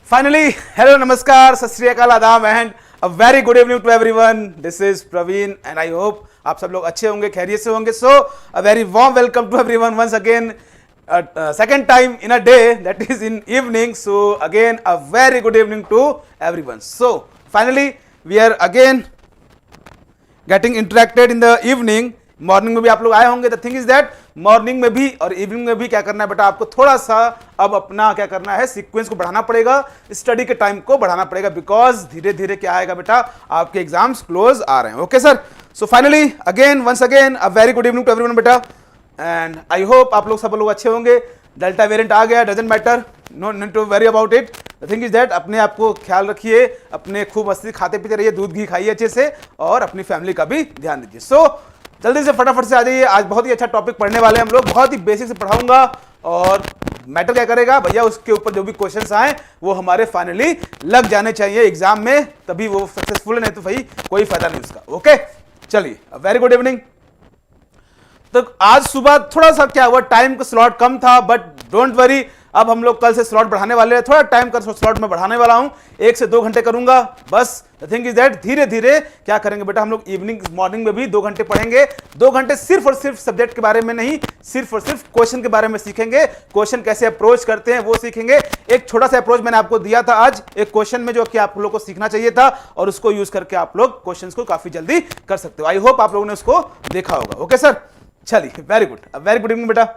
Finally, hello, namaskar, sat shri akal, adab and a very good evening to everyone. This is Praveen and I hope आप सब लोग अच्छे होंगे, खैरियत से होंगे. So a very warm welcome to everyone once again. Second time in a day, that is in evening. So again a very good evening to everyone. So finally we are again getting interacted in the evening. Morning में भी आप लोग आए होंगे. The thing is that morning में भी और evening में भी क्या करना है बेटा, आपको थोड़ा सा अब अपना क्या करना है, सीक्वेंस को बढ़ाना पड़ेगा, स्टडी के टाइम को बढ़ाना पड़ेगा, बिकॉज धीरे धीरे क्या आएगा बेटा, आपके एग्जाम्स क्लोज आ रहे हैं. Okay sir. So finally again once again a very good evening to everyone बेटा, एंड आई होप आप लोग सब लोग अच्छे होंगे. डेल्टा वेरिएंट आ गया, doesn't matter, no need to worry about it. The thing is that अपने आप को ख्याल रखिए, अपने खूब मस्ती खाते पीते रहिए, दूध घी खाइए अच्छे से और अपनी फैमिली का भी ध्यान दीजिए. सो जल्दी से फटाफट से आ जाइए. आज बहुत ही अच्छा टॉपिक पढ़ने वाले हैं हम लोग, बहुत ही बेसिक से पढ़ाऊंगा और मैटर क्या करेगा भैया, उसके ऊपर जो भी क्वेश्चंस आए वो हमारे फाइनली लग जाने चाहिए एग्जाम में, तभी वो सक्सेसफुल है, नहीं तो भाई कोई फायदा नहीं उसका. ओके चलिए, वेरी गुड इवनिंग. तो आज सुबह थोड़ा सा क्या हुआ, टाइम का स्लॉट कम था, बट डोंट वरी, अब हम लोग कल से स्लॉट बढ़ाने वाले हैं. थोड़ा टाइम का स्लॉट में बढ़ाने वाला हूं, 1 से 2 घंटे करूंगा बस. द थिंग इज दैट धीरे धीरे क्या करेंगे बेटा, हम लोग इवनिंग मॉर्निंग में भी 2 घंटे पढ़ेंगे. 2 घंटे सिर्फ और सिर्फ सब्जेक्ट के बारे में नहीं, सिर्फ और सिर्फ क्वेश्चन के बारे में सीखेंगे. क्वेश्चन कैसे अप्रोच करते हैं वो सीखेंगे. एक छोटा सा अप्रोच मैंने आपको दिया था आज एक क्वेश्चन में, जो कि आप लोग को सीखना चाहिए था, और उसको यूज करके आप लोग क्वेश्चन को काफी जल्दी कर सकते हो. आई होप आप लोगों ने उसको देखा होगा. ओके सर, चलिए very good, very good evening बेटा.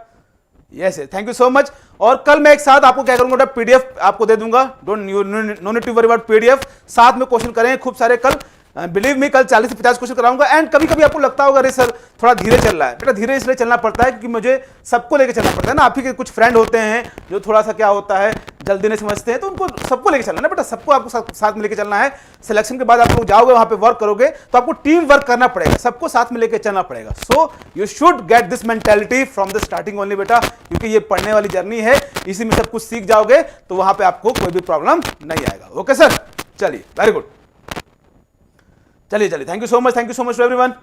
Yes thank you so much. और कल मैं एक साथ आपको क्या करूंगा, पीडीएफ आपको दे दूंगा. Don't no need to worry about PDF. साथ में क्वेश्चन करेंगे खूब सारे कल. बिलीव मी, कल 40 से 50 क्वेश्चन कराऊंगा. एंड कभी कभी आपको लगता होगा अरे सर थोड़ा धीरे चल रहा है. बेटा धीरे इसलिए चलना पड़ता है क्योंकि मुझे सबको लेकर चलना पड़ता है ना. आप ही के कुछ फ्रेंड होते हैं जो थोड़ा सा क्या होता है, जल्दी नहीं समझते हैं, तो उनको सबको लेकर चलना है ना बेटा, सबको आपको साथ में लेकर चलना है. सिलेक्शन के बाद आप लोग जाओगे वहां पे वर्क करोगे तो आपको टीम वर्क करना पड़ेगा, सबको साथ में लेकर चलना पड़ेगा. So you should get this mentality from the starting only बेटा, क्योंकि ये पढ़ने वाली जर्नी है, इसी में सब कुछ सीख जाओगे तो वहां पे आपको कोई भी प्रॉब्लम नहीं आएगा. ओके सर, चलिए वेरी गुड. चलिए चलिए, thank you so much to everyone.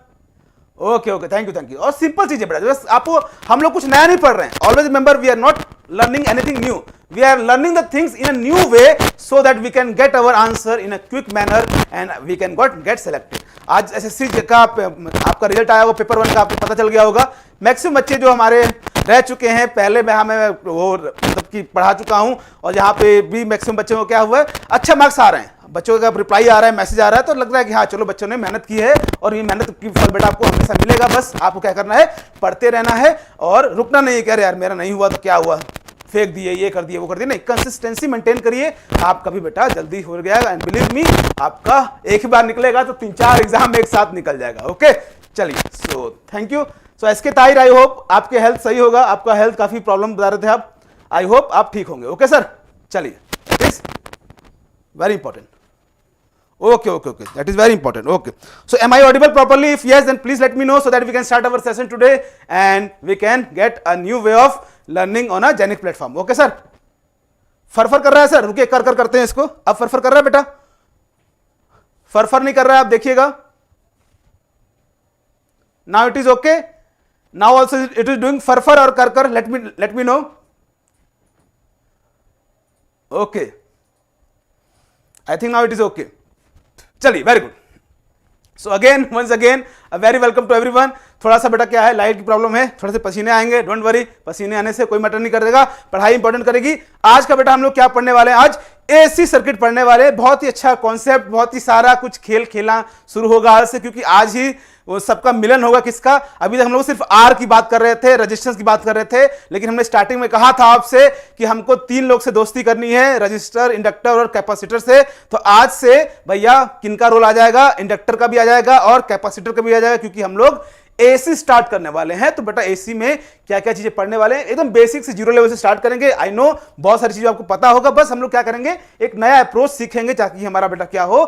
Okay okay, thank you. और सिंपल चीजें बेटा, बस आपको, हम लोग कुछ नया नहीं पढ़ रहे हैं. Always remember, we are not learning anything new, we are learning the things in a new way, so that we can get our answer in a quick manner and we can get selected. आज SSC का आपका result आया होगा, paper 1 का आपको पता चल गया होगा. मैक्सिमम बच्चे जो हमारे रह चुके हैं, पहले मैं हमें वो मतलब कि पढ़ा चुका हूं, और यहाँ पे भी मैक्सिमम बच्चों को क्या हुआ है, अच्छा मार्क्स आ रहे हैं, बच्चों का रिप्लाई आ रहा है, मैसेज आ रहा है, तो लग रहा है कि हाँ चलो बच्चों ने मेहनत की है और ये मेहनत की फल बेटा आपको हमेशा मिलेगा. बस आपको क्या करना है, पढ़ते रहना है और रुकना नहीं है. कह रहे यार मेरा नहीं हुआ तो क्या हुआ, फेंक दिए, ये कर दिए वो कर दिए, नहीं, कंसिस्टेंसी मेंटेन करिए, आप कभी बेटा जल्दी हो गया. एंड बिलीव मी, आपका एक ही बार निकलेगा तो 3-4 एग्जाम एक साथ निकल जाएगा. ओके चलिए, so thank you. So SK Tahir, I hope आपके हेल्थ सही होगा, आपका हेल्थ काफी प्रॉब्लम बता रहे थे आप, आई होप आप ठीक होंगे. ओके सर, चलिए, that is very important. Okay, that is very important. Okay, so am I audible properly? If yes, then please let me know so that we can start our session today and we can get a new way of learning on a Genic platform. Okay sir, फरफर कर रहा है sir, रुकिए, कर करते हैं इसको. अब फरफर कर रहा है बेटा, फरफर नहीं कर रहा है, आप देखिएगा. Now it is okay. Now also it is doing फरफर और कर. Let me know. Okay, I think now it is okay. चलिए very good. So again once again very welcome to everyone. थोड़ा सा बेटा क्या है, लाइट की प्रॉब्लम है, थोड़े से पसीने आएंगे, डोंट वरी, पसीने आने से कोई मैटर नहीं करेगा, पढ़ाई इंपॉर्टेंट करेगी. आज का बेटा हम लोग क्या पढ़ने वाले हैं, आज एसी सर्किट पढ़ने वाले. बहुत ही अच्छा कॉन्सेप्ट, बहुत ही सारा कुछ खेल खेलना शुरू होगा आज से, क्योंकि आज ही वो सबका मिलन होगा. किसका, अभी तक हम लोग सिर्फ आर की बात कर रहे थे, रजिस्टेंस की बात कर रहे थे, लेकिन हमने स्टार्टिंग में कहा था आपसे कि हमको 3 लोग से दोस्ती करनी है, रजिस्टर, इंडक्टर और कैपेसिटर से. तो आज से भैया किनका रोल आ जाएगा, इंडक्टर का भी आ जाएगा और कैपेसिटर का भी आ जाएगा, क्योंकि हम लोग एसी स्टार्ट करने वाले हैं. तो बेटा एसी में क्या क्या चीजें पढ़ने वाले हैं, एकदम बेसिक से 0 लेवल से स्टार्ट करेंगे. आई नो बहुत सारी चीजें आपको पता होगा, बस हम लोग क्या करेंगे, एक नया अप्रोच सीखेंगे ताकि हमारा बेटा क्या हो,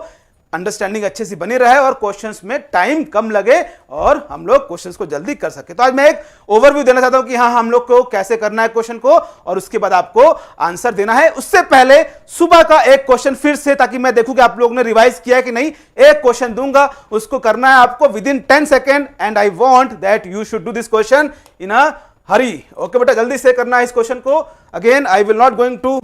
अंडरस्टैंडिंग अच्छे से बनी रहे और क्वेश्चंस में टाइम कम लगे और हम लोग क्वेश्चंस को जल्दी कर सके. तो आज मैं एक ओवरव्यू देना चाहता हूं कि हाँ हम लोग को कैसे करना है क्वेश्चन को, और उसके बाद आपको आंसर देना है. उससे पहले सुबह का एक क्वेश्चन फिर से, ताकि मैं देखूं कि आप लोगों ने रिवाइज किया है कि नहीं. एक क्वेश्चन दूंगा, उसको करना है आपको within 10 second, and I want that you should do this question in a hurry. Okay बेटा, जल्दी से करना है इस क्वेश्चन को. Again I will not going to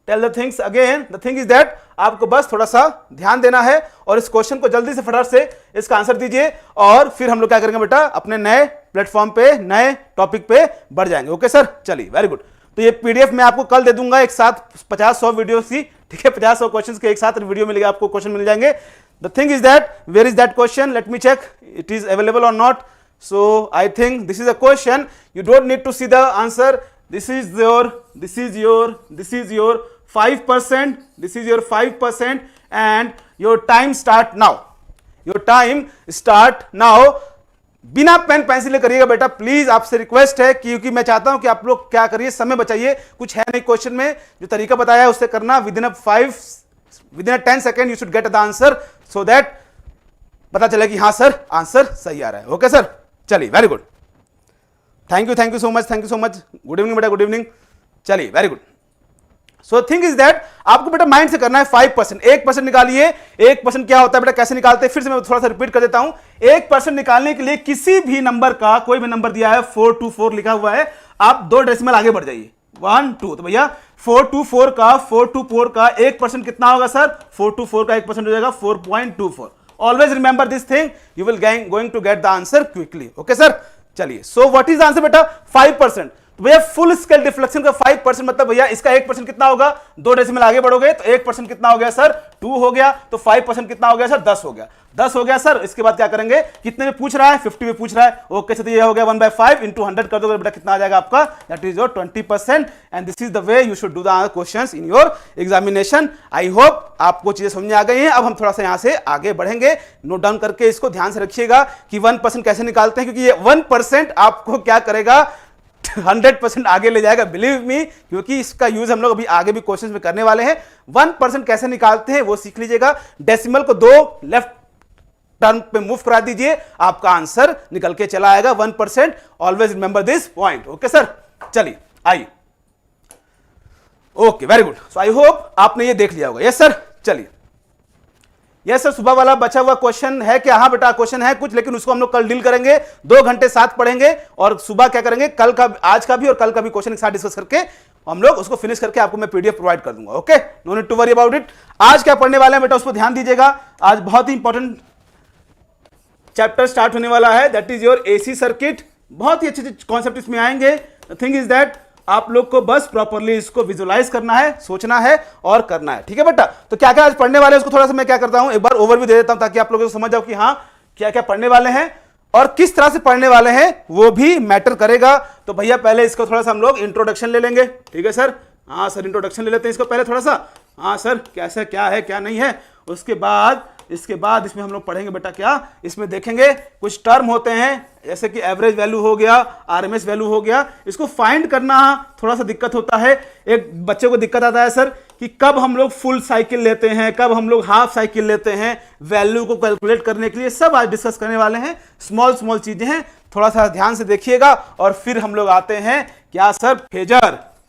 tell the things again. The thing is that आपको बस थोड़ा सा ध्यान देना है और इस क्वेश्चन को जल्दी से फटाफट से इसका आंसर दीजिए और फिर हम लोग क्या करेंगे बेटा, अपने नए प्लेटफॉर्म पे, नए टॉपिक पे बढ़ जाएंगे। ओके सर, चलिए वेरी गुड। तो ये पीडीएफ मैं आपको कल दे दूंगा एक साथ 50-100 वीडियो की, ठीक है, 50-100 क्वेश्चन के एक साथ वीडियो मिलेगा आपको, क्वेश्चन मिल जाएंगे। The thing is that where is that question, let me check it is available और नॉट। So I think this is a question, you don't need to see the answer. This is your 5%, this is your 5% and your time start now. Your time start now. बिना pen pencil करिएगा बेटा please, आपसे request है, क्योंकि मैं चाहता हूं कि आप लोग क्या करिए, समय बचाइए, कुछ है नहीं क्वेश्चन में, जो तरीका बताया है उससे करना। With in 10 second you should get the answer, so that पता चले कि हाँ सर आंसर सही आ रहा है। ओके सर, चलिए very good, thank you so much, good evening बेटा, गुड इवनिंग। चलिए very good. So thing is that आपको बेटा माइंड से करना है 5%, 1% निकालिए। 1% क्या होता है बेटा, कैसे निकालते हैं, फिर से मैं थोड़ा सा रिपीट कर देता हूं। 1% निकालने के लिए किसी भी नंबर का, कोई भी नंबर दिया है 424 लिखा हुआ है, आप 2 डेसिमल आगे बढ़ जाइए, 1 2, तो भैया 424 का 1% कितना होगा सर, 424 का 1% हो जाएगा 4.24। Always remember this thing, you will going to get the answer quickly. Okay sir, चलिए। So what is the answer बेटा, 5%। तो भैया फुल स्केल डिफ्लेक्शन का 5% मतलब भैया इसका 1% कितना होगा, 2 डेसिमल आगे बढ़ोगे तो 1% कितना हो गया सर, 2 हो गया, तो 5% कितना हो गया सर, 10 हो गया, 10 हो गया सर। इसके बाद क्या करेंगे, कितने में पूछ रहा है, 50 में पूछ रहा है। ओके सर, तो ये हो गया 1/5 इंटू 100 कर दोगे बेटा, कितना आ जाएगा आपका, that is your 20%। And this is the way you should do the questions in your examination. I hope आपको चीजें समझ में आ गई हैं। अब हम थोड़ा सा यहां से आगे बढ़ेंगे, नोट डाउन करके इसको ध्यान से रखिएगा कि 1% कैसे निकालते हैं, क्योंकि ये 1% आपको क्या करेगा, 100% आगे ले जाएगा, बिलीव मी, क्योंकि इसका यूज हम लोग अभी आगे भी क्वेश्चंस में करने वाले हैं। 1% कैसे निकालते हैं वो सीख लीजिएगा। डेसिमल को 2 लेफ्ट टर्न पे मूव करा दीजिए, आपका आंसर निकल के चला आएगा 1%। Always remember this point. Okay sir, चलिए आइए। Okay very good. So I hope आपने ये देख लिया होगा। यस सर, चलिए। यस सर, सुबह वाला बचा हुआ क्वेश्चन है क्या, हाँ बेटा क्वेश्चन है कुछ, लेकिन उसको हम लोग कल डील करेंगे, 2 घंटे साथ पढ़ेंगे और सुबह क्या करेंगे, कल का, आज का भी और कल का भी क्वेश्चन एक साथ डिस्कस करके हम लोग उसको फिनिश करके आपको मैं पीडीएफ प्रोवाइड कर दूंगा। Okay, no need to worry about it. आज क्या पढ़ने वाले हैं बेटा, उस पर ध्यान दीजिएगा। आज बहुत ही इंपॉर्टेंट चैप्टर स्टार्ट होने वाला है, that is your AC circuit. बहुत ही अच्छे कॉन्सेप्ट इसमें आएंगे। द थिंग इज दैट आप लोग को बस प्रॉपर्ली इसको विजुलाइज करना है, सोचना है और करना है, ठीक है बेटा। तो क्या क्या आज पढ़ने वाले हैं उसको थोड़ा सा मैं क्या करता हूं, एक बार ओवरव्यू दे देता हूं, ताकि आप लोगों को समझ जाओ कि हाँ क्या क्या पढ़ने वाले हैं और किस तरह से पढ़ने वाले हैं, वो भी मैटर करेगा। तो भैया पहले इसको थोड़ा सा हम लोग इंट्रोडक्शन ले लेंगे, ठीक है सर। हाँ सर, इंट्रोडक्शन ले लेते हैं इसको पहले थोड़ा सा। हाँ सर, कैसे क्या है क्या नहीं है, इसके बाद इसमें हम लोग पढ़ेंगे बेटा क्या, इसमें देखेंगे कुछ टर्म होते हैं, जैसे कि एवरेज वैल्यू हो गया, आरएमएस वैल्यू हो गया। इसको फाइंड करना थोड़ा सा दिक्कत होता है, एक बच्चे को दिक्कत आता है सर कि कब हम लोग फुल साइकिल लेते हैं, कब हम लोग हाफ साइकिल लेते हैं, वैल्यू को कैलकुलेट करने के लिए सब आज डिस्कस करने वाले हैं। स्मॉल चीजें हैं, थोड़ा सा ध्यान से देखिएगा। और फिर हम लोग आते हैं क्या सर,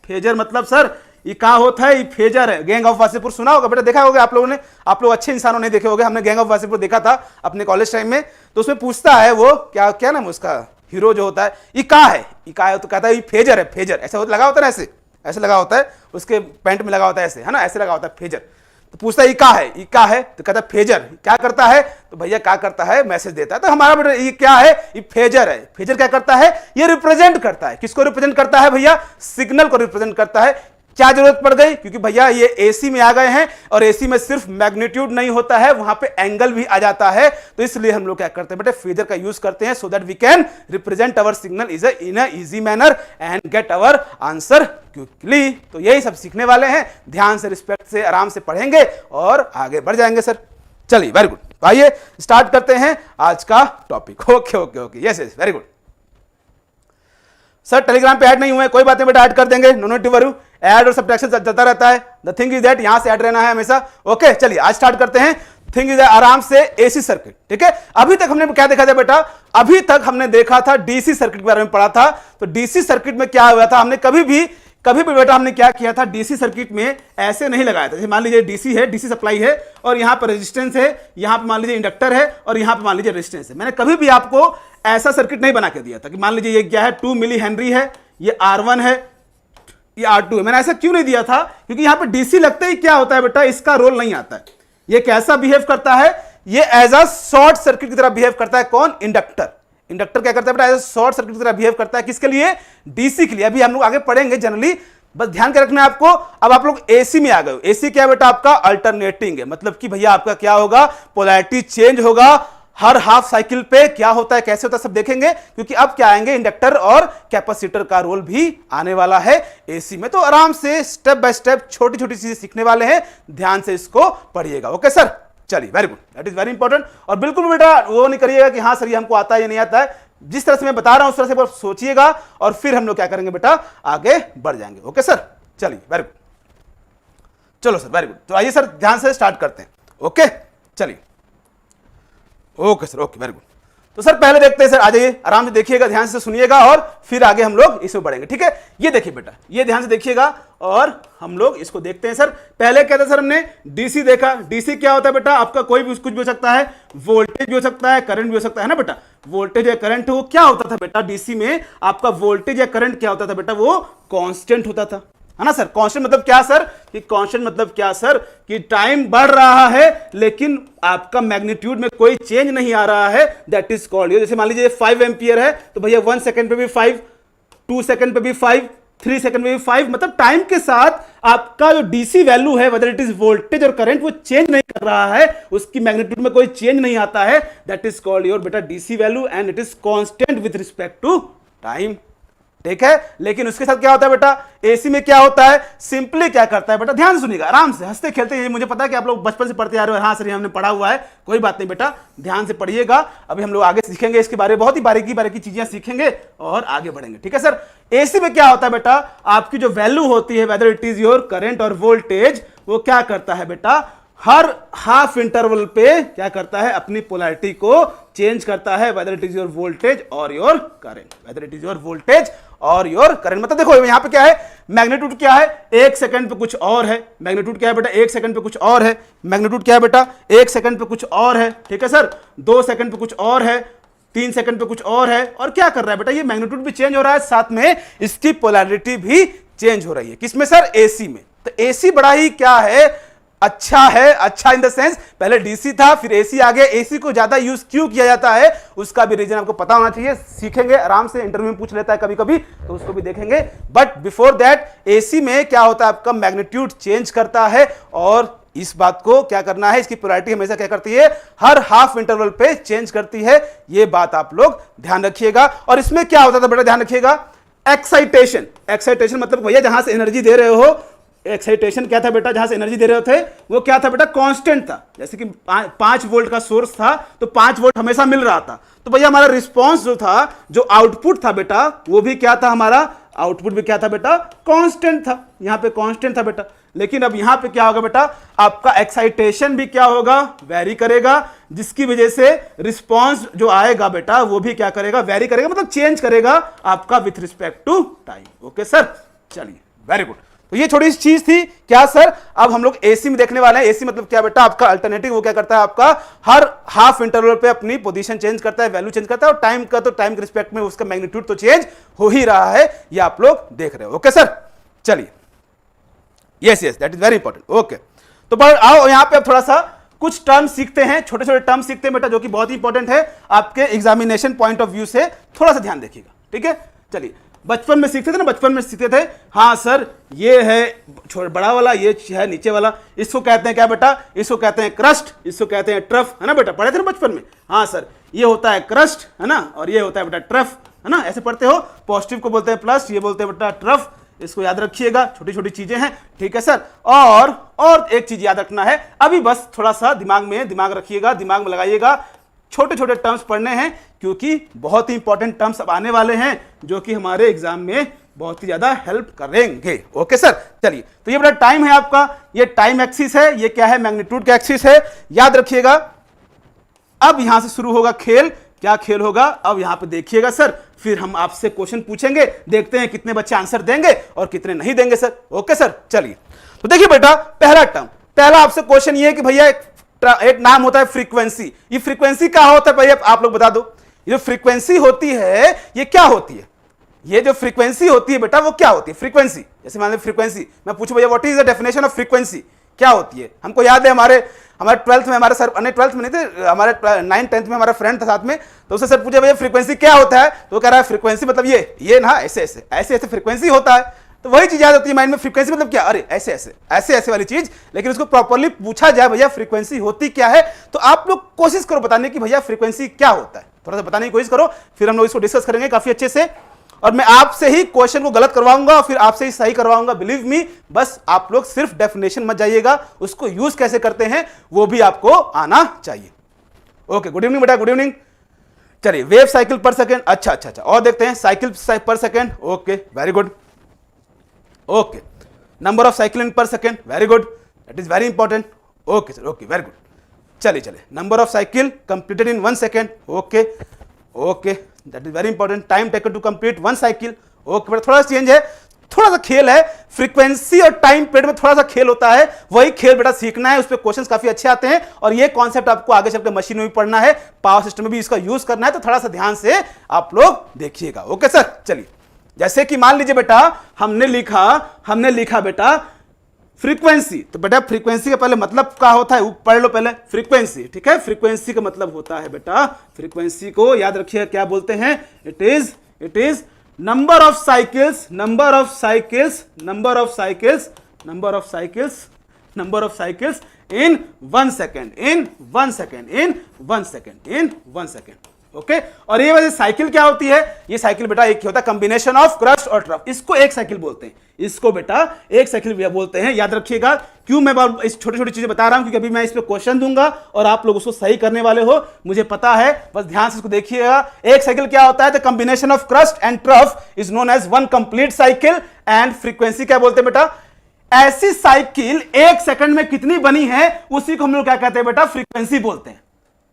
फेजर मतलब सर ये क्या होता है, ये फेजर है। गैंग ऑफ वासेपुर सुना होगा बेटा, देखा होगा आप लोगों ने, आप लोग अच्छे इंसानों ने देखे होंगे। हमने गैंग ऑफ वासेपुर देखा था अपने कॉलेज टाइम में, तो उसमें पूछता है वो क्या नाम उसका, हीरो जो होता है, ये क्या है, तो कहता है ये फेजर है, फेजर ऐसा लगा होता है ना, ऐसे लगा होता है, उसके पैंट में लगा होता है ऐसे, है ना, ऐसे लगा होता है फेजर। तो पूछता है ये क्या है, तो कहता है फेजर। क्या करता है, तो भैया क्या करता है, मैसेज देता है। तो हमारा बेटा ये क्या है, ये फेजर है। फेजर क्या करता है, ये रिप्रेजेंट करता है, किसको रिप्रेजेंट करता है भैया, सिग्नल को रिप्रेजेंट करता है। क्या जरूरत पड़ गई, क्योंकि भैया ये एसी में आ गए हैं और एसी में सिर्फ मैग्नीट्यूड नहीं होता है, वहां पे एंगल भी आ जाता है। तो इसलिए हम लोग क्या करते हैं बेटे, फेजर का यूज करते हैं, so that we can represent our signal in a easy manner and get our answer quickly. तो यही सब सीखने वाले हैं, ध्यान से, रिस्पेक्ट से, आराम से पढ़ेंगे और आगे बढ़ जाएंगे सर। चलिए वेरी गुड, आइए स्टार्ट करते हैं आज का topic. Okay, yes very good. Sir Telegram पे ऐड नहीं हुए, कोई बात नहीं बेटा, ऐड कर देंगे, no need to worry. Add और सब्ट्रैक्शन चलता रहता है। द थिंग इज दैट यहां से ऐड रहना है हमेशा। ओके, चलिए आज स्टार्ट करते हैं। थिंग इज आराम से एसी सर्किट, ठीक है। अभी तक हमने क्या देखा था बेटा, अभी तक हमने देखा था डीसी सर्किट के बारे में पढ़ा था। तो डीसी सर्किट में क्या हुआ था, हमने कभी भी बेटा हमने क्या किया था, डीसी सर्किट में ऐसे नहीं लगाया था। जैसे मान लीजिए डीसी है, डीसी सप्लाई है और यहां पर रेजिस्टेंस है, यहां पर मान लीजिए इंडक्टर है और यहां पर मान लीजिए रेजिस्टेंस है। मैंने कभी भी आपको ऐसा सर्किट नहीं बना के दिया था कि मान लीजिए ये क्या है, 2 मिली हेनरी है, ये R1 है, ये R2 है। मैंने ऐसा क्यों नहीं दिया था, क्योंकि यहां पे डीसी लगते ही क्या होता है बेटा, इसका रोल नहीं आता है। ये कैसा बिहेव करता है, ये एज अ शॉर्ट सर्किट की तरह बिहेव करता है। कौन, इंडक्टर। इंडक्टर क्या करता है बेटा, एज अ शॉर्ट सर्किट की तरह बिहेव करता है। किसके लिए, डीसी के लिए। अभी हम लोग आगे पढ़ेंगे जनरली, बस ध्यान के रखना है आपको। अब आप लोग एसी में आ गए। एसी क्या है बेटा, आपका अल्टरनेटिंग है, मतलब कि भैया आपका क्या होगा, पोलैरिटी चेंज होगा हर हाफ साइकिल पे। क्या होता है, कैसे होता है, सब देखेंगे, क्योंकि अब क्या आएंगे, इंडक्टर और कैपेसिटर का रोल भी आने वाला है एसी में। तो आराम से स्टेप बाय स्टेप छोटी छोटी चीजें सीखने वाले हैं, ध्यान से इसको पढ़िएगा। ओके सर, चलिए, very good, that is very important. और बिल्कुल बेटा वो नहीं करिएगा कि हाँ सर ये हमको आता है या नहीं आता है, जिस तरह से मैं बता रहा हूं उस तरह से बस सोचिएगा और फिर हम लोग क्या करेंगे बेटा, आगे बढ़ जाएंगे। ओके सर, चलिए, वेरी गुड। चलो सर, वेरी गुड। तो आइए सर ध्यान से स्टार्ट करते हैं। ओके, चलिए। Okay sir, okay, very good. तो सर पहले देखते हैं सर, आ जाइए, आराम से देखिएगा, ध्यान से सुनिएगा और फिर आगे हम लोग इसमें बढ़ेंगे। ठीक है, ये देखिए बेटा, ये ध्यान से देखिएगा और हम लोग इसको देखते हैं। सर पहले क्या था सर, हमने डीसी देखा। डीसी क्या होता है बेटा, आपका कोई भी कुछ भी हो सकता है, वोल्टेज भी हो सकता है, करंट भी हो सकता है ना बेटा। वोल्टेज या करंट, वो क्या होता था बेटा, डीसी में आपका वोल्टेज या करंट क्या होता था बेटा, वो कांस्टेंट होता था, है ना सर। कांस्टेंट मतलब क्या सर, कि कांस्टेंट मतलब क्या सर, कि टाइम बढ़ रहा है लेकिन आपका मैग्नीट्यूड में कोई चेंज नहीं आ रहा है, दैट इज कॉल्ड। जैसे मान लीजिए 5 एम्पियर है, तो भैया 1 सेकंड पे भी 5, 2 सेकंड पे भी 5, 3 सेकंड पे भी 5, मतलब टाइम के साथ आपका जो डीसी वैल्यू है, वेदर इट इज वोल्टेज और करंट, वो चेंज नहीं कर रहा है, उसकी मैग्नीट्यूड में कोई चेंज नहीं आता है, दैट इज कॉल्ड योर बेटा DC value and it is constant with respect to time. ठीक है, लेकिन उसके साथ क्या होता है बेटा, एसी में क्या होता है, सिंपली क्या करता है बेटा, ध्यान से सुनिएगा, आराम से हंसते खेलते। ये मुझे पता है कि आप लोग बचपन से पढ़ते आ रहे हो, हाँ सर हमने पढ़ा हुआ है, कोई बात नहीं बेटा, ध्यान से पढ़िएगा। अभी हम लोग आगे सीखेंगे इसके बारे में, बहुत ही बारीकी बारीकी चीजें सीखेंगे और आगे बढ़ेंगे। ठीक है सर, एसी में क्या होता है बेटा, आपकी जो वैल्यू होती है, whether it is your current और वोल्टेज, वो क्या करता है बेटा, हर हाफ इंटरवल पे क्या करता है, अपनी पोलैरिटी को चेंज करता है, whether it is your voltage और your current, whether it is your voltage और योर करंट। मतलब देखो यहां पे क्या है, मैग्नीट्यूड क्या है, 1 सेकंड पे कुछ और है, मैग्नीट्यूड क्या है बेटा, 1 सेकंड पे कुछ और है, मैग्नीट्यूड क्या है बेटा, 1 सेकंड पे कुछ और है। ठीक है सर, 2 सेकंड पे कुछ और है, 3 सेकंड पे कुछ और है, और क्या कर रहा है बेटा, ये मैग्नीट्यूड भी चेंज हो रहा है, साथ में इसकी पोलैरिटी भी चेंज हो रही है। किसमें सर, एसी में। तो एसी बड़ा ही क्या है, अच्छा है, अच्छा इन द सेंस, पहले डीसी था फिर एसी आ गया। एसी को ज्यादा यूज क्यों किया जाता है, उसका भी रीजन आपको पता होना चाहिए, सीखेंगे आराम से, इंटरव्यू में पूछ लेता है कभी कभी, तो उसको भी देखेंगे। बट बिफोर दैट, एसी में क्या होता है, आपका मैग्नीट्यूड चेंज करता है, और इस बात को क्या करना है, इसकी पोलैरिटी हमेशा क्या करती है, हर हाफ इंटरवल पे चेंज करती है। ये बात आप लोग ध्यान रखिएगा। और इसमें क्या होता था बेटा, ध्यान रखिएगा, एक्साइटेशन। एक्साइटेशन मतलब भैया जहां से एनर्जी दे रहे हो, एक्साइटेशन क्या था बेटा, जहां से एनर्जी दे रहे थे वो क्या था बेटा, कांस्टेंट था। जैसे कि 5 वोल्ट का सोर्स था तो 5 वोल्ट हमेशा मिल रहा था, तो भैया हमारा रिस्पांस जो था, जो आउटपुट था बेटा, वो भी क्या था, हमारा आउटपुट भी क्या था बेटा, कांस्टेंट था। यहां पे कांस्टेंट था बेटा, लेकिन अब यहां पे क्या होगा बेटा, आपका एक्साइटेशन भी क्या होगा, वेरी करेगा, जिसकी वजह से रिस्पांस जो आएगा बेटा, वो भी क्या करेगा, वेरी करेगा, मतलब चेंज करेगा आपका with respect to time. Okay sir, चलिए, वेरी गुड। तो ये छोटी सी चीज थी क्या सर। अब हम लोग एसी में देखने वाले हैं। एसी मतलब क्या बेटा, आपका अल्टरनेटिव, वो क्या करता है, आपका हर हाफ इंटरवल पे अपनी पोजीशन चेंज करता है, वैल्यू चेंज करता है, और टाइम का तो टाइम के रिस्पेक्ट में उसका मैग्नीट्यूड तो चेंज हो ही रहा है, ये आप लोग देख रहे हो। ओके सर, चलिए, yes yes, that is very important. Okay, तो पर आओ यहां पे अब थोड़ा सा कुछ टर्म सीखते हैं, छोटे छोटे टर्म सीखते हैं बेटा, जो कि बहुत ही इंपॉर्टेंट है आपके एग्जामिनेशन पॉइंट ऑफ व्यू से, थोड़ा सा ध्यान देखिएगा। ठीक है, चलिए, बचपन में सीखते थे ना, बचपन में सीखते थे, हाँ सर ये है बड़ा वाला, ये है नीचे वाला, इसको कहते हैं क्या बेटा, इसको कहते हैं क्रस्ट, इसको कहते हैं ट्रफ, है ना बेटा, पढ़े थे ना बचपन में। हाँ सर, ये होता है क्रस्ट, है ना, और ये होता है बेटा ट्रफ, है ना, ऐसे पढ़ते हो। पॉजिटिव को बोलते हैं प्लस, ये बोलते हैं बेटा ट्रफ, इसको याद रखिएगा, छोटी छोटी चीजें हैं। ठीक है सर, और एक चीज याद रखना है, अभी बस थोड़ा सा दिमाग रखिएगा, दिमाग में लगाइएगा, छोटे छोटे टर्म्स पढ़ने हैं, क्योंकि बहुत ही इंपॉर्टेंट टर्म्स अब आने वाले हैं, जो कि हमारे एग्जाम में बहुत ही ज्यादा हेल्प करेंगे। ओके सर, चलिए, तो ये बड़ा टाइम है आपका, ये टाइम एक्सिस है, ये क्या है, मैग्नीट्यूड का एक्सिस है, याद रखिएगा। अब यहां से शुरू होगा खेल, क्या खेल होगा, अब यहां पे देखिएगा सर, फिर हम आपसे क्वेश्चन पूछेंगे, देखते हैं कितने बच्चे आंसर देंगे और कितने नहीं देंगे सर। ओके सर, चलिए, तो देखिए बेटा, पहला टर्म, पहला आपसे क्वेश्चन ये है कि भैया एक नाम होता है फ्रीक्वेंसी। ये फ्रीक्वेंसी क्या होता है भैया, आप लोग बता दो। ये जो फ्रीक्वेंसी होती है, ये क्या होती है, ये जो फ्रीक्वेंसी होती है बेटा वो क्या होती है? फ्रीक्वेंसी, जैसे मान लो फ्रीक्वेंसी, मैं पूछूं भैया what is the definition of frequency, क्या होती है? हमको याद है हमारे 12th में हमारे सर, नहीं 12th में नहीं थे, हमारे 9th 10th में हमारा फ्रेंड था साथ में, तो उससे सर पूछे भैया फ्रीक्वेंसी क्या होता है, तो वो कह रहा है फ्रीक्वेंसी मतलब ये ना ऐसे ऐसे ऐसे ऐसे फ्रीक्वेंसी होता है। तो वही चीज याद होती है माइंड में, फ्रीक्वेंसी मतलब क्या, अरे ऐसे ऐसे ऐसे ऐसे वाली चीज। लेकिन उसको प्रॉपर्ली पूछा जाए भैया फ्रीक्वेंसी होती क्या है, तो आप लोग कोशिश करो बताने की भैया फ्रीक्वेंसी क्या होता है, थोड़ा सा बताने की कोशिश करो, फिर हम लोग इसको डिस्कस करेंगे काफी अच्छे से। और मैं आपसे ही क्वेश्चन को गलत करवाऊंगा और फिर आपसे ही सही करवाऊंगा, बिलीव मी। बस आप लोग सिर्फ डेफिनेशन मत जाइएगा, उसको यूज कैसे करते हैं वो भी आपको आना चाहिए। ओके, गुड इवनिंग बेटा, गुड इवनिंग। चलिए, वेव साइकिल पर सेकेंड, अच्छा अच्छा अच्छा, और देखते हैं साइकिल पर second. Okay, very good. Okay, number of cycle in पर second, very good, that is very important. Okay sir, okay, very good. चलिए चलिए, number of cycle completed in 1 second. Okay okay, that is very important. Time taken to complete 1 cycle. Okay, but थोड़ा सा change है, थोड़ा सा खेल है, frequency और टाइम पीरियड में थोड़ा सा खेल होता है, वही खेल बेटा सीखना है, उस पर क्वेश्चंस काफी अच्छे आते हैं। और ये कॉन्सेप्ट आपको आगे चलकर मशीन में भी पढ़ना है, पावर सिस्टम में भी इसका यूज करना है, तो थोड़ा सा ध्यान से आप लोग देखिएगा। ओके सर, चलिए, जैसे कि मान लीजिए बेटा हमने लिखा बेटा फ्रीक्वेंसी, तो बेटा फ्रीक्वेंसी का पहले मतलब क्या होता है पढ़ लो पहले, फ्रीक्वेंसी, ठीक है। फ्रीक्वेंसी का मतलब होता है बेटा, फ्रीक्वेंसी को याद रखिए क्या बोलते हैं, it is number of cycles in 1 second. Okay, और ये वजह साइकिल क्या होती है, ये साइकिल बेटा एक होता है कॉम्बिनेशन ऑफ क्रस्ट और ट्रफ, इसको एक साइकिल बोलते हैं, इसको बेटा एक साइकिल बोलते हैं। याद रखिएगा, क्यों मैं इस छोटी छोटी चीजें बता रहा हूं, क्योंकि अभी मैं इस पे क्वेश्चन दूंगा और आप लोग उसको सही करने वाले हो, मुझे पता है, बस ध्यान से इसको देखिएगा। एक साइकिल क्या होता है, the combination of crust and trough is known as 1 complete cycle. And frequency क्या बोलते हैं बेटा, ऐसी साइकिल 1 सेकंड में कितनी बनी है उसी को हम लोग क्या कहते हैं बेटा, फ्रीक्वेंसी बोलते हैं।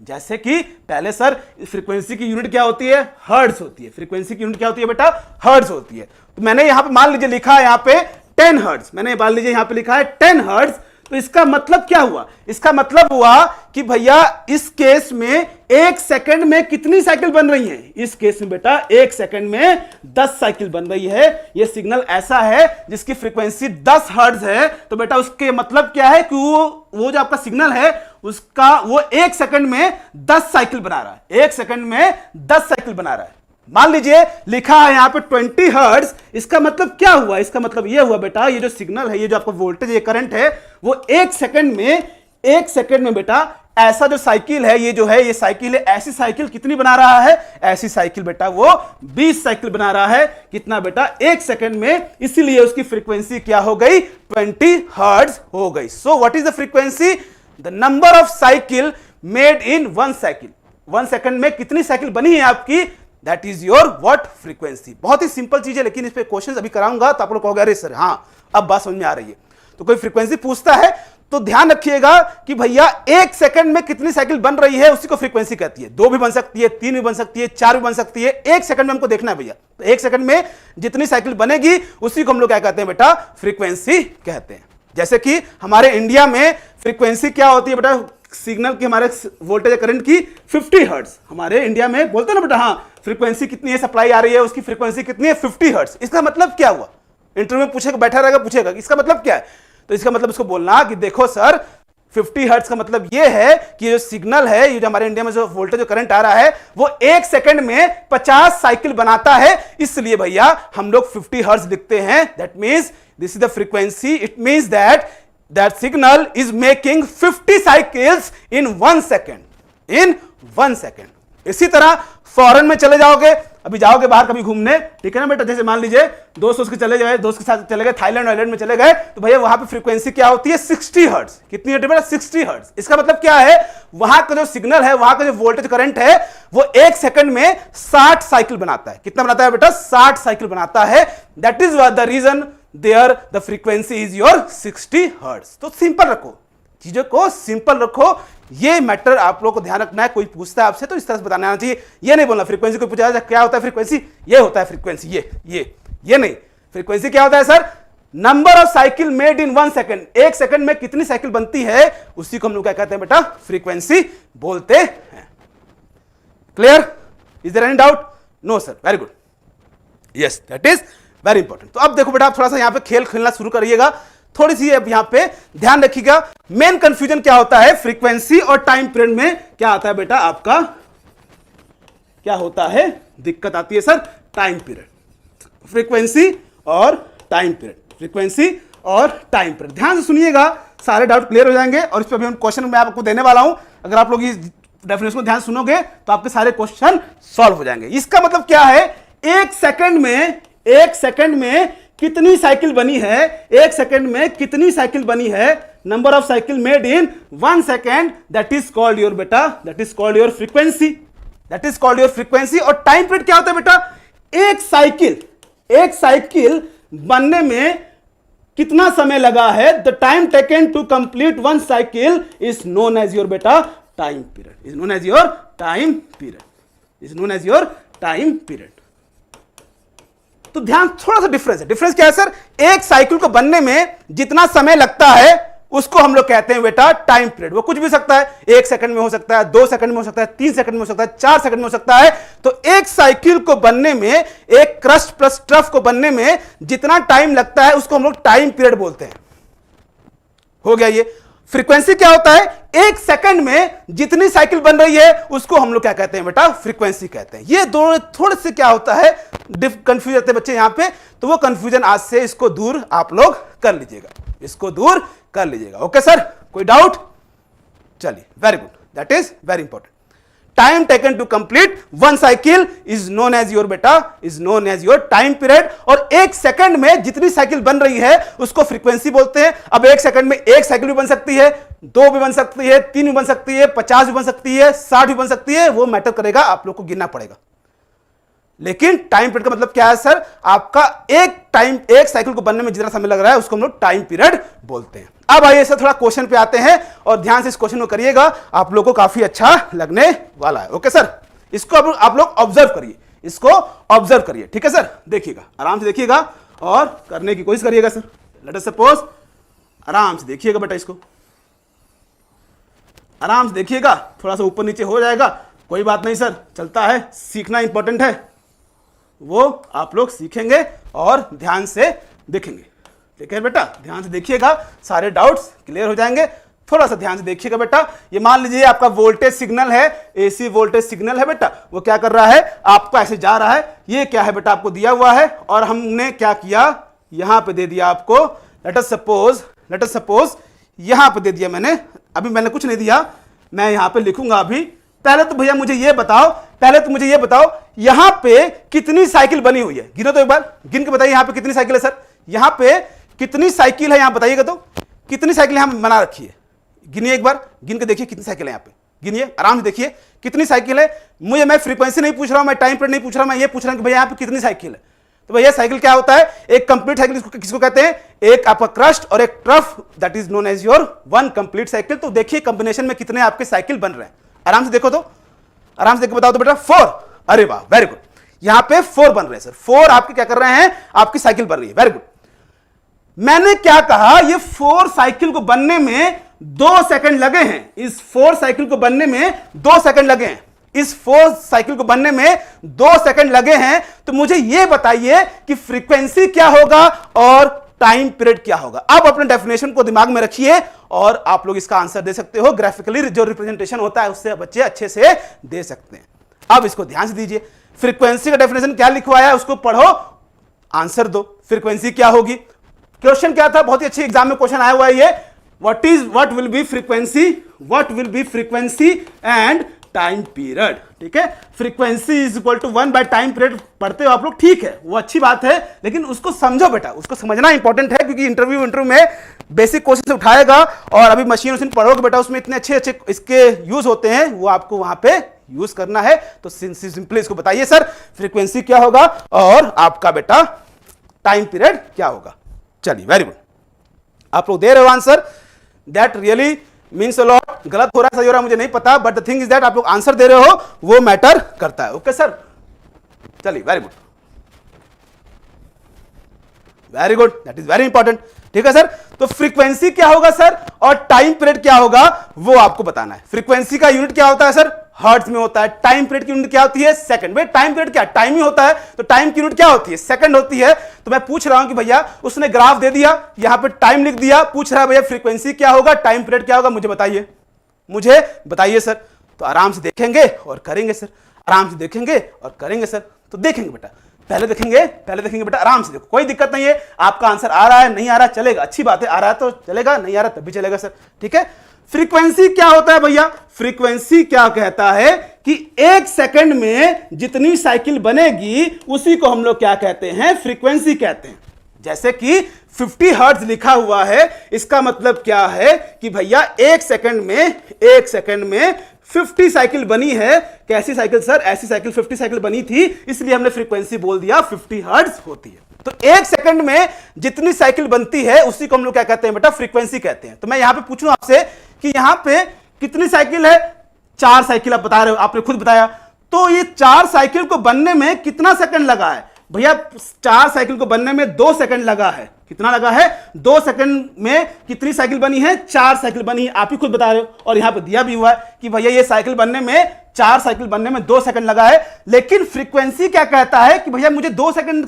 जैसे कि पहले सर फ्रीक्वेंसी की यूनिट क्या होती है, हर्ट्ज होती है। फ्रीक्वेंसी की यूनिट क्या होती है बेटा, हर्ट्ज होती है। तो मैंने यहां पे मान लीजिए लिखा है यहां पे 10 हर्ट्ज, मैंने मान लीजिए यहां पे लिखा है 10 हर्ट्ज, तो इसका मतलब क्या हुआ, इसका मतलब हुआ कि भैया इस केस में 1 सेकंड में कितनी साइकिल बन रही है, इस केस में बेटा 1 सेकंड में 10 साइकिल बन रही है। ये सिग्नल ऐसा है जिसकी फ्रीक्वेंसी 10 हर्ट्ज है, तो बेटा उसके मतलब क्या है कि वो जो आपका सिग्नल है उसका वो 1 सेकंड में 10 साइकिल बना रहा है, 1 सेकंड में 10 साइकिल बना रहा है। मान लीजिए लिखा है यहां पे 20 हर्ट्ज, इसका मतलब क्या हुआ, इसका मतलब यह हुआ बेटा ये जो सिग्नल है, ये जो आपका वोल्टेज, ये करंट है, वो 1 सेकंड में बेटा ऐसा जो साइकिल है, ये जो है ये साइकिल है, ऐसी साइकिल कितनी बना रहा है, ऐसी साइकिल बेटा वो 20 साइकिल बना रहा है। कितना बेटा, 1 सेकंड में, इसीलिए उसकी फ्रीक्वेंसी क्या हो गई, 20 हर्ट्ज हो गई। So what is the frequency, the number of cycle made in 1 cycle, 1 second में कितनी साइकिल बनी है आपकी, that is your what, frequency. बहुत ही सिंपल चीज है, लेकिन इस पे क्वेश्चंस अभी कराऊंगा तो आप लोग कहोगे अरे सर हाँ अब बात समझ में आ रही है। तो कोई फ्रीक्वेंसी पूछता है तो ध्यान रखिएगा कि भैया 1 सेकंड में कितनी साइकिल बन रही है उसी को फ्रीक्वेंसी कहती है। 2 भी बन सकती है, 3 भी बन सकती है, 4 भी बन सकती है, 1 सेकंड में हमको देखना है भैया। तो 1 सेकंड में जितनी साइकिल बनेगी उसी को हम लोग क्या कहते हैं बेटा, फ्रीक्वेंसी कहते हैं। जैसे कि हमारे इंडिया में फ्रीक्वेंसी क्या होती है बेटा, सिग्नल की, हमारे वोल्टेज करंट की 50 हर्ट्ज, हमारे इंडिया में बोलते हैं ना बेटा, हाँ फ्रीक्वेंसी कितनी है, सप्लाई आ रही है उसकी फ्रीक्वेंसी कितनी है, 50 हर्ट्ज। इसका मतलब क्या हुआ, इंटरव्यू में पूछेगा, बैठा रहेगा पूछेगा इसका मतलब क्या है, तो इसका मतलब इसको बोलना कि देखो सर 50 हर्ट्ज का मतलब यह है कि जो सिग्नल है, ये जो हमारे इंडिया में जो वोल्टेज जो करंट आ रहा है वो 1 सेकंड में 50 साइकिल बनाता है, इसलिए भैया हम लोग 50 हर्ट्ज लिखते हैं। That means this is the frequency, it means that signal is making 50 cycles in 1 second। इसी तरह फॉरेन में चले जाओगे, अभी जाओगे बाहर कभी घूमने, ठीक है ना बेटा, जैसे मान लीजिए दोस्त के साथ चले गए थाईलैंड वाईलैंड में चले गए, तो भैया वहां पे फ्रीक्वेंसी क्या होती है, 60 हर्ट्ज। कितनी होती है बेटा, 60 हर्ट्ज। इसका मतलब क्या है, वहां का जो सिग्नल है, वहां का जो वोल्टेज करंट है वो 1 सेकंड में 60 साइकिल बनाता है। कितना बनाता है बेटा, 60 साइकिल बनाता है। That is the reason there the frequency is your 60 hertz. तो सिंपल रखो, चीजों को सिंपल रखो, ये मैटर आप लोगों को ध्यान रखना है। कोई पूछता है आपसे तो इस तरह से बताना आना चाहिए, ये नहीं बोलना फ्रीक्वेंसी को पूछा जाए क्या होता है फ्रीक्वेंसी, ये होता है फ्रीक्वेंसी, ये नहीं। फ्रीक्वेंसी क्या होता है sir, number of cycle made in 1 second, 1 second में कितनी साइकिल बनती है उसी को हम लोग क्या कहते हैं बेटा, फ्रीक्वेंसी बोलते हैं। Clear, is there any doubt, no sir, very good. Yes, that is very important. तो अब देखो बेटा, आप थोड़ा सा यहां पे खेल खेलना शुरू करिएगा, थोड़ी सी अब यहां पे ध्यान रखिएगा। मेन कंफ्यूजन क्या होता है, फ्रीक्वेंसी और टाइम पीरियड में क्या आता है बेटा, आपका क्या होता है, दिक्कत आती है सर, टाइम पीरियड। फ्रीक्वेंसी और टाइम पीरियड, फ्रीक्वेंसी और टाइम पीरियड। ध्यान से सुनिएगा, सारे डाउट क्लियर हो जाएंगे। और इस पर भी हम क्वेश्चन मैं आपको देने वाला हूं, अगर आप लोग इस डेफिनेशन को ध्यान सुनोगे तो आपके सारे क्वेश्चन सॉल्व हो जाएंगे। इसका मतलब क्या है, एक सेकंड में कितनी साइकिल बनी है, एक सेकंड में कितनी साइकिल बनी है, number of cycle made in 1 second, that is called your बेटा, that is called your frequency, that is called your frequency. और टाइम पीरियड क्या होता है बेटा, एक साइकिल बनने में कितना समय लगा है, the time taken to complete 1 cycle is known as your बेटा time period, is known as your time period, is known as your time period. तो ध्यान, थोड़ा सा डिफरेंस है। डिफरेंस क्या है सर, एक साइकिल को बनने में जितना समय लगता है उसको हम लोग कहते हैं बेटा टाइम पीरियड। वो कुछ भी सकता है, 1 सेकंड में हो सकता है, 2 सेकंड में हो सकता है, 3 सेकंड में हो सकता है, 4 सेकंड में हो सकता है। तो एक साइकिल को बनने में, एक क्रस्ट प्लस ट्रफ को बनने में जितना टाइम लगता है उसको हम लोग टाइम पीरियड बोलते हैं। हो गया ये। फ्रीक्वेंसी क्या होता है, एक सेकंड में जितनी साइकिल बन रही है उसको हम लोग क्या कहते हैं बेटा, फ्रीक्वेंसी कहते हैं। ये दोनों थोड़े से क्या होता है, कंफ्यूज रहते हैं बच्चे यहां पे, तो वो कंफ्यूजन आज से इसको दूर आप लोग कर लीजिएगा, इसको दूर कर लीजिएगा। ओके सर, कोई डाउट? चलिए, very good, that is very important. Time taken to complete 1 cycle is known as your बेटा, is known as your time period. और एक सेकंड में जितनी साइकिल बन रही है उसको फ्रीक्वेंसी बोलते हैं। अब एक सेकंड में एक साइकिल भी बन सकती है, 2 भी बन सकती है, 3 भी बन सकती है, 50 भी बन सकती है, 60 भी बन सकती है, वो मैटर करेगा, आप लोग को गिनना पड़ेगा। लेकिन टाइम पीरियड का मतलब क्या है सर, आपका एक साइकिल को बनने में जितना समय लग रहा है उसको हम लोग टाइम पीरियड बोलते हैं। अब आइए सर थोड़ा क्वेश्चन पे आते हैं और ध्यान से इस क्वेश्चन को करिएगा, आप लोगों को काफी अच्छा लगने वाला है। ओके सर, इसको आप लोग ऑब्जर्व करिए, इसको ऑब्जर्व करिए, ठीक है सर। देखिएगा, आराम से देखिएगा और करने की कोशिश करिएगा सर। लेट अस सपोज, आराम से देखिएगा बेटा, इसको आराम से देखिएगा, थोड़ा सा ऊपर नीचे हो जाएगा, कोई बात नहीं सर, चलता है, सीखना इंपॉर्टेंट है, वो आप लोग सीखेंगे और ध्यान से देखेंगे। ठीक है बेटा, ध्यान से देखिएगा, सारे डाउट्स क्लियर हो जाएंगे। थोड़ा सा ध्यान से देखिएगा बेटा। ये मान लीजिए आपका वोल्टेज सिग्नल है, एसी वोल्टेज सिग्नल है बेटा, वो क्या कर रहा है, आपका ऐसे जा रहा है। ये क्या है बेटा, आपको दिया हुआ है और हमने क्या किया, यहां पे दे दिया आपको। लेट अस सपोज यहां पे दे दिया मैंने, अभी मैंने कुछ नहीं दिया, मैं यहां पे लिखूंगा अभी। पहले तो भैया मुझे ये बताओ, यहां पे कितनी साइकिल बनी हुई है, गिनो तो एक बार, गिन के बताइए यहां पे कितनी साइकिल है सर, यहां पे कितनी साइकिल है, यहां बताइएगा तो कितनी साइकिल यहां बना रखी है, गिनिए एक बार, गिन के देखिए कितनी साइकिल है यहां पे, गिनिए आराम से देखिए कितनी साइकिल है। मैं फ्रीक्वेंसी नहीं पूछ रहा हूं, मैं टाइम पीरियड नहीं पूछ रहा हूं, मैं ये पूछ रहा हूं कि भैया यहां पे कितनी साइकिल है। तो भैया साइकिल क्या होता है, एक कंप्लीट साइकिल किसको कहते हैं, एक आपका क्रस्ट और एक trough, that is known as your 1 complete cycle. तो देखिए कॉम्बिनेशन में कितने आपके साइकिल बन रहे हैं, आराम से देखो तो, आराम से देख के बताओ तो बेटा। 4, अरे वाह, वेरी गुड, यहां पे 4 बन रहे हैं सर, 4 आपके क्या कर रहे हैं, आपकी साइकिल बन रही है, वेरी गुड। मैंने क्या कहा, ये 4 साइकिल को बनने में 2 सेकंड लगे हैं, इस 4 साइकिल को बनने में 2 सेकंड लगे हैं, इस 4 साइकिल को बनने में 2 सेकंड लगे हैं। तो मुझे यह बताइए कि फ्रीक्वेंसी क्या होगा और टाइम पीरियड क्या होगा। अब अपने डेफिनेशन को दिमाग में रखिए और आप लोग इसका आंसर दे सकते हो। ग्राफिकली जो रिप्रेजेंटेशन होता है उससे बच्चे अच्छे से दे सकते हैं। अब इसको ध्यान से दीजिए, फ्रीक्वेंसी का डेफिनेशन क्या लिखवाया है उसको पढ़ो, आंसर दो, फ्रीक्वेंसी क्या होगी। क्वेश्चन क्या था, बहुत ही अच्छी एग्जाम में क्वेश्चन आया हुआ है ये, what will be frequency and time period. ठीक है, frequency is equal to 1 by time period पढ़ते हो आप लोग, ठीक है, वो अच्छी बात है, लेकिन उसको समझो बेटा, उसको समझना इंपॉर्टेंट है, क्योंकि इंटरव्यू में बेसिक क्वेश्चन उठाएगा और अभी मशीन पढ़ोगे बेटा, उसमें इतने अच्छे इसके यूज होते हैं, वो आपको वहां पे यूज करना है। तो सिंपली इसको बताइए सर, फ्रीक्वेंसी क्या होगा और आपका बेटा टाइम पीरियड क्या होगा। चलिए, वेरी गुड, आप लोग दे रहे हो answer, that really means a lot. गलत हो रहा है, सही हो रहा है मुझे नहीं पता, but the thing is that आप लोग आंसर दे रहे हो, वो मैटर करता है। ओके सर, चलिए, very good, very good, that is very important. ठीक है सर, तो फ्रीक्वेंसी क्या होगा सर और टाइम पीरियड क्या होगा वो आपको बताना है। फ्रीक्वेंसी का यूनिट क्या होता है सर, हर्ट्ज में होता है। टाइम पीरियड की यूनिट क्या होती है? सेकंड। भाई टाइम पीरियड क्या, टाइम ही होता है, तो टाइम की यूनिट क्या होती है? सेकंड होती है। तो मैं पूछ रहा हूं कि भैया उसने ग्राफ दे दिया, यहां पे टाइम लिख दिया, पूछ रहा है भैया फ्रीक्वेंसी क्या होगा, टाइम पीरियड क्या होगा, मुझे बताइए, मुझे बताइए सर। तो आराम से देखेंगे और करेंगे सर, आराम से देखेंगे और करेंगे सर। तो देखेंगे बेटा, पहले देखेंगे बेटा, आराम से देखो, कोई दिक्कत नहीं है। आपका आंसर आ रहा है, नहीं आ रहा चलेगा, अच्छी बात है, आ रहा है तो चलेगा, नहीं आ रहा तब भी चलेगा सर, ठीक है। फ्रीक्वेंसी क्या होता है भैया? फ्रीक्वेंसी क्या कहता है कि एक सेकंड में जितनी साइकिल बनेगी उसी को हम लोग क्या कहते हैं? फ्रीक्वेंसी कहते हैं। जैसे कि 50 हर्ट्ज लिखा हुआ है, इसका मतलब क्या है कि भैया एक सेकंड में 50 साइकिल बनी है। कैसी साइकिल सर? ऐसी साइकिल 50 साइकिल बनी थी, इसलिए हमने फ्रीक्वेंसी बोल दिया 50 हर्ट्ज होती है। तो एक सेकंड में जितनी साइकिल बनती है उसी को हम लोग क्या कहते हैं बेटा? फ्रीक्वेंसी कहते हैं। तो मैं यहां पे पूछूं आपसे कि यहां पे कितनी साइकिल है? 4 साइकिल आप बता रहे हो, आपने खुद बताया। तो ये 4 साइकिल को बनने में कितना सेकंड लगा है भैया? 4 साइकिल को बनने में 2 सेकंड लगा है। कितना लगा है? 2 सेकंड में कितनी साइकिल बनी है? 4 साइकिल बनी है, आप ही खुद बता रहे हो। और यहां पे दिया भी हुआ है कि भैया ये साइकिल बनने में 4 साइकिल बनने में 2 सेकंड लगा है। लेकिन फ्रीक्वेंसी क्या कहता है कि भैया मुझे 2 सेकंड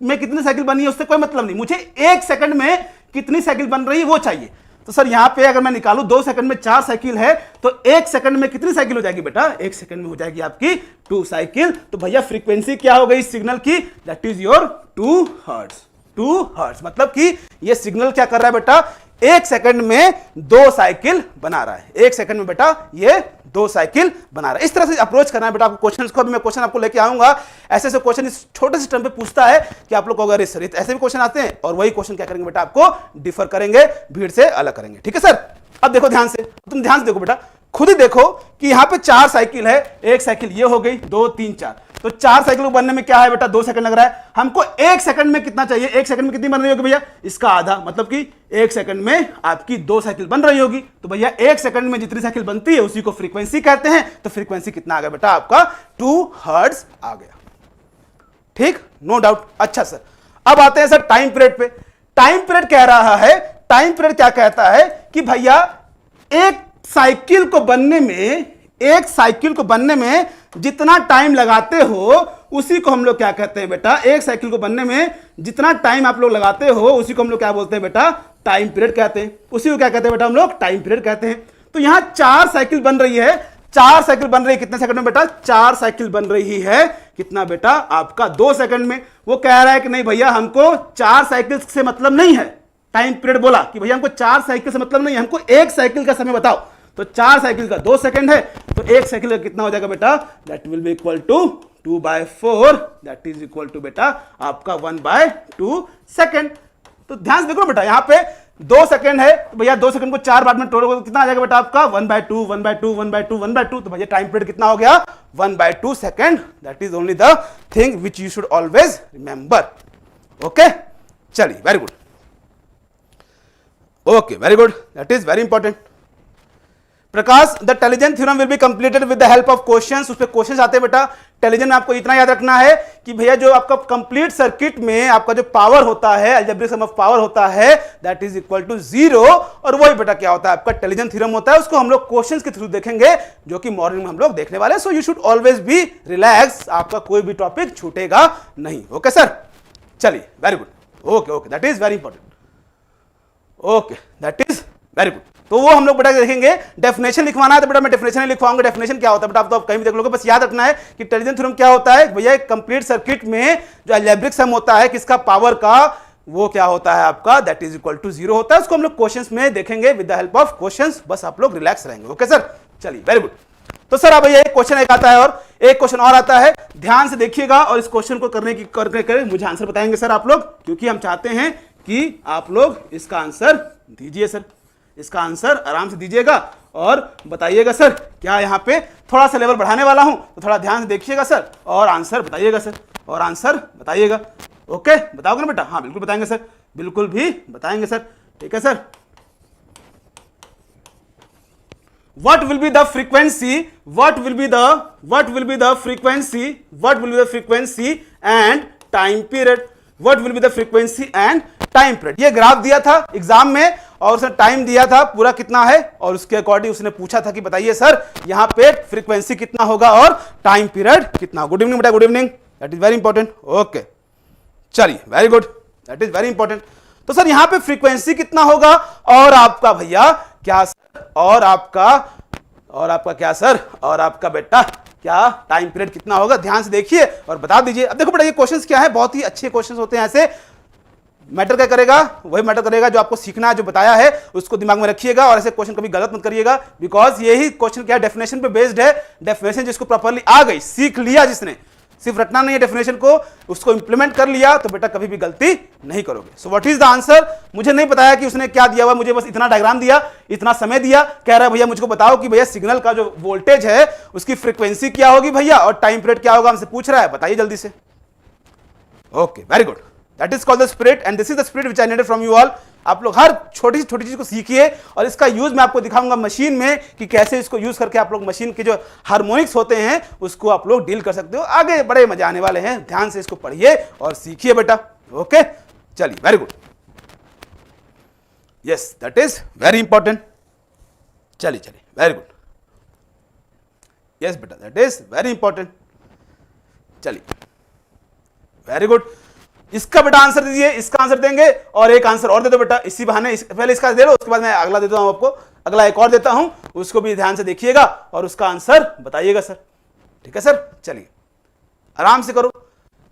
में कितनी साइकिल बनी है उससे कोई मतलब नहीं, मुझे एक सेकंड में कितनी साइकिल बन रही है वो चाहिए। तो सर यहां पे अगर मैं निकालूं 2 सेकंड में 4 साइकिल है तो एक सेकंड में कितनी साइकिल हो जाएगी बेटा? एक सेकंड में हो जाएगी आपकी 2 साइकिल। तो भैया फ्रीक्वेंसी क्या हो गई सिग्नल की? That is your 2 hertz. 2 hertz मतलब कि ये सिग्नल क्या कर रहा है बेटा? एक सेकंड में 2 साइकिल बना रहा है। एक सेकंड में बेटा ये 2 साइकिल बना रहा है। इस तरह से अप्रोच करना है बेटा आपको क्वेश्चंस को। अभी मैं क्वेश्चन आपको लेके आऊंगा। ऐसे क्वेश्चन इस छोटे से टर्म पे पूछता है कि आप लोग को अगर ऐसे भी क्वेश्चन आते हैं और वही क्वेश्चन क्या करेंगे बेटा? आपको डिफर करेंगे, भीड़ से अलग करेंगे, ठीक है सर। अब देखो ध्यान से, तुम ध्यान से देखो बेटा, खुद ही देखो कि यहां पे 4 साइकिल है। एक साइकिल ये हो गई, 2 3 4, तो 4 साइकिल को बनने में क्या है बेटा? 2 सेकंड लग रहा है। हमको एक सेकंड में कितना चाहिए? एक सेकंड में कितनी बन रही होगी भैया? इसका आधा, मतलब कि एक सेकंड में आपकी 2 साइकिल बन रही होगी। तो भैया एक सेकंड में जितनी साइकिल बनती है उसी को फ्रीक्वेंसी कहते हैं। तो फ्रीक्वेंसी कितना आ गया बेटा? आपका 2 हर्ट्ज आ गया, ठीक, नो डाउट। अच्छा सर, अब आते हैं सर टाइम पीरियड पे। टाइम पीरियड कह रहा है, टाइम पीरियड क्या कहता है कि भैया एक साइकिल को बनने में जितना टाइम लगाते हो उसी को हम लोग क्या कहते हैं बेटा? एक साइकिल को बनने में जितना टाइम आप लोग लगाते हो उसी को हम लोग क्या बोलते हैं बेटा? टाइम पीरियड कहते हैं। उसी को क्या कहते हैं बेटा? हम लोग टाइम पीरियड कहते हैं। तो यहां 4 साइकिल बन रही है। 4 साइकिल बन रही है कितने सेकंड में बेटा? 4 साइकिल बन रही है कितना बेटा? आपका 2 सेकंड में। वो कह रहा है कि नहीं भैया हमको 4 साइकिल से मतलब नहीं है। टाइम पीरियड बोला कि भैया हमको 4 साइकिल से मतलब नहीं है, हमको एक साइकिल का समय बताओ। तो 4 साइकिल का 2 सेकंड है, तो एक साइकिल का कितना हो जाएगा बेटा? That will be equal to 2/4, that is equal to बेटा आपका 1/2 सेकंड। तो ध्यान से देखो बेटा, यहां पे 2 सेकंड है, तो भैया 2 सेकंड को 4 बार में तोड़ोगे तो कितना आ जाएगा बेटा? आपका 1/2 1/2 1/2 1/2। तो भैया टाइम पीरियड कितना हो गया? 1/2 second. That is only the thing which you should always remember. Okay, चलिए, very good. Okay, very good, that is very important. Prakash, the Tellegen theorem will be completed with the help of questions. उस पे questions आते हैं बेटा। टेलीजेन में आपको इतना याद रखना है कि भैया जो आपका कंप्लीट सर्किट में आपका जो पावर होता है, अलजेब्रिक सम ऑफ पावर होता है, दैट इज इक्वल टू 0। और वही बेटा क्या होता है? आपका टेलीजेन थ्योरम होता है। उसको हम लोग क्वेश्चंस के थ्रू देखेंगे, जो कि मॉर्निंग में हम लोग देखने वाले हैं। So you should always be relax, आपका कोई भी टॉपिक छूटेगा नहीं। ओके सर, चलिए, very good. Okay okay, that is very important. Okay, that is very good. तो वो हम लोग बेटा देखेंगे। डेफिनेशन लिखवाना है तो बेटा मैं डेफिनेशन नहीं लिखवाऊंगा। डेफिनेशन क्या होता है बेटा? आप तो आप कहीं भी देख लोगे। बस याद रखना है कि टेलीजेन थ्योरम क्या होता है भैया? एक कंप्लीट सर्किट में जो अलजेब्रिक सम होता है किसका? पावर का, वो क्या होता है आपका? दैट इज इक्वल टू 0 होता है। उसको हम लोग क्वेश्चंस में देखेंगे with the help of questions. बस आप लोग रिलैक्स रहेंगे। ओके सर, चलिए, वेरी गुड। तो सर अब भैया एक क्वेश्चन एक आता है और एक क्वेश्चन और आता है। ध्यान से देखिएगा और इस क्वेश्चन को करके मुझे आंसर बताएंगे सर आप लोग, क्योंकि हम चाहते हैं कि आप लोग इसका आंसर दीजिए सर। इसका आंसर आराम से दीजिएगा और बताइएगा सर। क्या यहाँ पे थोड़ा सा लेवल बढ़ाने वाला हूं, तो थोड़ा ध्यान से देखिएगा सर और आंसर बताइएगा सर। और आंसर बताइएगा। ओके, बताओगे ना बेटा? हाँ बिल्कुल बताएंगे सर, बिल्कुल भी बताएंगे सर। ठीक है sir. What will be the frequency? What will be the frequency and time period? What will be the frequency and time period? ये ग्राफ दिया था एग्जाम में और उसने टाइम दिया था पूरा कितना है, और उसके अकॉर्डिंग उसने पूछा था कि बताइए सर यहाँ पे फ्रीक्वेंसी कितना होगा और टाइम पीरियड कितना। गुड इवनिंग बेटा, good evening, that is very important. Okay चलिए, very good, that is very important. तो सर यहाँ पे फ्रीक्वेंसी कितना होगा और आपका भैया क्या सर, और आपका क्या सर, और आपका बेटा क्या टाइम पीरियड कितना होगा। ध्यान से देखिए और बता दीजिए। अब देखो बेटा ये क्वेश्चंस क्या है, बहुत ही अच्छे क्वेश्चंस होते हैं। ऐसे मैटर क्या करेगा, वही मैटर करेगा जो आपको सीखना है, जो बताया है उसको दिमाग में रखिएगा और ऐसे क्वेश्चन कभी गलत मत करिएगा, बिकॉज यही क्वेश्चन क्या है, डेफिनेशन पे बेस्ड है। डेफिनेशन जिसको प्रॉपर्ली आ गई, सीख लिया जिसने, सिर्फ रटना नहीं है डेफिनेशन को, उसको इंप्लीमेंट कर लिया, तो बेटा कभी भी गलती नहीं करोगे। So what is the answer. मुझे नहीं बताया कि उसने क्या दिया हुआ, मुझे बस इतना डायग्राम दिया, इतना समय दिया, कह रहा है भैया मुझको बताओ कि भैया सिग्नल का जो वोल्टेज है उसकी फ्रीक्वेंसी क्या होगी भैया और टाइम पीरियड क्या होगा, हमसे पूछ रहा है, बताइए जल्दी से। Okay very good, that is called the spirit and this is the spirit which I needed from you all. आप लोग हर छोटी चीज को सीखिए और इसका यूज मैं आपको दिखाऊंगा मशीन में कि कैसे इसको यूज करके आप लोग मशीन के जो हार्मोनिक्स होते हैं उसको आप लोग डील कर सकते हो। आगे बड़े मजे आने वाले हैं, ध्यान से इसको पढ़िए और सीखिए बेटा। ओके चलिए, very good, yes that is very important. चलिए चलिए, वेरी गुड, यस बेटा दैट इज वेरी इंपॉर्टेंट। चलिए वेरी गुड, इसका बेटा आंसर दीजिए, इसका आंसर देंगे और एक आंसर और दे दो बेटा इसी बहाने। पहले इसका दे लो, उसके बाद मैं अगला देता हूं आपको, अगला एक और देता हूं, उसको भी ध्यान से देखिएगा और उसका आंसर बताइएगा सर। ठीक है सर, चलिए आराम से करो।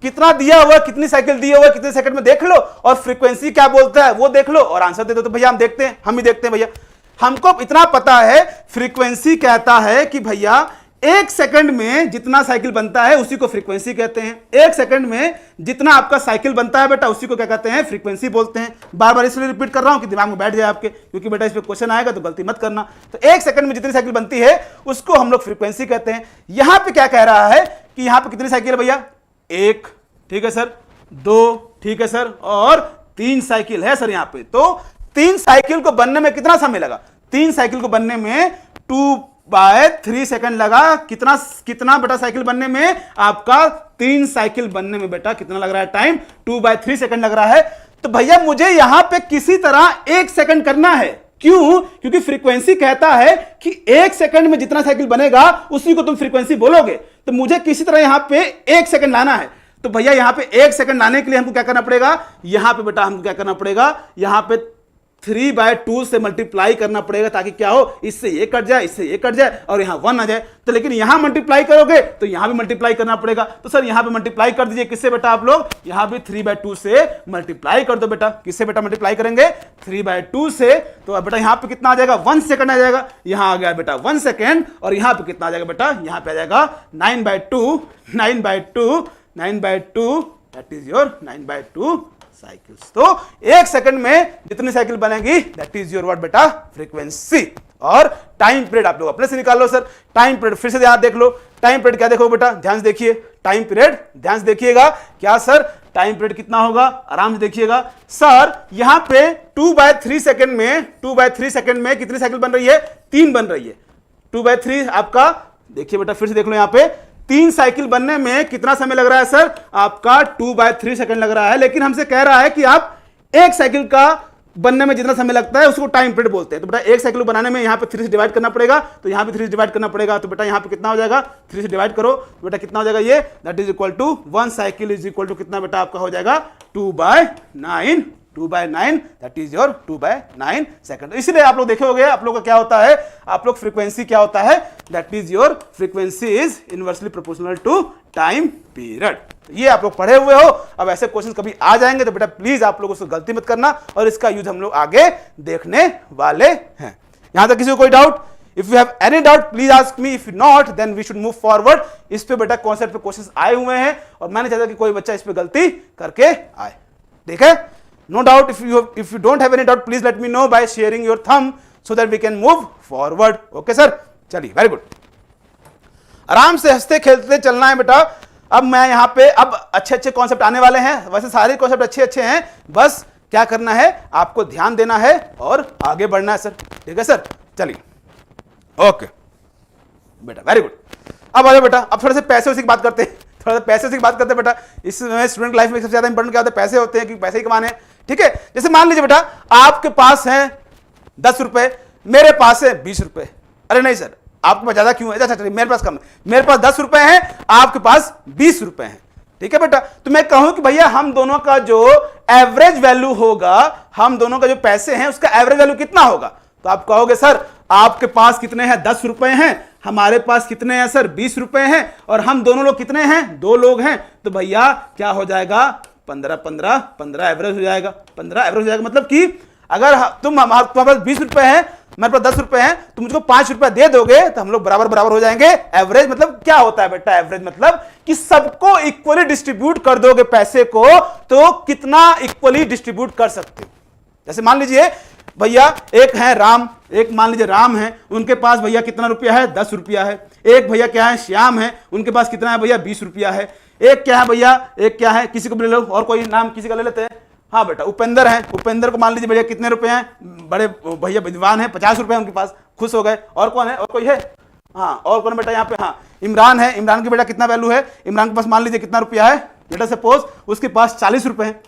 कितना दिया हुआ, कितनी साइकिल दिया हुआ, कितने सेकंड में देख लो और फ्रीक्वेंसी क्या बोलता है वो देख लो और आंसर दे दो। तो भैया हम देखते हैं, हम ही देखते हैं भैया। हमको इतना पता है फ्रीक्वेंसी कहता है कि भैया एक सेकंड में जितना साइकिल बनता है उसी को फ्रीक्वेंसी कहते हैं। एक सेकंड में जितना आपका साइकिल बनता है बेटा उसी को क्या कहते हैं, फ्रीक्वेंसी बोलते हैं। बार बार इसलिए रिपीट कर रहा हूं कि दिमाग में बैठ जाए आपके, क्योंकि बेटा इस पे क्वेश्चन आएगा तो गलती मत करना। तो एक सेकंड में जितनी साइकिल बनती है उसको हम लोग फ्रीक्वेंसी कहते हैं। यहां पे क्या कह रहा है कि यहां पे कितनी साइकिल है भैया, एक, ठीक है सर, दो, ठीक है सर, और 3 साइकिल है सर यहां पे। तो 3 साइकिल को बनने में कितना समय लगा, 3 साइकिल को बनने में 2/3 सेकंड लगा। कितना बेटा साइकिल बनने में, आपका 3 साइकिल बनने में बेटा कितना लग रहा है टाइम, 2/3 सेकंड लग रहा है। तो भैया मुझे यहां पे किसी तरह 1 सेकंड करना है। क्यों, क्योंकि फ्रीक्वेंसी कहता है कि 1 सेकंड में जितना साइकिल बनेगा उसी को तुम फ्रीक्वेंसी बोलोगे। तो मुझे किसी तरह यहां पे 1 सेकंड लाना है। तो भैया यहां पे 1 सेकंड लाने के लिए हमको क्या करना पड़ेगा, यहां पे बेटा हमको क्या करना पड़ेगा, यहां पे 3/2 से मल्टीप्लाई करना पड़ेगा, ताकि क्या हो, इससे ये कट जाए, इससे ये कट जाए और यहां 1 आ जाए। तो लेकिन यहां मल्टीप्लाई करोगे तो यहां भी मल्टीप्लाई करना पड़ेगा। तो सर यहां पे मल्टीप्लाई कर दीजिए, किससे बेटा आप लोग, यहां भी 3/2 से मल्टीप्लाई कर दो बेटा। किससे बेटा मल्टीप्लाई करेंगे, 3/2 से। तो अब बेटा यहां पे कितना आ जाएगा, 1 सेकंड आ जाएगा। यहां आ गया बेटा 1 सेकंड और यहां पे कितना आ जाएगा बेटा, यहां पे आ जाएगा 9/2 दैट इज योर 9/2 साइकिल्स। तो 1 सेकंड में जितनी साइकिल बनेगी दैट इज योर व्हाट बेटा, फ्रीक्वेंसी। और टाइम पीरियड आप लोग अपने से निकाल लो सर। टाइम पीरियड फिर से यहां देख लो, टाइम पीरियड क्या देखो बेटा, ध्यान से देखिए, टाइम पीरियड ध्यान से देखिएगा। क्या सर टाइम पीरियड कितना होगा, आराम से देखिएगा सर। यहां पे 2/3 सेकंड में, 2/3 सेकंड में कितनी साइकिल बन रही है, 3 बन रही है। 2/3 आपका देखिए बेटा, फिर से देख लो, यहां पे 3 साइकिल बनने में कितना समय लग रहा है सर, आपका 2/3 सेकंड लग रहा है। लेकिन हमसे कह रहा है कि आप 1 साइकिल का बनने में जितना समय लगता है उसको टाइम पीरियड बोलते हैं। तो बेटा 1 साइकिल बनाने में यहां पे 3 से डिवाइड करना पड़ेगा, तो यहां पे 3 से डिवाइड करना पड़ेगा। तो बेटा यहां पे कितना हो जाएगा, 3 से डिवाइड करो तो बेटा कितना हो जाएगा, ये that is equal to 1 cycle is equal to कितना बेटा आपका हो जाएगा, 2/9 दैट इज योर 2/9 सेकंड। इसलिए आप लोग देखे होंगे, आप लोग का क्या होता है, आप लोग फ्रीक्वेंसी क्या होता है, that is your frequency is inversely proportional to time period. ये आप लोग पढ़े हुए हो। अब ऐसे क्वेश्चन कभी आ जाएंगे तो बेटा प्लीज आप लोग उसको गलती मत करना और इसका यूज हम लोग आगे देखने वाले हैं। यहां तक किसी को कोई doubt, if you have any doubt please ask me, if not then we should move forward. इस पे बेटा कॉन्सेप्ट पे क्वेश्चंस आए हुए हैं और मैंने चाहता कि कोई बच्चा इस पे गलती करके आए, ठीक है। No doubt, if you don't have any doubt, please let me know by sharing your thumb so that we can move forward. Okay sir? चलिए, very good. आराम से हंसते खेलते चलना है बेटा। अब मैं यहाँ पे अब अच्छे कॉन्सेप्ट आने वाले हैं। वैसे सारे कॉन्सेप्ट अच्छे हैं, बस क्या करना है, आपको ध्यान देना है और आगे बढ़ना है सर, ठीक है सर। चलिए, ओके बेटा, वेरी गुड। अब आ जाओ बेटा, अब थोड़े से पैसे की बात करते हैं, थोड़ा सा पैसे की बात करते हैं बेटा। इसमें स्टूडेंट लाइफ में सबसे ज्यादा इंपॉर्टेंट क्या होता है, पैसे होते हैं, कि पैसे ही कमाने हैं, ठीक है। जैसे मान लीजिए बेटा आपके पास है 10 रुपए, मेरे पास है 20 रुपए। अरे नहीं सर, आपके पास ज्यादा क्यों है? अच्छा चलिए, मेरे पास कम है, मेरे पास 10 रुपए है, आपके पास 20 रुपए है। ठीक है बेटा, तो मैं कहूं कि भैया हम दोनों का जो एवरेज वैल्यू होगा, हम दोनों का जो पैसे हैं उसका एवरेज वैल्यू कितना होगा? तो आप कहोगे सर आपके पास कितने हैं? 10 रुपए हैं, हमारे पास कितने हैं सर? 20 रुपए हैं, और हम दोनों लोग कितने हैं? 2 लोग हैं। तो भैया क्या हो जाएगा? 15 एवरेज हो जाएगा। 15 एवरेज हो जाएगा, मतलब कि अगर तुम्हारे पास 20 रुपए हैं, मेरे पास 10 रुपए हैं, तो मुझको 5 रुपए दे दोगे तो हम लोग बराबर बराबर हो जाएंगे। एवरेज मतलब क्या होता है बेटा? एवरेज मतलब कि सबको इक्वली डिस्ट्रीब्यूट कर दोगे पैसे को, तो कितना इक्वली डिस्ट्रीब्यूट कर सकते हो। जैसे मान लीजिए भैया एक है राम, एक मान लीजिए राम है, उनके पास भैया कितना रुपया है? 10 रुपया है। एक भैया क्या है? श्याम है, उनके पास कितना है भैया? 20 रुपया है। एक क्या है भैया? एक क्या है? किसी को भी ले लो, और कोई नाम किसी का ले लेते हैं। हाँ बेटा, उपेंद्र है, उपेंद्र को मान लीजिए भैया कितने रुपए हैं? बड़े भैया विद्वान है, 50 रुपए उनके पास, खुश हो गए। और कौन है? और कोई है? हाँ, और कौन बेटा यहाँ पे? हाँ, इमरान है, इमरान की बेटा कितना वैल्यू है? इमरान के पास मान लीजिए कितना रुपया है? बेटा सपोज उसके पास 40 रुपए है।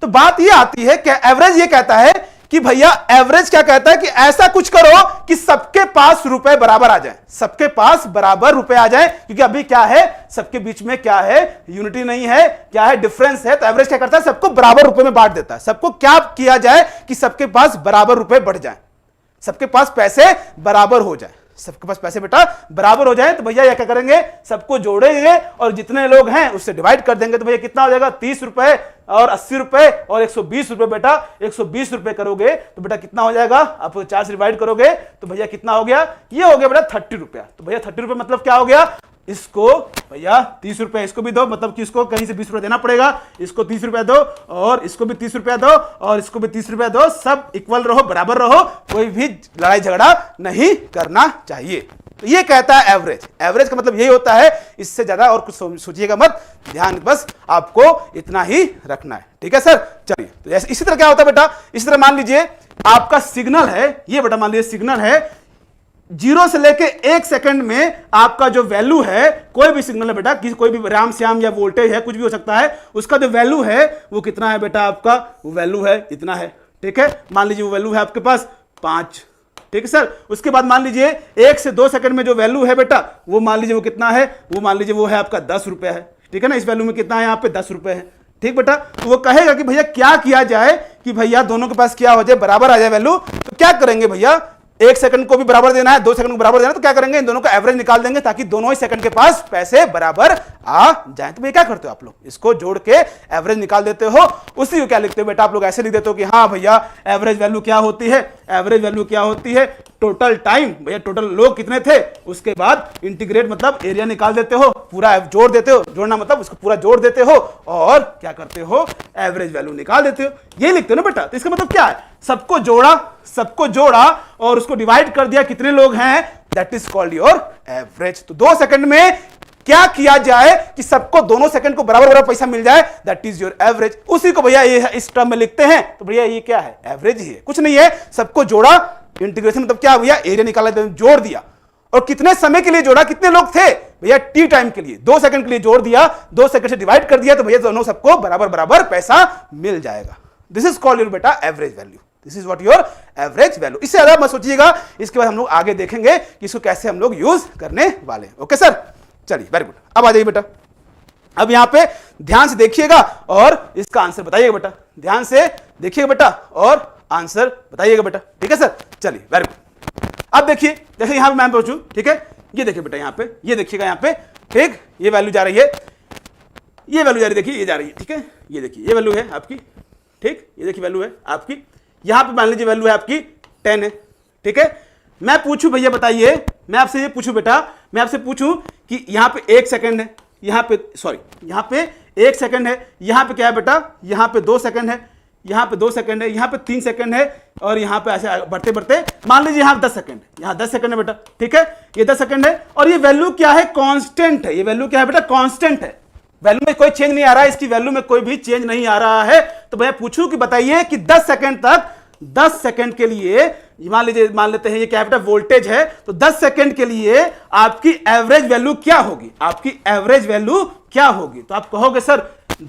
तो बात ये आती है कि एवरेज ये कहता है कि भैया, एवरेज क्या कहता है कि ऐसा कुछ करो कि सबके पास रुपए बराबर आ जाए, सबके पास बराबर रुपए आ जाए। क्योंकि अभी क्या है, सबके बीच में क्या है? यूनिटी नहीं है, क्या है? डिफरेंस है। तो एवरेज क्या करता है? सबको बराबर रुपए में बांट देता है। सबको क्या किया जाए कि सबके पास बराबर रुपए बढ़ जाए, सबके पास पैसे बराबर हो जाए, सबके पास पैसे बेटा बराबर हो जाए। तो भैया ये क्या करेंगे? सबको जोड़ेंगे और जितने लोग हैं उससे डिवाइड कर देंगे। तो भैया कितना हो जाएगा? 30 रुपए और 80 रुपए और 120 रुपए। बेटा 120 रुपए करोगे तो बेटा कितना हो जाएगा? आप 4 से डिवाइड करोगे तो भैया कितना हो गया? ये हो गया बेटा 30 रुपया। तो भैया 30 रुपए मतलब क्या हो गया? इसको भैया 30 रुपए इसको भी दो, मतलब कि इसको कहीं से 20 रुपए देना पड़ेगा, इसको 30 रुपए दो और इसको भी 30 रुपए दो और इसको भी 30 रुपए दो। सब इक्वल रहो, बराबर रहो, कोई भी लड़ाई झगड़ा नहीं करना चाहिए। तो ये कहता है एवरेज। एवरेज का मतलब यही होता है, इससे ज्यादा और कुछ सोचिएगा मत, ध्यान बस आपको इतना ही रखना है। ठीक है सर, चलिए। तो जैसे इसी तरह क्या होता है बेटा? इसी तरह मान लीजिए आपका सिग्नल है, ये बेटा मान लीजिए सिग्नल है, 0 से लेके 1 सेकंड में आपका जो वैल्यू है, कोई भी सिग्नल है बेटा, कोई भी राम श्याम या वोल्टेज है, कुछ भी हो सकता है, उसका जो वैल्यू है वो कितना है बेटा? आपका वो वैल्यू है इतना है। ठीक है, मान लीजिए वो वैल्यू है आपके पास 5। ठीक है सर, उसके बाद मान लीजिए 1 से 2 सेकंड में जो वैल्यू है बेटा, वो मान लीजिए वो कितना है? वो मान लीजिए वो है आपका 10 रुपए है। ठीक है ना, इस वैल्यू में कितना है? यहाँ पे 10 रुपए है। ठीक बेटा, तो वो कहेगा कि भैया क्या किया जाए कि भैया दोनों के पास क्या हो जाए? बराबर आ जाए वैल्यू। तो क्या करेंगे भैया? 1 सेकंड को भी बराबर देना है, 2 सेकंड को बराबर देना है, तो क्या करेंगे? इन दोनों का एवरेज निकाल देंगे ताकि दोनों ही सेकंड के पास पैसे बराबर आ जाए। तो भैया क्या करते हो आप लोग? इसको जोड़ के एवरेज निकाल देते हो। उसी को क्या लिखते हो बेटा? आप लोग ऐसे लिख देते हो कि हाँ भैया एवरेज वैल्यू क्या होती है? एवरेज वैल्यू क्या होती है? टोटल टाइम, भैया टोटल लोग कितने थे, उसके बाद इंटीग्रेट मतलब एरिया निकाल देते हो, पूरा जोड़ देते हो, जोड़ना मतलब उसको पूरा जोड़ देते हो और क्या करते हो? एवरेज वैल्यू निकाल देते हो। ये लिखते हो ना बेटा। तो इसका मतलब क्या है? सबको जोड़ा और उसको डिवाइड कर दिया, कितने लोग हैं, that is called your average. तो 2 सेकंड में क्या किया जाए कि सबको दोनों सेकंड को बराबर बराबर पैसा मिल जाए, दैट इज योर एवरेज। उसी को भैया ये इस टर्म में लिखते हैं। तो भैया ये क्या है? एवरेज ही है, कुछ नहीं है। सबको जोड़ा, इंटीग्रेशन मतलब क्या भैया? एरिया निकाला, जोड़ दिया। और कितने समय के लिए जोड़ा? कितने लोग थे भैया? टी टाइम के लिए 2 सेकंड के लिए जोड़ दिया, 2 सेकंड से डिवाइड कर दिया, तो भैया दोनों सबको बराबर बराबर पैसा मिल जाएगा। दिस इज कॉल्ड योर बेटा average value. This is what your average value. इससे ज्यादा मत सोचिएगा, इसके बाद हम लोग आगे देखेंगे कि इसको कैसे हम लोग यूज करने वाले हैं। ओके सर, चलिए वेरी गुड। अब आ जाइए बेटा, अब यहां पे ध्यान से देखिएगा और इसका आंसर बताइएगा बेटा। ध्यान से देखिएगा बेटा और आंसर बताइएगा बेटा। ठीक है सर, चलिए वेरी गुड। अब देखिए, जैसे यहां पे मैं पहुंचू, ठीक है, ये देखिए बेटा, यहां पे ये देखिएगा, यहां पे ठीक, ये वैल्यू जा रही है, ये वैल्यू जा रही है, देखिए ये जा रही है। ठीक है, ये देखिए ये वैल्यू है आपकी, ठीक, ये देखिए वैल्यू है आपकी। यहां पे मान लीजिए वैल्यू है आपकी 10 है। ठीक है, मैं पूछूं भैया बताइए, मैं आपसे ये पूछूं बेटा, मैं आपसे पूछूं कि यहां पे 1 सेकंड है, यहां पे सॉरी यहां पे 1 सेकंड है, यहां पे क्या है बेटा? यहां पे 2 सेकंड है, यहां पे 2 सेकंड है, यहां पे 3 सेकंड है और यहां पे ऐसे बढ़ते बढ़ते मान लीजिए यहां 10 सेकंड, यहां 10 सेकंड है बेटा। ठीक है, ये 10 सेकंड है और ये वैल्यू क्या है? कांस्टेंट है। ये वैल्यू क्या है बेटा? कांस्टेंट है। वैल्यू में कोई चेंज नहीं आ रहा है, इसकी वैल्यू में कोई भी चेंज नहीं आ रहा है। तो भैया पूछूं कि बताइए कि 10 सेकंड तक, 10 सेकंड के लिए मान लीजिए, मान लेते हैं ये क्या बेटा? वोल्टेज है। तो 10 सेकंड के लिए आपकी एवरेज वैल्यू क्या होगी? आपकी एवरेज वैल्यू क्या होगी? तो आप कहोगे सर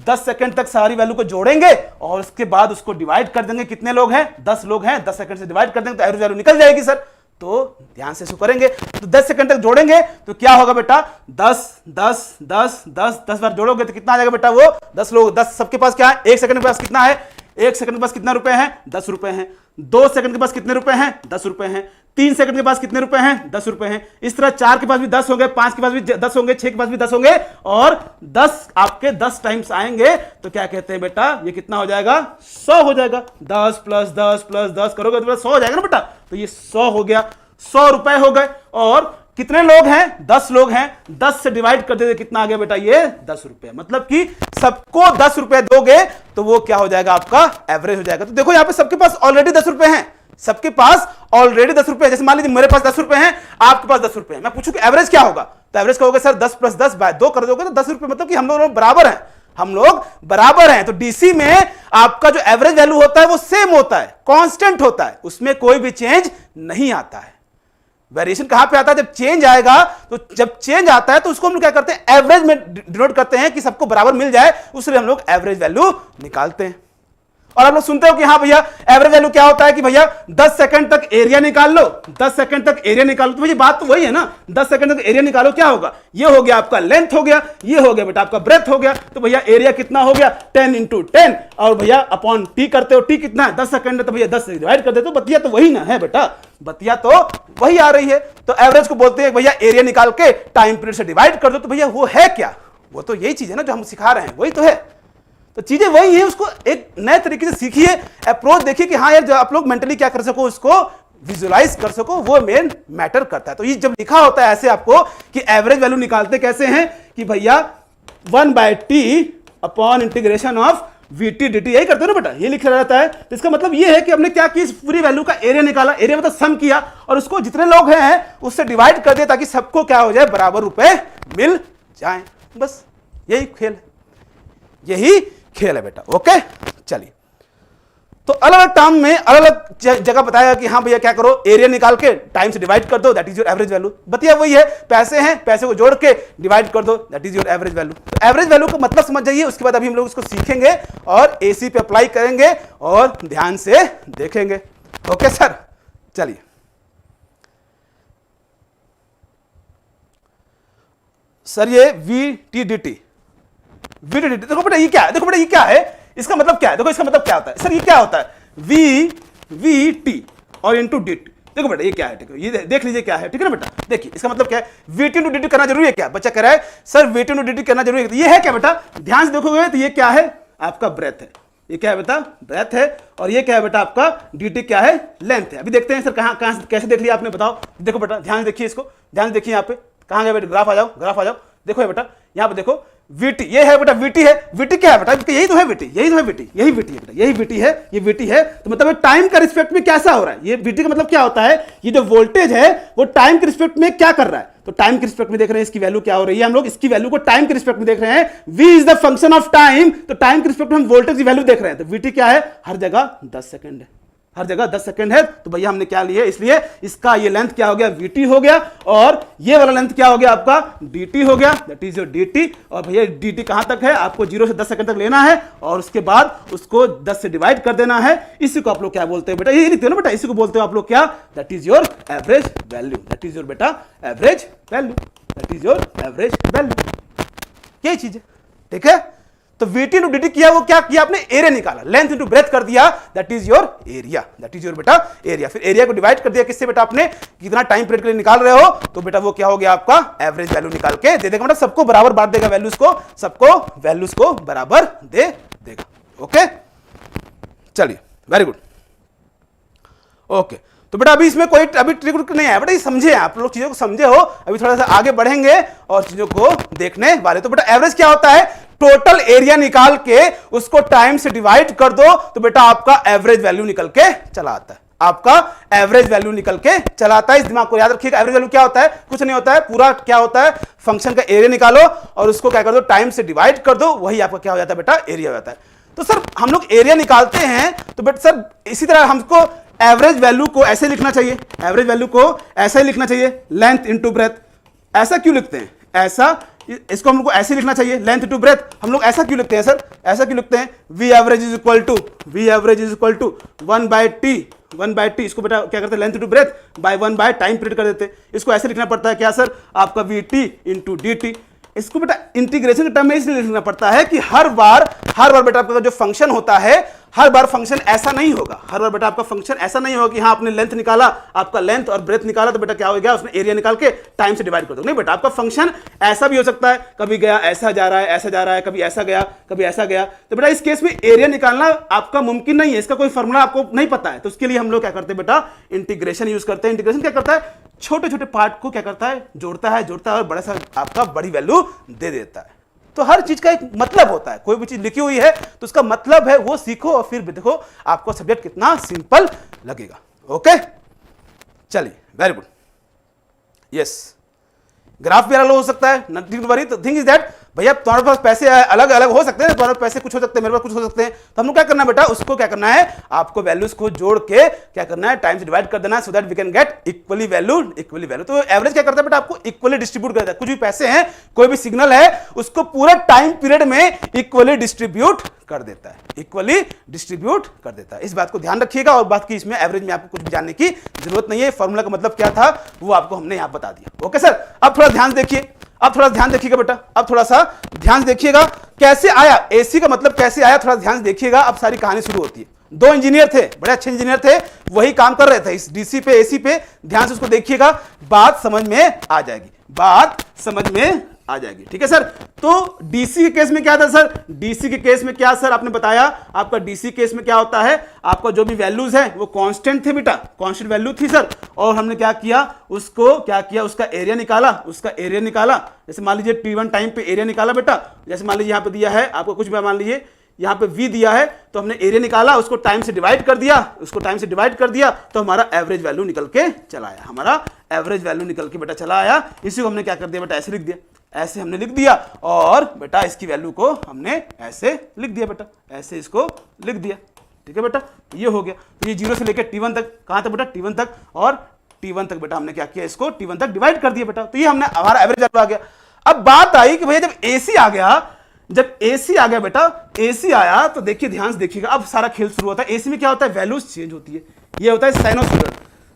10 सेकंड तक सारी वैल्यू को जोड़ेंगे और उसके बाद उसको डिवाइड कर देंगे। कितने लोग हैं? 10 लोग हैं। 10 सेकंड से डिवाइड कर देंगे तो एवरेज वैल्यू निकल जाएगी सर। तो ध्यान से इसको करेंगे। तो 10 सेकंड तक जोड़ेंगे तो क्या होगा बेटा? 10 10 10 10 10 बार जोड़ोगे तो कितना आ जाएगा बेटा? वो 10 लोग, 10 सबके पास क्या है? 1 सेकंड के पास कितना है? 1 सेकंड के पास कितना रुपए हैं? 10 रुपए हैं। 2 सेकंड के पास कितने रुपए हैं? 10 रुपए हैं। 3 सेकंड के पास कितने रुपए हैं? 10 रुपए हैं। इस तरह 4 के पास भी 10 होंगे, 5 के पास भी 10 होंगे, 6 के पास भी 10 होंगे और 10 आपके 10 टाइम्स आएंगे तो क्या कहते हैं बेटा? ये कितना हो जाएगा? 100 हो जाएगा। 10 प्लस 10 प्लस 10 करोगे तो 100 हो जाएगा ना बेटा। तो ये 100 हो गया, 100 रुपए हो गए। और कितने लोग हैं? 10 लोग हैं। 10 से डिवाइड कर देते कितना आ गया बेटा? ये 10 रुपए। मतलब कि सबको 10 रुपए दोगे तो वो क्या हो जाएगा? आपका एवरेज हो जाएगा। तो देखो यहां पे सबके पास ऑलरेडी 10 रुपए हैं। सबके पास ऑलरेडी 10 रुपए। जैसे मान लीजिए मेरे पास 10 रुपए हैं, आपके पास 10 रुपए हैं। मैं पूछूं कि एवरेज क्या होगा? तो एवरेज कहोगे सर 10 प्लस 10 बाय 2 कर दोगे तो 10 रुपए। मतलब कि हम लोग बराबर हैं। हम लोग बराबर हैं। तो डीसी में आपका जो एवरेज वैल्यू होता है वो सेम होता है, कांस्टेंट होता है, उसमें कोई भी चेंज नहीं आता है। वेरिएशन कहां पे आता है? जब चेंज आएगा। तो जब चेंज आता है तो उसको हम लोग क्या करते हैं? एवरेज में डिनोट करते हैं कि सबको बराबर मिल जाए, उसलिए हम लोग एवरेज वैल्यू निकालते हैं। और आप लोग सुनते हो कि हाँ भैया एवरेज वैल्यू क्या होता है कि भैया 10 सेकंड तक एरिया निकाल लो, 10 सेकंड तक एरिया निकालो। तो भैया बात तो वही है ना, 10 सेकंड तक एरिया निकालो, क्या होगा? ये हो गया आपका लेंथ हो गया, ये हो गया बेटा आपका ब्रेथ हो गया। तो भैया एरिया कितना हो गया? 10 इंटू 10 और भैया अपॉन टी करते हो। टी कितना है? 10 सेकंड है तो भैया 10 से डिवाइड कर देते हो। बतिया तो वही ना है बेटा, बतिया तो वही आ रही है। तो एवरेज को बोलते हैं भैया एरिया निकाल के टाइम पीरियड से डिवाइड कर दो। तो भैया वो है क्या? वो तो यही चीज है ना जो हम सिखा रहे हैं, वही तो है। तो चीजें वही है, उसको एक नए तरीके से सीखिए, अप्रोच देखिए कि हाँ यार, जो आप लोग मेंटली क्या कर सको, उसको विजुलाइज कर सको, वो मेन मैटर करता है। तो ये जब लिखा होता है ऐसे आपको कि एवरेज वैल्यू निकालते कैसे हैं कि भैया 1/t upon integration of VT dt, यही करते हो ना बेटा, ये लिखा रहता है। तो इसका मतलब ये है कि हमने क्या किया, इस पूरी वैल्यू का एरिया निकाला, एरिया मतलब सम किया और उसको जितने लोग हैं उससे डिवाइड कर दिया ताकि सबको क्या हो जाए, बराबर रुपए मिल जाए। बस यही खेल है, यही खेल है बेटा। ओके चलिए, तो अलग अलग टर्म में अलग अलग जगह बताया कि हाँ भैया क्या करो, एरिया निकाल के टाइम से डिवाइड कर दो, that is your average value. बतिया वही है, पैसे हैं, पैसे को जोड़ के डिवाइड कर दो, that is your average value. तो एवरेज वैल्यू का मतलब समझ जाइए, उसके बाद अभी हम लोग इसको सीखेंगे और एसी पे अप्लाई करेंगे और ध्यान से देखेंगे। ओके सर, चलिए सर ये VT/dt, देखो बेटा ये क्या है, देखो बेटा ये क्या है, इसका मतलब क्या है, देखो इसका मतलब क्या होता है सर, ये क्या होता है, VT और इंटू dt। देखो बेटा ये क्या है, ठीक है, ये देख लीजिए क्या है, ठीक है ना बेटा। देखिए इसका मतलब क्या है, VT इंटू dt करना जरूरी है क्या? बच्चा कह रहा है सर VT इंटू dt करना जरूरी है, तो ये है क्या बेटा? ध्यान से देखोगे तो ये क्या है, आपका ब्रेथ है, ये क्या है बेटा, ब्रेथ है, और ये क्या है बेटा, आपका dt क्या है, लेंथ है। अभी देखते हैं सर कहाँ कैसे देख लिया आपने, बताओ। देखो बेटा ध्यान से देखिए इसको, ध्यान से देखिए यहाँ पे, कहाँ गए बेटा, ग्राफ आ जाओ, ग्राफ आ जाओ, देखो बेटा यहाँ पे देखो VT, ये है बेटा VT है, VT क्या है बेटा, यही तो है VT, यही तो है VT, यही VT है बेटा, यही VT है, ये VT है। तो मतलब टाइम का रिस्पेक्ट में कैसा हो रहा है, ये VT का मतलब क्या होता है, ये जो वोल्टेज है वो टाइम के रिस्पेक्ट में क्या कर रहा है, तो टाइम के रिस्पेक्ट में देख रहे हैं इसकी वैल्यू क्या हो रही है, हम लोग इसकी वैल्यू को टाइम के रिस्पेक्ट में देख रहे हैं। V is the function of time, तो टाइम के रिस्पेक्ट में हम वोल्टेज की वैल्यू देख रहे हैं। तो VT क्या है, हर जगह 10 सेकंड है, हर जगह 10 सेकंड है। तो भैया हमने क्या लिया, इसलिए इसका ये लेंथ क्या हो गया, VT हो गया, और ये वाला लेंथ क्या हो गया आपका, DT हो गया, दैट इज योर DT। और भैया DT कहां तक है, आपको 0 से 10 सेकंड तक लेना है और उसके बाद उसको 10 से डिवाइड कर देना है। इसी को आप लोग क्या बोलते हैं बेटा, ये लिखते हो ना बेटा, इसी को बोलते हो आप लोग क्या, that is your average value, that is your बेटा average value, that is your average value, यही चीज है, ठीक है। तो VT इंटू dt किया, वो क्या किया आपने, एरिया निकाला, लेंथ इंटू ब्रेथ कर दिया, that is your area, that is your बेटा एरिया। फिर एरिया को डिवाइड कर दिया किससे बेटा, आपने कितना टाइम पीरियड के लिए निकाल रहे हो, तो बेटा वो क्या हो गया आपका एवरेज वैल्यू निकाल के दे देगा, मतलब सबको बराबर बांट देगा वैल्यूज को, सबको वैल्यूज को बराबर दे देगा। ओके चलिए, वेरी गुड। ओके तो बेटा अभी इसमें कोई अभी ट्रिक नहीं है बेटा, ये समझे आप लोग, चीजों को समझे हो, अभी थोड़ा सा आगे बढ़ेंगे और चीजों को देखने वाले। तो बेटा एवरेज क्या होता है, टोटल एरिया निकाल के उसको टाइम से डिवाइड कर दो तो बेटा आपका एवरेज वैल्यू निकल के चला आता है, आपका एवरेज वैल्यू निकल के चला आता है। इस दिमाग को याद रखिएगा, एवरेज वैल्यू क्या होता है, कुछ नहीं होता है, पूरा क्या होता है, फंक्शन का एरिया निकालो और उसको क्या कर दो, टाइम से डिवाइड कर दो, वही आपका क्या हो जाता है बेटा, एरिया हो जाता है। तो सर हम लोग एरिया निकालते हैं तो बेटा सर इसी तरह हमको एवरेज वैल्यू को ऐसे लिखना चाहिए, एवरेज वैल्यू को ऐसा ही लिखना चाहिए, लेंथ इंटू ब्रेथ। ऐसा क्यों लिखते हैं, ऐसा इसको हम लोग को ऐसे लिखना चाहिए, लेंथ टू ब्रेथ। हम लोग ऐसा क्यों लिखते हैं सर, ऐसा क्यों लिखते हैं, V average is equal to 1/t। इसको बेटा क्या करते हैं, length to breadth by 1 by time period कर देते हैं। इसको ऐसे लिखना पड़ता है क्या सर, आपका we T into D T. इसको बेटा इंटीग्रेशन के टर्म में इसलिए लिखना पड़ता है कि हर बार बेटा आपका जो फंक्शन होता है, हर बार फंक्शन ऐसा नहीं होगा। हर बार बेटा आपका फंक्शन ऐसा नहीं होगा कि हाँ आपने लेंथ निकाला, आपका लेंथ और ब्रेथ निकाला तो बेटा क्या हो गया, उसने एरिया निकाल के टाइम से डिवाइड कर दो। नहीं बेटा, आपका फंक्शन ऐसा भी हो सकता है, कभी गया ऐसा जा रहा है, ऐसा जा रहा है, कभी ऐसा गया, कभी ऐसा गया। तो बेटा इस केस में एरिया निकालना आपका मुमकिन नहीं है, इसका कोई फॉर्मूला आपको नहीं पता है। तो उसके लिए हम लोग क्या करते हैं बेटा, इंटीग्रेशन यूज करते हैं। इंटीग्रेशन क्या करता है, छोटे छोटे पार्ट को क्या करता है, जोड़ता है और बड़ा सा आपका बड़ी वैल्यू दे देता है। तो हर चीज का एक मतलब होता है, कोई भी चीज लिखी हुई है तो उसका मतलब है, वो सीखो और फिर देखो आपको सब्जेक्ट कितना सिंपल लगेगा। ओके चलिए, वेरी गुड। यस, ग्राफ भी अलग हो सकता है, nothing to worry. The thing is that भैया तुम्हारे पास पैसे अलग अलग हो सकते हैं, तुम्हारे पास पैसे कुछ हो सकते हैं, मेरे पास कुछ हो सकते हैं। तो हम लोग क्या करना है बेटा, उसको क्या करना है, आपको वैल्यूज को जोड़ के क्या करना है, टाइम से डिवाइड कर देना है, so that we can get equally value. तो एवरेज क्या करता है बेटा, आपको इक्वली डिस्ट्रीब्यूट कर देता है। कुछ भी पैसे हैं, कोई भी सिग्नल है, उसको पूरा टाइम पीरियड में इक्वली डिस्ट्रीब्यूट कर देता है, इक्वली डिस्ट्रीब्यूट कर देता है। इस बात को ध्यान रखिएगा। और बात की इसमें एवरेज में आपको कुछ भी जानने की जरूरत नहीं है, फॉर्मूला का मतलब क्या था वो आपको हमने यहां बता दिया। ओके सर, अब थोड़ा ध्यान देखिए, अब थोड़ा ध्यान देखिएगा बेटा, अब थोड़ा सा ध्यान देखिएगा कैसे आया एसी का मतलब, कैसे आया थोड़ा ध्यान देखिएगा। अब सारी कहानी शुरू होती है। दो इंजीनियर थे, बड़े अच्छे इंजीनियर थे, वही काम कर रहे थे इस डीसी पे एसी पे। ध्यान से उसको देखिएगा, बात समझ में आ जाएगी, बात समझ में आ जाएगी। ठीक है सर, तो डीसी के केस में क्या था सर, डीसी के केस में क्या सर आपने बताया, आपका डीसी केस में क्या होता है, आपका जो भी वैल्यूज है वो कांस्टेंट थे बेटा, कांस्टेंट वैल्यू थी सर। और हमने क्या किया, उसको क्या किया, उसका एरिया निकाला, उसका एरिया निकाला। जैसे मान लीजिए T1 टाइम पे एरिया निकाला बेटा, जैसे मान लीजिए यहाँ पे दिया है आपको कुछ भी, मान लीजिए यहाँ पे V दिया है, तो हमने एरिया निकाला, उसको टाइम से डिवाइड कर दिया, उसको टाइम से डिवाइड कर दिया, तो हमारा एवरेज वैल्यू निकल के चला आया, हमारा एवरेज वैल्यू निकल के बेटा चला आया। इसी को हमने क्या कर दिया बेटा, ऐसे लिख दिया, ऐसे हमने लिख दिया। और बेटा इसकी वैल्यू को हमने ऐसे लिख दिया बेटा, ऐसे इसको लिख दिया। ठीक है बेटा, ये हो गया। तो ये 0 से लेकर T1 तक, कहां तक बेटा, T1 तक। और T1 तक बेटा हमने क्या किया, इसको T1 तक डिवाइड कर दिया बेटा। तो ये हमने हमारा एवरेज वैल्यू आ गया। अब बात आई कि भैया जब एसी आ गया, जब एसी आ गया बेटा, एसी आया तो देखिए ध्यान से देखिएगा, अब सारा खेल शुरू होता है। एसी में क्या होता है, वैल्यूज चेंज होती है, ये होता है साइनोसॉइडल।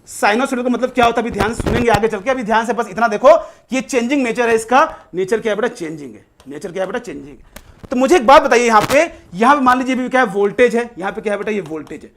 साइनोसॉइडल का मतलब क्या होता है, अभी ध्यान से सुनेंगे आगे चल के। अभी ध्यान से बस इतना देखो कि ये चेंजिंग नेचर है, इसका नेचर क्या है बेटा, चेंजिंग है। नेचर क्या है बेटा, चेंजिंग है। तो मुझे एक बात बताइए, यहाँ पे मान लीजिए भी क्या है, वोल्टेज है, यहाँ पे क्या है बेटा, ये वोल्टेज है।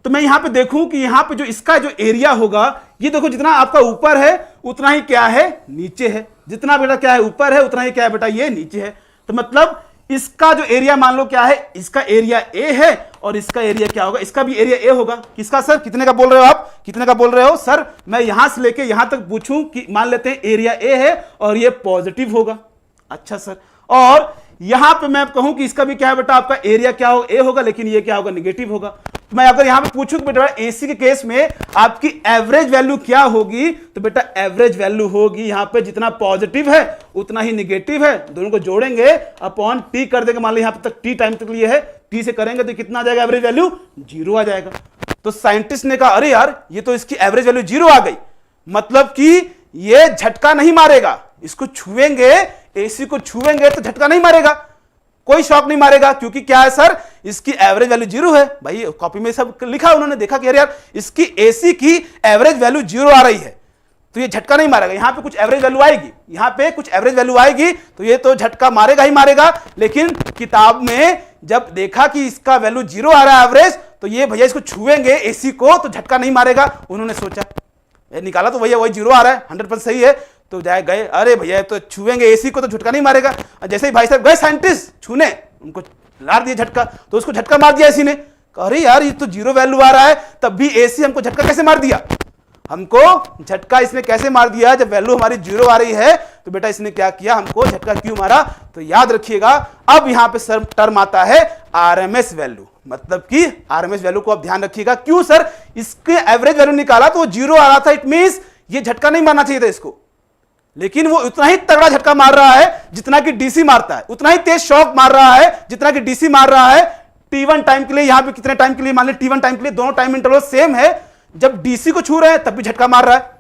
तो मैं यहाँ पे देखूं कि यहाँ पे जो इसका जो एरिया होगा, ये देखो जितना आपका ऊपर है उतना ही क्या है, नीचे है। जितना बेटा क्या है, ऊपर है, उतना ही क्या है बेटा, ये नीचे है। तो मतलब इसका जो एरिया मान लो क्या है, इसका एरिया ए है और इसका एरिया क्या होगा, इसका भी एरिया ए होगा। किसका सर, कितने का बोल रहे हो आप, कितने का बोल रहे हो सर, मैं यहां से लेके यहां तक पूछूं कि मान लेते हैं एरिया ए है और ये पॉजिटिव होगा। अच्छा सर, और यहां पे मैं कहूं कि इसका भी क्या है बेटा, आपका एरिया क्या होगा, ए होगा, लेकिन ये क्या होगा, नेगेटिव होगा। तो मैं अगर यहां पे पूछूं कि बेटा एसी के केस में आपकी एवरेज वैल्यू क्या होगी, तो बेटा एवरेज वैल्यू होगी यहां पे जितना पॉजिटिव है उतना ही नेगेटिव है, दोनों को जोड़ेंगे अपॉन टी कर देंगे। मान लो यहां तक टी टाइम तक लिए है, टी से करेंगे तो कितना आ जाएगा, एवरेज वैल्यू 0 आ जाएगा। तो साइंटिस्ट ने कहा अरे यार ये तो इसकी एवरेज वैल्यू 0 आ गई, मतलब कि ये झटका नहीं मारेगा, इसको छुएंगे, एसी को छुएंगे तो झटका नहीं मारेगा, कोई शॉक नहीं मारेगा, क्योंकि क्या है सर, इसकी एवरेज वैल्यू 0 है। भाई कॉपी में सब लिखा, उन्होंने देखा कि यार इसकी एसी की एवरेज वैल्यू 0 आ रही है, तो ये झटका नहीं मारेगा। यहां पे कुछ एवरेज वैल्यू आएगी, यहां पे कुछ एवरेज वैल्यू आएगी, तो ये तो झटका मारेगा ही मारेगा। लेकिन किताब में जब देखा कि इसका वैल्यू 0 आ रहा है एवरेज, तो ये भैया इसको छुएंगे एसी को तो झटका नहीं मारेगा। उन्होंने सोचा, निकाला तो भैया वही 0 आ रहा है, 100% सही है। तो जाए गए, अरे भैया तो छुएंगे एसी को तो झटका नहीं मारेगा। जैसे ही भाई साहब गए साइंटिस्ट छूने, उनको मार दिया झटका, तो उसको झटका मार दिया एसी ने। अरे यार ये तो 0 वैल्यू आ रहा है, तब भी एसी हमको झटका कैसे मार दिया, हमको झटका इसने कैसे मार दिया, जब वैल्यू हमारी 0 आ रही है तो बेटा इसने क्या किया, हमको झटका क्यों मारा। तो याद रखिएगा, अब यहां पे सर टर्म आता है आरएमएस वैल्यू, मतलब कि आरएमएस वैल्यू को आप ध्यान रखिएगा। क्यों सर, इसके एवरेज वैल्यू निकाला तो वो 0 आ रहा था, इट मींस ये झटका नहीं मारना चाहिए था इसको, लेकिन वो उतना ही तगड़ा झटका मार रहा है जितना कि डीसी मारता है, उतना ही तेज शॉक मार रहा है जितना कि डीसी मार रहा है। T1 टाइम के लिए, यहां पे कितने टाइम के लिए, मान लीजिए T1 टाइम के लिए दोनों टाइम इंटरवल सेम है। जब डीसी को छू रहे हैं तब भी झटका मार रहा है,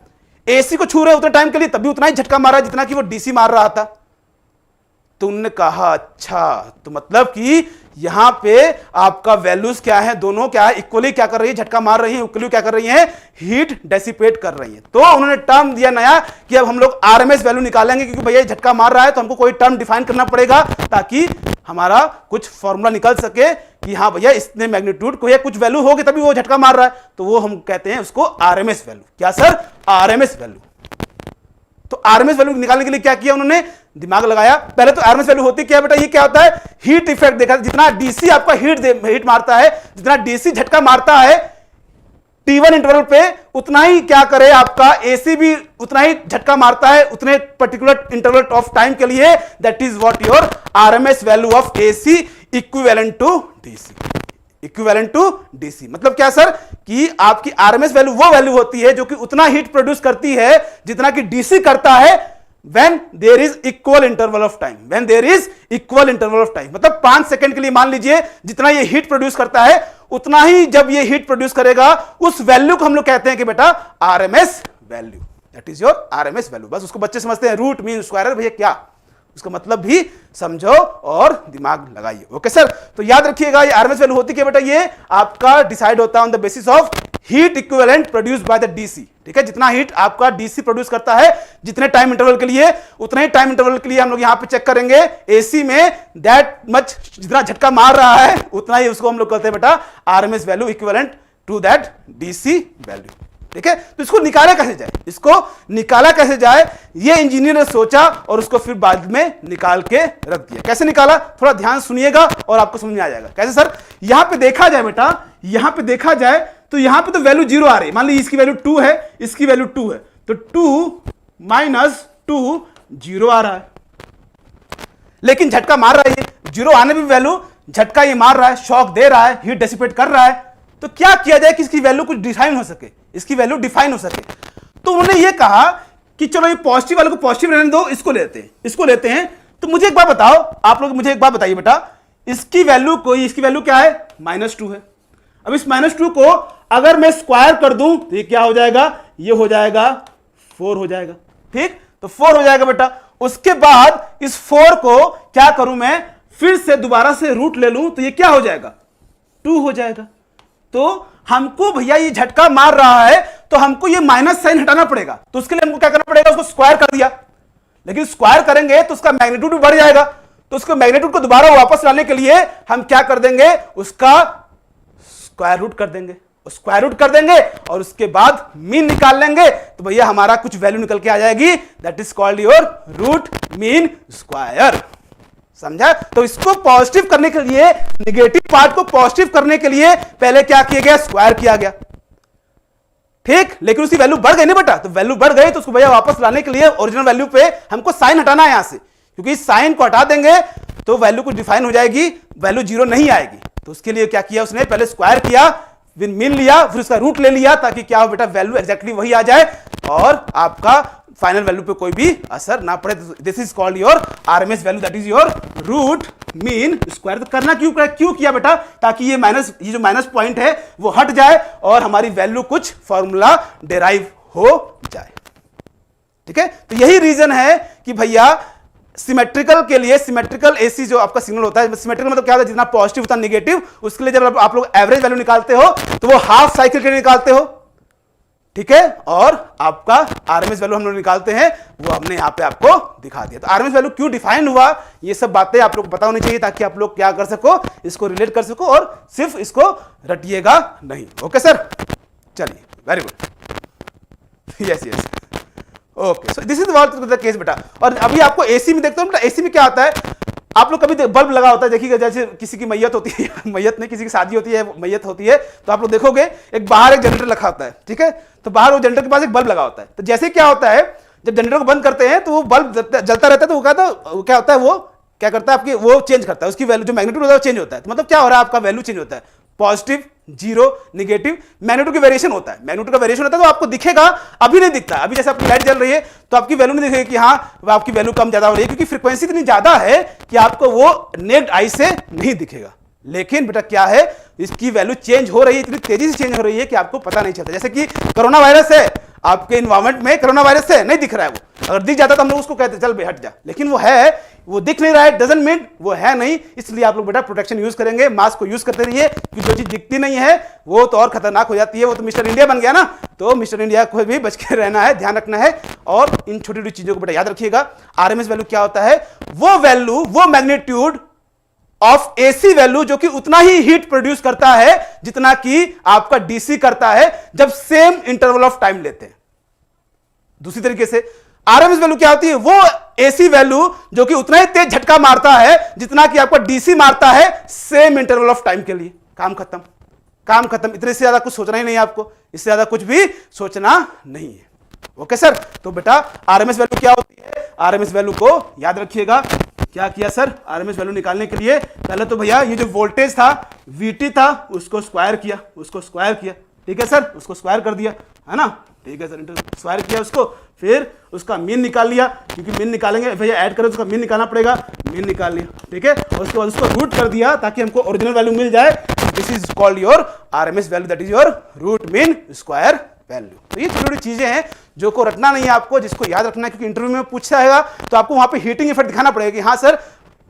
एसी को छू रहे हैं उतने टाइम के लिए तब भी उतना ही झटका मार रहा है जितना कि वो डीसी मार रहा था। तो उन्होंने कहा अच्छा, तो मतलब कि यहां पे आपका वैल्यूज क्या है, दोनों क्या है, इक्वली क्या कर रही है, झटका मार रही है, इक्वली क्या कर रही है, हीट डेसिपेट कर रही है। तो उन्होंने टर्म दिया नया कि अब हम लोग आरएमएस वैल्यू निकालेंगे, क्योंकि भैया झटका मार रहा है तो हमको कोई टर्म डिफाइन करना पड़ेगा ताकि हमारा कुछ फॉर्मूला निकल सके कि हाँ भैया इतने मैग्नीट्यूड को या कुछ वैल्यू होगी तभी वो झटका मार रहा है, तो वो हम कहते हैं उसको आरएमएस वैल्यू। क्या सर? RMS value. तो आरएमएस वैल्यू निकालने के लिए क्या किया उन्होंने? दिमाग लगाया। पहले तो आरएमएस वैल्यू होती क्या बेटा, ये क्या होता है, हीट इफेक्ट देखा, जितना डीसी आपका हीट मारता है, जितना डीसी झटका मारता है T1 इंटरवल पे, उतना ही क्या करे आपका एसी भी उतना ही झटका मारता है उतने पर्टिकुलर इंटरवल ऑफ टाइम के लिए। That is what your RMS value of AC equivalent to DC. Equivalent to DC मतलब क्या सर, कि आपकी आरएमएस वैल्यू वो वैल्यू होती है जो कि उतना हीट प्रोड्यूस करती है जितना कि डीसी करता है when there is equal interval of time, when there is equal interval of time, मतलब 5 सेकंड के लिए मान लीजिए जितना ये हीट प्रोड्यूस करता है उतना ही जब ये हीट प्रोड्यूस करेगा उस वैल्यू को हम लोग कहते हैं कि बेटा RMS value. That is your RMS value. बस उसको बच्चे समझते हैं रूट मीन स्क्वायर, भैया क्या उसका मतलब भी समझो और दिमाग लगाइए। ओके सर, तो याद रखिएगा ये आरएमएस वैल्यू होती है बेटा, ये आपका डिसाइड होता है on the basis of heat equivalent produced by the DC. ठीक है, जितना हीट आपका डीसी प्रोड्यूस करता है जितने टाइम इंटरवल के लिए, उतने ही टाइम इंटरवल के लिए हम लोग यहां पे चेक करेंगे एसी में दैट मच, जितना झटका मार रहा है उतना ही उसको हम लोग कहते हैं बेटा RMS value equivalent to that DC value. ठीक है, तो इसको निकाला कैसे जाए, इसको निकाला कैसे जाए ये इंजीनियर ने सोचा और उसको फिर बाद में निकाल के रख दिया। कैसे निकाला थोड़ा ध्यान सुनिएगा और आपको समझ में आ जाएगा। कैसे सर, यहां पे देखा जाए बेटा, यहां पे देखा जाए तो यहां पे तो वैल्यू 0 आ रही है, मान लीजिए इसकी वैल्यू 2 है, इसकी वैल्यू 2 है, तो 2 - 2 0 आ रहा है। लेकिन झटका मार रहा है, 0 आने भी वैल्यू झटका ये मार रहा है, शॉक दे रहा है, हीट डेसिपेट कर रहा है, तो क्या किया जाए कि इसकी वैल्यू कुछ डिफाइन हो सके, इसकी वैल्यू डिफाइन हो सके। तो उन्होंने ये कहा कि चलो ये पॉजिटिव वाले को पॉजिटिव रहने दो, इसको लेते हैं। तो मुझे एक बात बताओ, आप लोग मुझे एक बात बताइए बेटा, इसकी वैल्यू क्या है, -2 है। अब इस -2 को अगर मैं स्क्वायर कर दूं तो ये क्या हो जाएगा, ये हो जाएगा 4 हो जाएगा। ठीक, तो 4 हो जाएगा बेटा। उसके बाद इस 4 को क्या करूं मैं, फिर से दोबारा से रूट ले लूं तो ये क्या हो जाएगा, 2 हो जाएगा। तो हमको भैया ये झटका मार रहा है तो हमको ये माइनस साइन हटाना पड़ेगा, तो उसके लिए हमको क्या करना पड़ेगा, उसको स्क्वायर कर दिया। लेकिन स्क्वायर करेंगे तो उसका मैग्नीट्यूड भी बढ़ जाएगा, तो उसको मैग्नीट्यूड को दोबारा वापस लाने के लिए हम क्या कर देंगे, उसका स्क्वायर रूट कर देंगे और उसके बाद मीन निकाल लेंगे। तो भैया हमारा कुछ वैल्यू निकल के आ जाएगी, that is called your root mean square. समझा? तो इसको पॉजिटिव करने के लिए, नेगेटिव पार्ट को पॉजिटिव करने के लिए पहले क्या किया गया, स्क्वायर किया गया। ठीक, लेकिन उसकी वैल्यू बढ़ गई ना बेटा, तो वैल्यू बढ़ गई तो उसको भैया वापस लाने के लिए ओरिजिनल वैल्यू पे हमको साइन हटाना है यहां से, क्योंकि इस साइन को हटा देंगे तो वैल्यू कुछ डिफाइन हो जाएगी, वैल्यू 0 नहीं आएगी। तो उसके लिए क्या किया उसने, पहले स्क्वायर किया, फिर मीन लिया, फिर उसका रूट ले लिया, ताकि क्या हो बेटा, वैल्यू एग्जैक्टली वही आ जाए और आपका फाइनल वैल्यू पे कोई भी असर ना पड़े। This is called your RMS value, that is your root mean square. तो करना क्यों किया बेटा, ताकि ये जो माइनस पॉइंट है वो हट जाए और हमारी वैल्यू कुछ फॉर्मूला डेराइव हो जाए। ठीक है, तो यही रीजन है कि भैया सिमेट्रिकल के लिए, सिमेट्रिकल एसी जो आपका सिग्नल होता है, सिमेट्रिकल मतलब क्या होता है, जितना पॉजिटिव उतना नेगेटिव, उसके लिए जब आप लोग एवरेज वैल्यू निकालते हो तो वो हाफ साइकिल के लिए निकालते हो। ठीक है, और आपका आरएमएस वैल्यू हम लोग निकालते हैं, वो हमने यहां पे आपको दिखा दिया। तो आरएमएस वैल्यू क्यों डिफाइन हुआ, ये सब बातें आप लोग को पता होनी चाहिए, ताकि आप लोग क्या कर सको, इसको रिलेट कर सको और सिर्फ इसको रटिएगा नहीं। ओके सर, चलिए, very good, yes yes, okay. So this is what the case बेटा। और अभी आपको एसी में देखते हो बेटा, एसी में क्या आता है, आप लोग कभी बल्ब लगा होता है, देखिएगा जैसे किसी की मैयत होती है, मैयत नहीं, किसी की शादी होती है, मैयत होती है, तो आप लोग देखोगे एक बाहर एक जनरेटर रखा होता है। ठीक है, तो बाहर वो जनरेटर के पास एक बल्ब लगा होता है। तो जैसे क्या होता है, जब जनरेटर को बंद करते हैं तो वो बल्ब जलता रहता है, तो वो क्या होता है, वो क्या करता है, आपकी वो चेंज करता है, उसकी वैल्यू जो मैग्नीट्यूड होता है वो चेंज होता है। तो मतलब क्या हो रहा है, आपका वैल्यू चेंज होता है, पॉजिटिव, 0, नेगेटिव, मैग्नीट्यूड का वेरिएशन होता है। मैग्नीट्यूड का वेरिएशन होता है तो आपको दिखेगा, अभी नहीं दिखता। अभी जैसे आपकी लाइट जल रही है तो आपकी वैल्यू नहीं दिखेगी कि हाँ आपकी वैल्यू कम ज्यादा हो रही है, क्योंकि फ्रीक्वेंसी इतनी ज्यादा है कि आपको वो नेक्ड आई से नहीं दिखेगा। लेकिन बेटा क्या है, इसकी वैल्यू चेंज हो रही है, इतनी तेजी से चेंज हो रही है कि आपको पता नहीं चलता। जैसे कि कोरोना वायरस है, आपके इन्वायरमेंट में कोरोना वायरस है, नहीं दिख रहा है वो, अगर दिख जाता तो हम लोग उसको कहते चल बे हट जा, लेकिन वो है वो दिख नहीं रहा है डजंट मीन वो है नहीं, इसलिए आप लोग बेटा प्रोटेक्शन यूज करेंगे, मास्क को यूज करते रहिए, कि जो चीज दिखती नहीं है वो तो और खतरनाक हो जाती है, वो तो मिस्टर इंडिया बन गया ना, तो मिस्टर इंडिया को भी बच के रहना है, ध्यान रखना है। और इन छोटी छोटी चीजों को बेटा याद रखिएगा। आरएमएस वैल्यू क्या होता है, वो वैल्यू, वो मैग्नीट्यूड ऑफ एसी वैल्यू जो कि उतना ही हीट प्रोड्यूस करता है जितना कि आपका डीसी करता है जब सेम इंटरवल ऑफ टाइम लेते हैं। दूसरी तरीके से आरएमएस वैल्यू क्या होती है, वो एसी वैल्यू जो कि उतना ही तेज झटका मारता है जितना कि आपका डीसी मारता है सेम इंटरवल ऑफ टाइम के लिए। काम खत्म, काम खत्म, इतने से ज्यादा कुछ सोचना ही नहीं है आपको, इससे ज्यादा कुछ भी सोचना नहीं है। ओके सर, तो बेटा आरएमएस वैल्यू क्या होती है, आरएमएस वैल्यू को याद रखिएगा। क्या किया सर, आरएमएस वैल्यू निकालने के लिए पहले तो भैया ये जो वोल्टेज था वीटी था उसको स्क्वायर किया, उसको स्क्वायर किया, ठीक है सर, उसको स्क्वायर कर दिया, है ना, ठीक है सर, स्क्वायर किया उसको, फिर उसका मीन निकाल लिया, क्योंकि मीन निकालेंगे भैया ऐड करें उसका मीन निकालना पड़ेगा, मीन निकाल लिया, ठीक है, और उसके बाद उसको रूट कर दिया ताकि हमको ओरिजिनल वैल्यू मिल जाए। This is called your RMS value, that is your root mean square value. तो ये छोटी छोटी चीजें हैं जो को रटना नहीं है आपको, जिसको याद रखना है, क्योंकि इंटरव्यू में पूछा है तो आपको वहां पे हीटिंग इफेक्ट दिखाना पड़ेगा कि हाँ सर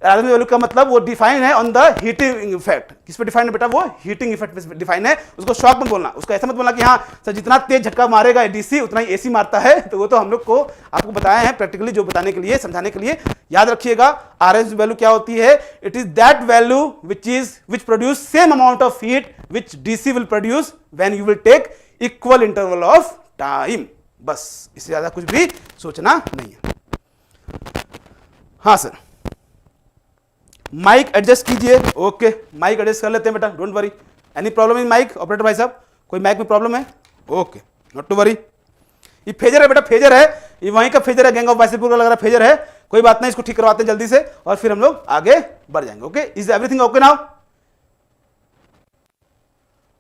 आरएमएस वैल्यू का मतलब वो डिफाइन है ऑन द हीटिंग इफेक्ट। किस पे डिफाइन है बेटा, वो हीटिंग इफेक्ट पे डिफाइन है। उसको शॉक मत बोलना, उसको ऐसा मत बोलना कि हाँ सर जितना तेज झटका मारेगा डीसी उतना ही एसी मारता है, तो वो तो हम लोग को आपको बताया है प्रैक्टिकली, जो बताने के लिए, समझाने के लिए। याद रखिएगा आरएमएस वैल्यू क्या होती है, it is that value which produce same amount of heat which DC will produce when you will take equal interval of time. बस, इससे ज्यादा कुछ भी सोचना नहीं है। हाँ सर, माइक एडजस्ट कीजिए। ओके, माइक एडजस्ट कर लेते हैं बेटा, don't worry. Any problem in mic operator भाई साहब, कोई माइक में प्रॉब्लम है? Okay, not to worry. ये फेजर है बेटा, फेजर है, ये वहीं का फेजर है, गैंग ऑफ वासेपुर का लग रहा फेजर है, कोई बात नहीं, इसको ठीक करवाते हैं जल्दी से और फिर हम लोग आगे बढ़ जाएंगे। Okay, is everything okay now?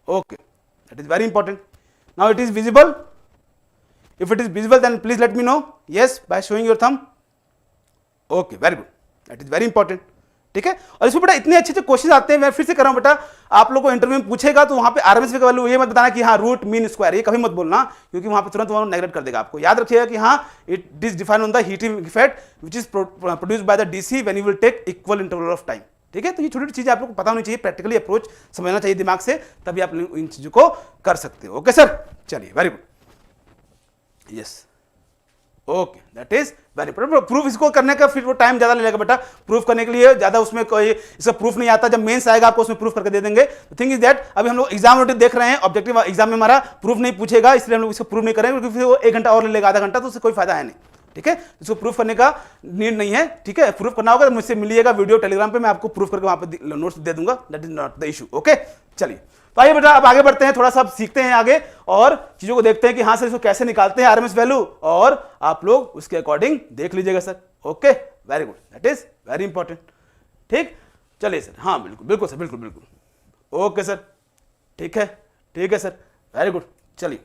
Okay, that is very important. Now it is visible, if it is visible then please let me know, yes, by showing your thumb. Okay, very good, that is very important, ठीक है। और इसमें बेटा इतने अच्छे अच्छे question आते हैं, मैं फिर से कर रहा हूं बेटा, आप लोगों को इंटरव्यू में पूछेगा तो वहां पे आरएमएस का वैल्यू ये मत बताना कि हाँ रूट मीन स्क्वायर, ये कभी मत बोलना, क्योंकि वहां पे तुरंत वो नेगलेक्ट कर देगा आपको। याद रखिएगा कि हाँ it is defined on the heating effect which is produced by the DC when you will take equal interval of time, ठीक है। तो ये छोटी छोटी चीजें आप लोग को पता होनी चाहिए, प्रैक्टिकली अप्रोच समझना चाहिए दिमाग से, तभी आप इन चीजों को कर सकते हो। ओके सर, चलिए, very good, yes, okay, that is very important. Proof इसको करने का फिर वो टाइम ज्यादा लगेगा बेटा, प्रूफ करने के लिए ज्यादा उसमें कोई इसका प्रूफ नहीं आता, जब मेंस आएगा आपको उसमें प्रूफ करके दे देंगे। थिंग इज दैट अभी हम लोग एग्जाम नोटिस देख रहे हैं, ऑब्जेक्टिव एग्जाम में हमारा प्रूफ नहीं पूछेगा, इसलिए हम लोग इसको प्रूफ नहीं करेंगे, क्योंकि फिर वो 1 घंटा और ले लेगा, आधा घंटा, तो उससे कोई फायदा है नहीं, ठीक है। इसको प्रूफ करने का नीड नहीं है, ठीक है। प्रूफ करना होगा तो मुझसे मिलिएगा वीडियो टेलीग्राम पे, मैं आपको प्रूफ करके वहां पे नोट्स दे दूंगा, that is not the issue. Okay, चलिए, तो आइए बेटा अब आगे बढ़ते हैं, थोड़ा सा सीखते हैं आगे और चीजों को देखते हैं कि हाँ सर इसको कैसे निकालते हैं आरएमएस वैल्यू, और आप लोग उसके अकॉर्डिंग देख लीजिएगा sir. Okay, very good, that is very important, ठीक। चलिए सर, हाँ बिल्कुल बिल्कुल सर, बिल्कुल बिल्कुल, ओके सर, ठीक है, ठीक है सर, वेरी गुड, चलिए,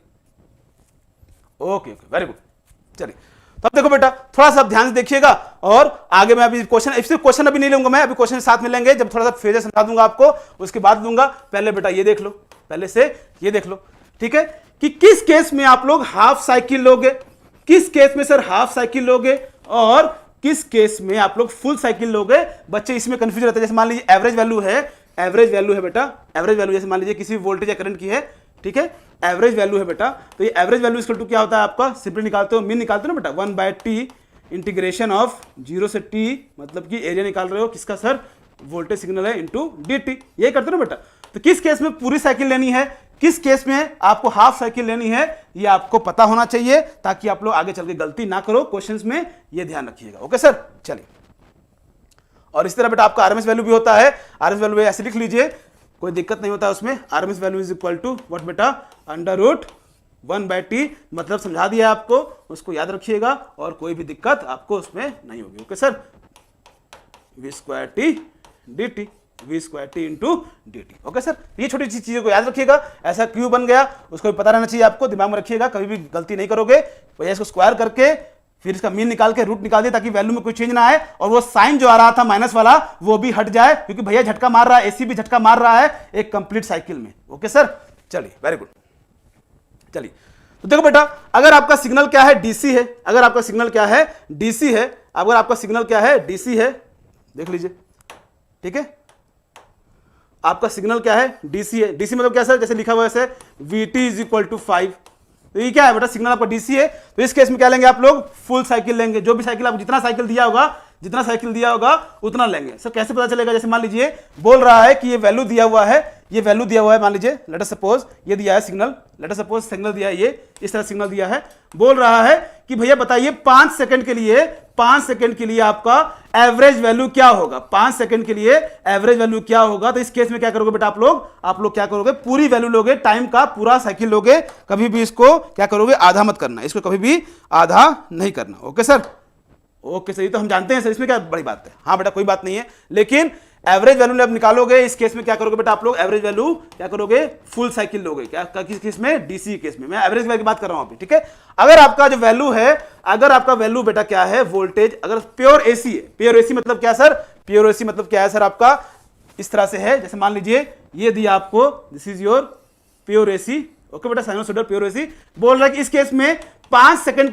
ओके ओके, वेरी गुड, चलिए। तब देखो बेटा थोड़ा सा ध्यान से देखिएगा, और आगे मैं अभी क्वेश्चन अभी नहीं लूंगा मैं, अभी क्वेश्चन साथ में लेंगे जब थोड़ा सा फेजर समझा दूंगा आपको, उसके बाद दूंगा। पहले बेटा ये देख लो, पहले से ये देख लो, ठीक है, कि किस केस में आप लोग हाफ साइकिल लोगे, किस केस में सर हाफ साइकिल लोगे, और किस केस में आप लोग फुल साइकिल लोगे। बच्चे इसमें कंफ्यूज रहते हैं। जैसे मान लीजिए एवरेज वैल्यू है, एवरेज वैल्यू है बेटा, एवरेज वैल्यू जैसे मान लीजिए किसी भी वोल्टेज या करंट की है, ठीक है, एवरेज वैल्यू है बेटा, तो ये एवरेज वैल्यू इक्वल टू क्या होता है आपका, सिंपली निकालते हो, मीन निकालते हो ना बेटा, 1/t इंटीग्रेशन ऑफ 0 से t, मतलब कि एरिया निकाल रहे हो किसका सर, वोल्टेज सिग्नल है इनटू dt, ये करते हो ना बेटा। तो किस केस में पूरी साइकिल लेनी है, किस केस में आपको हाफ साइकिल लेनी है, ये आपको पता होना चाहिए, ताकि आप लोग आगे चल के गलती ना करो क्वेश्चंस में, ये ध्यान रखिएगा। ओके सर, चलिए। और इस तरह बेटा आपका आरएमएस वैल्यू भी होता है, आरएमएस वैल्यू ऐसे लिख लीजिए, कोई दिक्कत नहीं होता उसमें। RMS value is equal to what बेटा, √1/t, मतलब समझा दिया आपको, उसको याद रखिएगा और कोई भी दिक्कत आपको उसमें नहीं होगी। Okay sir, v² dt, v² into dt। Okay sir, ये छोटी सी चीजों को याद रखिएगा, ऐसा क्यों बन गया उसको भी पता रहना चाहिए आपको, दिमाग में रखिएगा, कभी भी गलती नहीं करोगे। भैया इसको स्क्वायर करके फिर इसका मीन निकाल के रूट निकाल दिया, ताकि वैल्यू में कोई चेंज ना आए, और वो साइन जो आ रहा था माइनस वाला वो भी हट जाए, क्योंकि भैया झटका मार रहा है, एसी भी झटका मार रहा है एक कंप्लीट साइकिल में। ओके सर, चलिए, वेरी गुड, चलिए। तो देखो बेटा, अगर आपका सिग्नल क्या है, डीसी है, अगर आपका सिग्नल क्या है, डीसी है, अगर आपका सिग्नल क्या है, डीसी है, देख लीजिए, ठीक है, आपका सिग्नल क्या है, डीसी है। डीसी मतलब क्या सर, जैसे लिखा हुआ है ऐसे Vt इज इक्वल टू 5, तो ये क्या है बेटा, सिग्नल आपका डीसी है, तो इस केस में क्या लेंगे आप लोग, फुल साइकिल लेंगे। जो भी साइकिल आपको जितना साइकिल दिया होगा उतना लेंगे। सर कैसे पता चलेगा, जैसे मान लीजिए बोल रहा है कि ये वैल्यू दिया हुआ है, ये वैल्यू दिया हुआ है, मान लीजिए लेट अस सपोज ये दिया है signal, let us suppose signal दिया है, ये इस तरह सिग्नल दिया है, बोल रहा है कि भैया बताइए 5 सेकंड के लिए आपका एवरेज वैल्यू क्या होगा, 5 सेकंड के लिए एवरेज वैल्यू क्या होगा। तो इस केस में क्या करोगे बेटा, आप लोग क्या करोगे, पूरी वैल्यू लोगे, टाइम का पूरा साइकिल लोगे, कभी भी इसको क्या करोगे, आधा मत करना, इसको कभी भी आधा नहीं करना। ओके सर, ओके सर, ये तो हम जानते हैं सर, इसमें क्या बड़ी बात है। हाँ बेटा कोई बात नहीं है, लेकिन एवरेज वैल्यू आप निकालोगे, इस केस में क्या करोगे बेटा, आप लोग एवरेज वैल्यू क्या करोगे, फुल साइकिल लोगे। क्या किस केस में, डीसी केस में, मैं एवरेज वैल्यू की बात कर रहा हूं अभी, ठीक है। अगर आपका जो वैल्यू है, अगर आपका वैल्यू बेटा क्या है, वोल्टेज, अगर प्योर एसी है, प्योर एसी मतलब क्या सर, प्योर एसी मतलब क्या है सर, आपका इस तरह से है, जैसे मान लीजिए ये दिया आपको, this is your pure AC, okay बेटा, साइनोसॉइडल प्योर एसी, बोल रहा है कि इस केस में 5 सेकंड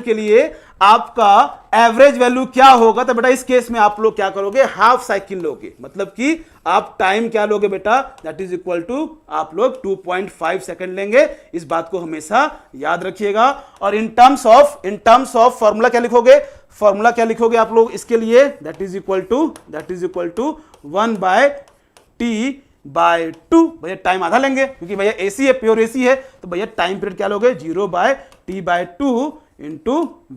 के लिए आपका एवरेज वैल्यू क्या होगा। तो बेटा इस केस में आप लोग क्या करोगे, हाफ साइकिल लोगे, मतलब कि आप टाइम क्या लोगे बेटा, दैट इज इक्वल टू आप लोग 2.5 सेकंड लेंगे। इस बात को हमेशा याद रखिएगा। और इन टर्म्स ऑफ फॉर्मूला क्या लिखोगे, आप लोग इसके लिए, that is equal to 1/t/2। भैया टाइम आधा लेंगे क्योंकि भैया एसी है, प्योर एसी है, तो भैया टाइम पीरियड क्या लोगे, 0/t/2 into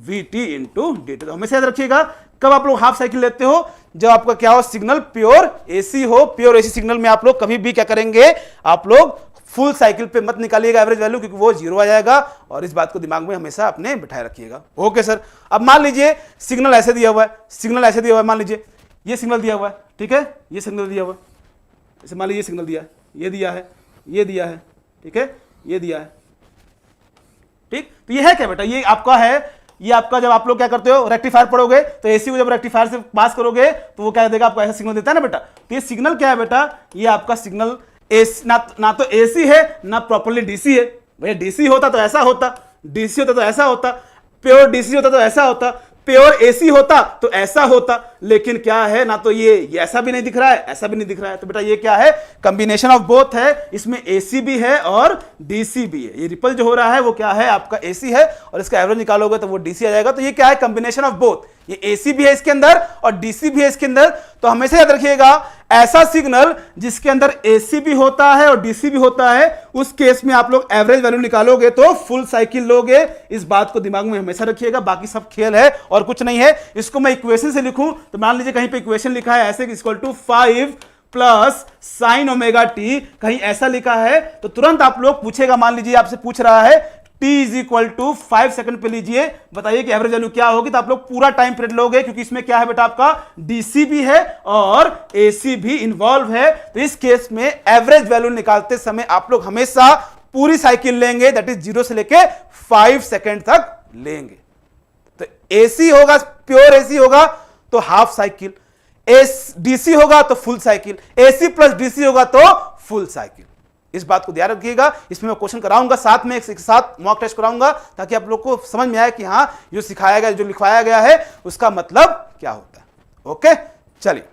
Vt into dt। तो हमेशा याद रखिएगा, कब आप लोग हाफ साइकिल लेते हो, जब आपका क्या हो, सिग्नल प्योर एसी हो। प्योर एसी सिग्नल में आप लोग कभी भी क्या करेंगे, आप लोग फुल साइकिल पे मत निकालिएगा एवरेज वैल्यू, क्योंकि वो 0 आ जाएगा, और इस बात को दिमाग में हमेशा अपने बिठाए रखिएगा। ओके सर, अब मान लीजिए सिग्नल ऐसे दिया हुआ है, मान लीजिए ये सिग्नल दिया हुआ है, ठीक है, ये सिग्नल दिया हुआ है, जैसे मान लीजिए सिग्नल दिया है, ये दिया है, ठीक है, ये दिया है, ठीक। तो ये है क्या बेटा, ये आपका है, ये आपका जब आप लोग क्या करते हो, रेक्टिफायर पढ़ोगे, तो एसी को जब रेक्टिफायर से पास करोगे तो वो क्या देगा, आपको ऐसा सिग्नल देता है ना बेटा। तो ये सिग्नल क्या है बेटा, ये आपका सिग्नल एसी, ना तो एसी है ना प्रॉपर्ली डीसी है। भैया डीसी होता तो ऐसा होता, डीसी होता तो ऐसा होता, प्योर डीसी होता तो ऐसा होता, प्योर एसी होता तो ऐसा होता, लेकिन क्या है ना, तो ये ऐसा भी नहीं दिख रहा है, ऐसा भी नहीं दिख रहा है। तो बेटा ये क्या है, कंबिनेशन ऑफ बोथ है, इसमें एसी भी है और डीसी भी है। ये रिपल जो हो रहा है वो क्या है, आपका एसी है, और इसका एवरेज निकालोगे तो वो डीसी आ जाएगा। तो ये क्या है, कंबिनेशन ऑफ बोथ, ये एसी भी है इसके अंदर और डीसी भी है इसके अंदर। तो हमेशा याद रखिएगा, ऐसा सिग्नल जिसके अंदर एसी भी होता है और डीसी भी होता है, उस केस में आप लोग एवरेज वैल्यू निकालोगे तो फुल साइकिल लोगे। इस बात को दिमाग में हमेशा रखिएगा, बाकी सब खेल है और कुछ नहीं है। इसको मैं इक्वेशन से लिखूं तो मान लीजिए कहीं पे इक्वेशन लिखा है ऐसे, equal to 5 plus sine omega t, कहीं ऐसा लिखा है तो तुरंत आप लोग पूछेगा, मान लीजिए आपसे पूछ रहा है t is equal to 5 second पे लीजिए, बताइए कि एवरेज वैल्यू क्या होगी। तो आप लोग पूरा टाइम पीरियड लोगे, क्योंकि इसमें क्या है बेटा, आपका डीसी भी है और एसी भी इन्वॉल्व है। तो इस केस में एवरेज वैल्यू निकालते समय आप लोग हमेशा पूरी साइकिल लेंगे, दैट इज 0 से लेके 5 सेकंड तक लेंगे। तो एसी होगा, प्योर एसी होगा तो हाफ साइकिल, डीसी होगा तो full cycle, AC plus DC होगा तो फुल साइकिल। इस बात को ध्यान रखिएगा। इसमें मैं क्वेश्चन कराऊंगा साथ में, एक साथ मॉक टेस्ट कराऊंगा, ताकि आप लोग को समझ में आए कि हाँ जो सिखाया गया, जो लिखवाया गया है उसका मतलब क्या होता है। ओके चलिए,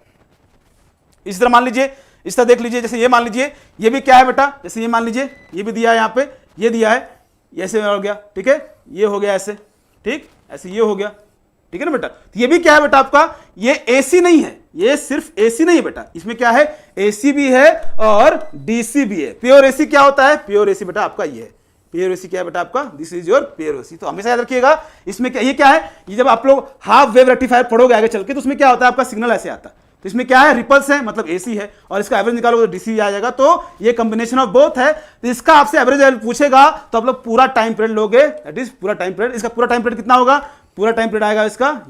इस तरह मान लीजिए, इस तरह देख लीजिए, जैसे ये मान लीजिए, ये भी क्या है बेटा, जैसे ये मान लीजिए, ये भी दिया है, यहाँ पे ये दिया है, ऐसे हो गया, ठीक है, ये हो गया ऐसे, ठीक, ऐसे ये हो गया, ठीक है ना बेटा। तो ये भी क्या है बेटा, आपका ये एसी नहीं है, ये सिर्फ एसी नहीं है बेटा, इसमें क्या है, एसी भी है और डीसी भी है। प्योर एसी क्या होता है, प्योर एसी बेटा आपका ये है, प्योर एसी क्या है बेटा आपका, this is your pure AC. तो हमेशा याद रखिएगा, इसमें क्या, ये क्या है, ये जब आप लोग हाफ वेव रेक्टिफायर पढ़ोगे आगे चल के, तो उसमें क्या होता है, आपका सिग्नल ऐसे आता है। तो इसमें क्या है, रिपल्स है, मतलब एसी है, और इसका एवरेज निकालोगे तो डीसी आ जाएगा। तो ये कॉम्बिनेशन ऑफ बोथ है। तो इसका आपसे एवरेज पूछेगा तो आप लोग पूरा टाइम पीरियड लोगे, दैट इज पूरा टाइम पीरियड। इसका पूरा टाइम पीरियड कितना होगा, पूरा टाइम पीरियड आएगा इसका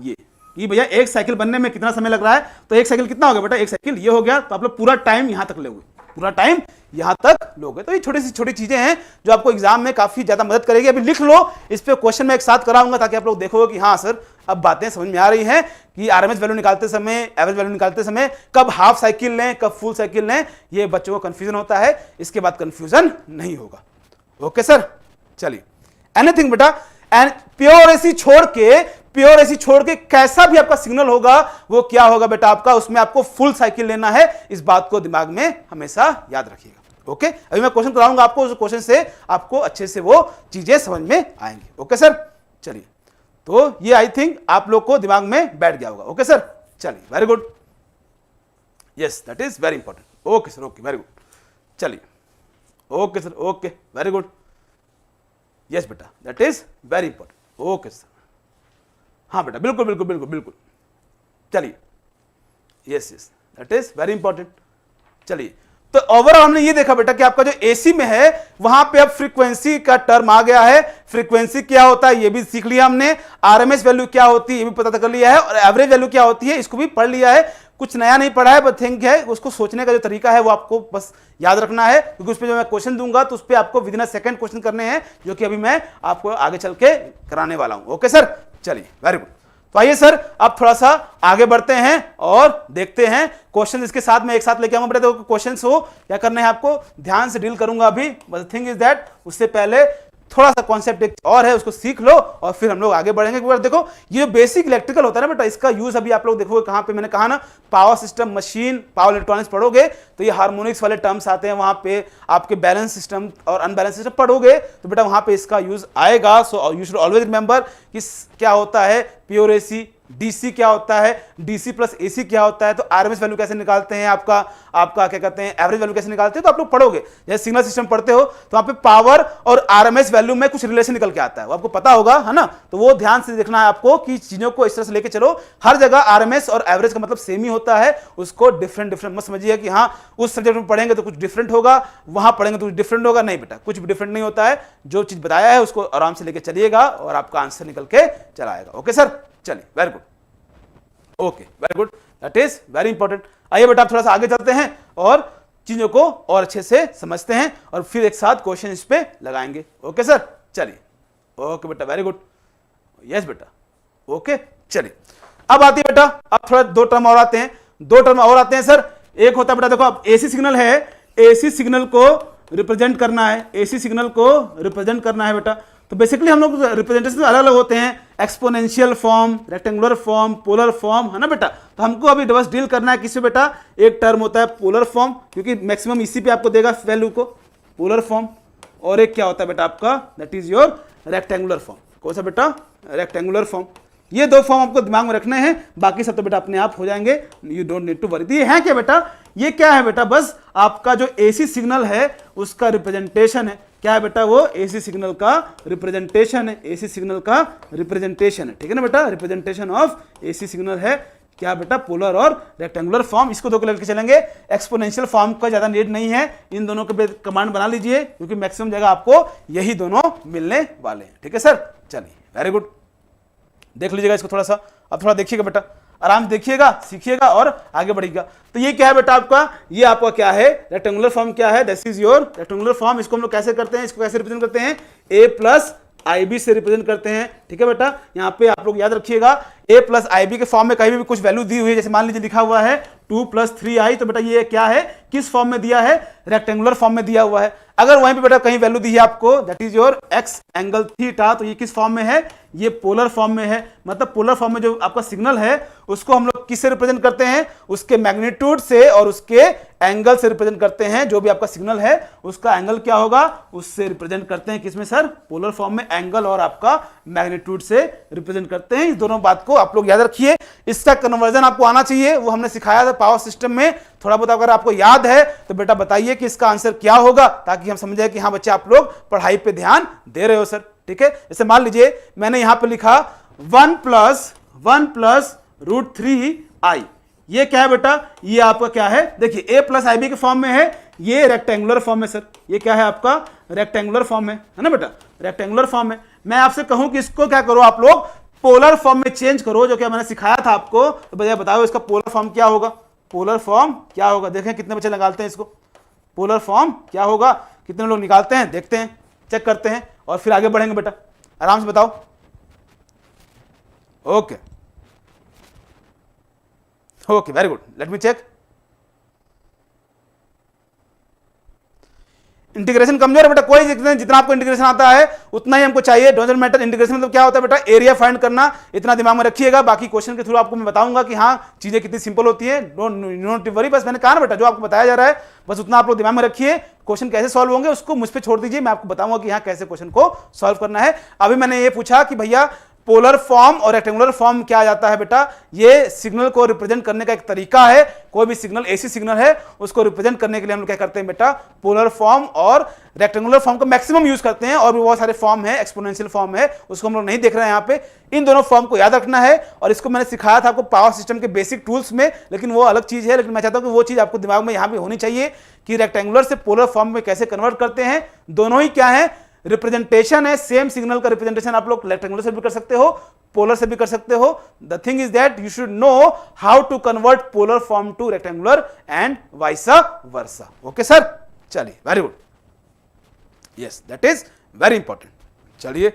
ये भैया एक साइकिल बनने में कितना समय लग रहा है, तो एक साइकिल कितना होगा बेटा, एक साइकिल ये हो गया। तो आप लोग पूरा टाइम यहां तक लोगे, पूरा टाइम यहां तक लोगे। तो ये छोटी सी छोटी चीजें हैं जो आपको एग्जाम में काफी ज्यादा मदद करेगी। अभी लिख लो, इस पे क्वेश्चन में एक साथ कराऊंगा, ताकि आप लोग देखोगे कि हाँ सर अब बातें समझ में आ रही हैं कि आरएमएस वैल्यू निकालते समय, एवरेज वैल्यू निकालते समय कब हाफ साइकिल लें, कब फुल साइकिल लें। ये बच्चों को कंफ्यूजन होता है, इसके बाद कंफ्यूजन नहीं होगा। ओके सर, चलिए एनीथिंग बेटा, एंड प्योर एसी छोड़ के कैसा भी आपका सिग्नल होगा वो क्या होगा बेटा आपका, उसमें आपको फुल साइकिल लेना है, इस बात को दिमाग में हमेशा याद रखिएगा। ओके, अभी मैं क्वेश्चन कराऊंगा आपको, उस क्वेश्चन से आपको अच्छे से वो चीजें समझ में आएंगी। ओके सर, चलिए, तो ये आई थिंक आप लोग को दिमाग में बैठ गया होगा। ओके सर, चलिए, very good, yes that is very important. Okay sir, okay, very good, चलिए, okay sir, okay, very good, yes बेटा, that is very important. Okay sir, हाँ बेटा, बिल्कुल बिल्कुल बिल्कुल बिल्कुल, चलिए, yes yes, that is very important. चलिए, तो ओवरऑल हमने ये देखा बेटा कि आपका जो एसी में है वहां पे अब फ्रीक्वेंसी का टर्म आ गया है। फ्रीक्वेंसी क्या होता है ये भी सीख लिया हमने, आरएमएस वैल्यू क्या होती है ये भी पता कर लिया है, और एवरेज वैल्यू क्या होती है इसको भी पढ़ लिया है। कुछ नया नहीं पढ़ा है, बट थिंक है उसको सोचने का जो तरीका है वो आपको बस याद रखना है, क्योंकि उस पर जो मैं क्वेश्चन दूंगा तो उस पर आपको with in a second question करने हैं, जो कि अभी मैं आपको आगे चल के कराने वाला हूं। ओके सर, चलिए, वेरी गुड। तो आइए सर अब थोड़ा सा आगे बढ़ते हैं और देखते हैं क्वेश्चन, इसके साथ में एक साथ लेके आऊंगा बेटा। तो क्वेश्चंस हो क्या करना है आपको, ध्यान से डील करूंगा अभी, बट थिंग इज दैट उससे पहले थोड़ा सा कॉन्सेप्ट एक और है, उसको सीख लो और फिर हम लोग आगे बढ़ेंगे। देखो ये जो बेसिक इलेक्ट्रिकल होता है ना बेटा, इसका यूज अभी आप लोग देखोगे कहां पे, मैंने कहा ना power system, machine, power electronics पढ़ोगे तो ये हार्मोनिक्स वाले टर्म्स आते हैं, वहां पे आपके बैलेंस सिस्टम और अनबैलेंस सिस्टम पढ़ोगे तो बेटा वहां पे इसका यूज आएगा। So you should always remember कि क्या होता है प्योर एसी, डीसी क्या होता है, डीसी प्लस एसी क्या होता है, तो आरएमएस वैल्यू कैसे निकालते हैं, आपका क्या कहते हैं एवरेज वैल्यू कैसे निकालते हैं, तो आप लोग पढ़ोगे। जैसे सिग्नल सिस्टम पढ़ते हो तो वहां पे पावर और आरएमएस वैल्यू में कुछ रिलेशन निकल के आता है, वो आपको पता होगा, है ना। तो वो ध्यान से देखना है आपको कि चीजों को इस तरह से लेके चलो, हर जगह आरएमएस और एवरेज का मतलब सेम ही होता है, उसको डिफरेंट मत समझिए कि हाँ उस सब्जेक्ट में पढ़ेंगे तो कुछ डिफरेंट होगा, वहां पढ़ेंगे तो कुछ डिफरेंट होगा। नहीं बेटा, कुछ भी डिफरेंट नहीं होता है, जो चीज बताया है उसको आराम से लेके चलिएगा और आपका आंसर निकल के चला आएगा। ओके सर, चलिए, very good, okay, very good, that is very important. आइए बेटा थोड़ा सा आगे चलते हैं और चीजों को और अच्छे से समझते हैं और फिर एक साथ क्वेश्चन इस पे लगाएंगे। ओके सर, चलिए, ओके बेटा, वेरी गुड, यस बेटा, ओके, चलिए। अब आती है बेटा, अब थोड़ा दो टर्म और आते हैं, सर। एक होता है बेटा, देखो अब एसी सिग्नल है, एसी सिग्नल को रिप्रेजेंट करना है, बेटा। तो बेसिकली हम लोग रिप्रेजेंटेशन अलग अलग होते हैं, exponential form, rectangular form, polar form, है ना बेटा। तो हमको अभी बस डील करना है किससे बेटा, एक टर्म होता है पोलर फॉर्म, क्योंकि मैक्सिमम इसी पे आपको देगा वैल्यू को, पोलर फॉर्म, और एक क्या होता है बेटा आपका, that is your rectangular form. कौन सा बेटा, रेक्टेंगुलर फॉर्म। ये दो फॉर्म आपको दिमाग में रखने हैं, बाकी सब तो बेटा अपने आप हो जाएंगे, you don't need to worry. ये है क्या बेटा, ये क्या है बेटा, बस आपका जो एसी सिग्नल है उसका रिप्रेजेंटेशन है। क्या है बेटा, वो एसी सिग्नल का रिप्रेजेंटेशन है, एसी सिग्नल का रिप्रेजेंटेशन है, ठीक है ना बेटा, रिप्रेजेंटेशन ऑफ एसी सिग्नल है क्या बेटा, पोलर और रेक्टेंगुलर फॉर्म। इसको दो को लेकर चलेंगे, एक्सपोनेंशियल फॉर्म का ज्यादा नीड नहीं है, इन दोनों के कमांड बना लीजिए क्योंकि मैक्सिमम जगह आपको यही दोनों मिलने वाले हैं, ठीक है सर। चलिए, वेरी गुड, देख लीजिएगा इसको थोड़ा सा, अब थोड़ा देखिएगा बेटा, आराम से देखिएगा, सीखिएगा और आगे बढ़िएगा। तो ये क्या है बेटा आपका, ये आपका क्या है, रेक्टेंगुलर फॉर्म क्या है, this is your rectangular form. इसको हम लोग कैसे करते हैं, इसको कैसे रिप्रेजेंट करते हैं, ए प्लस IB से रिप्रेजेंट करते हैं, ठीक है बेटा। यहाँ पे आप लोग याद रखिएगा, a प्लस IB के फॉर्म में कहीं भी कुछ वैल्यू दी हुई है, जैसे मान लीजिए लिखा हुआ है 2 + 3i, तो बेटा ये क्या है, किस फॉर्म में दिया है, रेक्टेंगुलर फॉर्म में दिया हुआ है। अगर वहीं पे बेटा कहीं वैल्यू दी है आपको, that is your x angle theta, तो ये किस फॉर्म में है, ये पोलर फॉर्म में है। मतलब पोलर फॉर्म में जो आपका सिग्नल है उसको हम लोग किससे रिप्रेजेंट करते हैं, उसके मैग्नीट्यूड से और उसके एंगल से रिप्रेजेंट करते हैं। जो भी आपका सिग्नल है उसका एंगल क्या होगा, उससे रिप्रेजेंट करते हैं, किसमें सर, पोलर फॉर्म में एंगल और आपका मैग्नीट्यूड से रिप्रेजेंट करते हैं। इस दोनों बात को आप लोग याद रखिए, इसका कन्वर्जन आपको आना चाहिए, वो हमने सिखाया था पावर सिस्टम में। थोड़ा बहुत अगर आपको याद है तो बेटा बताइए कि इसका आंसर क्या होगा, ताकि हम समझे कि हाँ बच्चे आप लोग पढ़ाई पे ध्यान दे रहे हो सर, ठीक है। जैसे मान लीजिए मैंने यहां पे लिखा 1 + √3i, ये क्या है बेटा, ये आपका क्या है, देखिए a प्लस IB के फॉर्म में है, ये रेक्टेंगुलर फॉर्म है सर, ये क्या है आपका, रेक्टेंगुलर फॉर्म है ना बेटा, रेक्टेंगुलर फॉर्म है। मैं आपसे कहूं कि इसको क्या करो आप लोग, पोलर फॉर्म में चेंज करो, जो कि मैंने सिखाया था आपको, तो भैया बताओ इसका पोलर फॉर्म क्या होगा, पोलर फॉर्म क्या होगा। देखें कितने बच्चे निकालते हैं इसको, पोलर फॉर्म क्या होगा, कितने लोग निकालते हैं, देखते हैं, चेक करते हैं और फिर आगे बढ़ेंगे बेटा, आराम से बताओ। Okay okay, very good, let me check. Integration कमजोर है बेटा, कोई जितना आपको इंटीग्रेशन आता है उतना ही हमको चाहिए, डोंट मैटर। इंटीग्रेशन मतलब क्या होता है बेटा, एरिया फाइंड करना, इतना दिमाग में रखिएगा। बाकी क्वेश्चन के थ्रू आपको मैं बताऊंगा कि हाँ चीजें कितनी सिंपल होती है, डोंट वरी। बस मैंने कहा ना बेटा, जो आपको बताया जा रहा है बस उतना आप लोग दिमाग में रखिए। क्वेश्चन कैसे सॉल्व होंगे उसको मुझ पर छोड़ दीजिए, मैं आपको बताऊंगा कि हाँ कैसे क्वेश्चन को सॉल्व करना है। अभी मैंने ये पूछा कि भैया पोलर फॉर्म और रेक्टेंगुलर फॉर्म क्या आ जाता है बेटा, ये सिग्नल को रिप्रेजेंट करने का एक तरीका है। कोई भी सिग्नल एसी सिग्नल है उसको रिप्रेजेंट करने के लिए हम लोग क्या करते हैं बेटा, पोलर फॉर्म और रेक्टेंगुलर फॉर्म का मैक्सिमम यूज करते हैं। और भी बहुत सारे फॉर्म है, एक्सपोनेंशियल फॉर्म है, उसको हम लोग नहीं देख रहे हैं यहाँ पे। इन दोनों फॉर्म को याद रखना है, और इसको मैंने सिखाया था आपको पावर सिस्टम के बेसिक टूल्स में, लेकिन वो अलग चीज है। लेकिन मैं चाहता हूं कि वो चीज आपको दिमाग में यहाँ पे होनी चाहिए कि रेक्टेंगुलर से पोलर फॉर्म में कैसे कन्वर्ट करते हैं। दोनों ही क्या है, रिप्रेजेंटेशन है। सेम सिग्नल का रिप्रेजेंटेशन आप लोग रेक्टेंगुलर से भी कर सकते हो, पोलर से भी कर सकते हो। The thing is that you should know how to convert polar form to rectangular and vice versa. Okay sir, चलिए very good, yes that is very important. चलिए